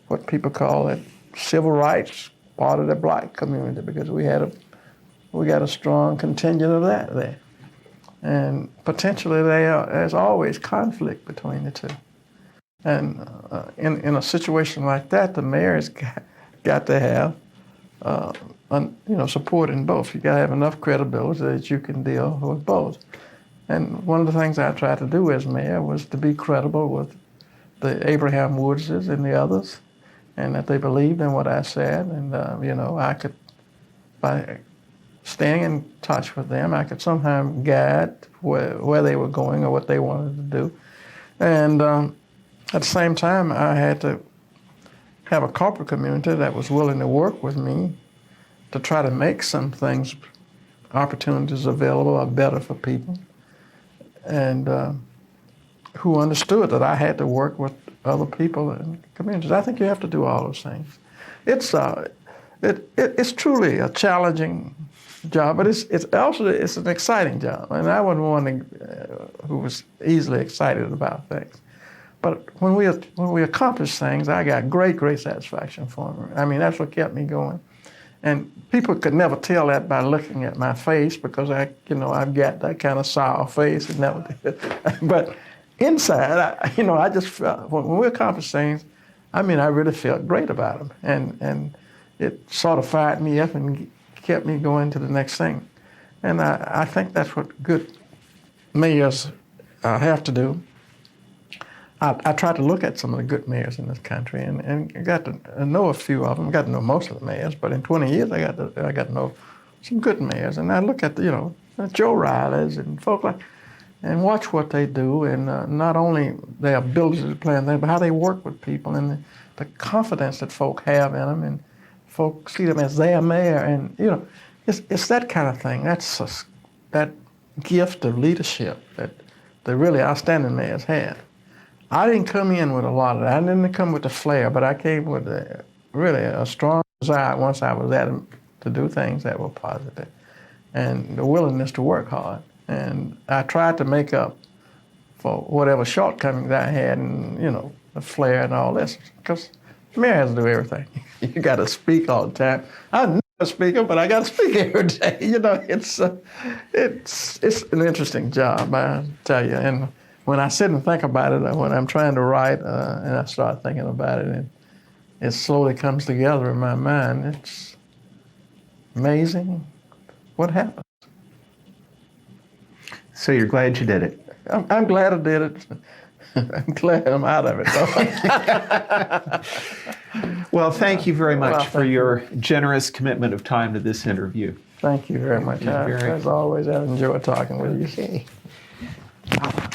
what people call it, civil rights part of the black community, because we got a strong contingent of that there. And potentially there's always conflict between the two. And in a situation like that, the mayor's got to have support in both. You got to have enough credibility that you can deal with both. And one of the things I tried to do as mayor was to be credible with the Abraham Woodses and the others, and that they believed in what I said. And I could, by staying in touch with them, I could somehow guide where they were going or what they wanted to do. And at the same time, I had to have a corporate community that was willing to work with me to try to make some things, opportunities available or better for people, and who understood that I had to work with other people and communities. I think you have to do all those things. It's truly a challenging job, but it's also an exciting job. And I wasn't one who was easily excited about things. But when we accomplished things, I got great satisfaction for them. I mean, that's what kept me going. And people could never tell that by looking at my face, because I've got that kind of sour face and never did. But inside, I just felt, when we accomplished things, I mean, I really felt great about them. And it sort of fired me up and kept me going to the next thing. And I think that's what good mayors have to do. I tried to look at some of the good mayors in this country and got to know a few of them. Got to know most of the mayors, but in 20 years I got to know some good mayors. And I look at Joe Riley's and folk like, and watch what they do, and not only their ability to plan things, but how they work with people, and the confidence that folk have in them, and folk see them as their mayor, and it's that kind of thing. That's that gift of leadership that the really outstanding mayors had. I didn't come in with a lot of that. I didn't come with the flair, but I came with really a strong desire once I was at them to do things that were positive, and the willingness to work hard. And I tried to make up for whatever shortcomings I had, and the flair and all this, because the mayor has to do everything. You got to speak all the time. I'm not a speaker, but I got to speak every day. It's an interesting job, I tell you. And when I sit and think about it, when I'm trying to write, and I start thinking about it, and it slowly comes together in my mind, it's amazing what happened. So you're glad you did it? I'm glad I did it. I'm glad I'm out of it, though. Well, thank you very much for your generous commitment of time to this interview. Thank you very much. As always, I've enjoyed talking with you. Okay.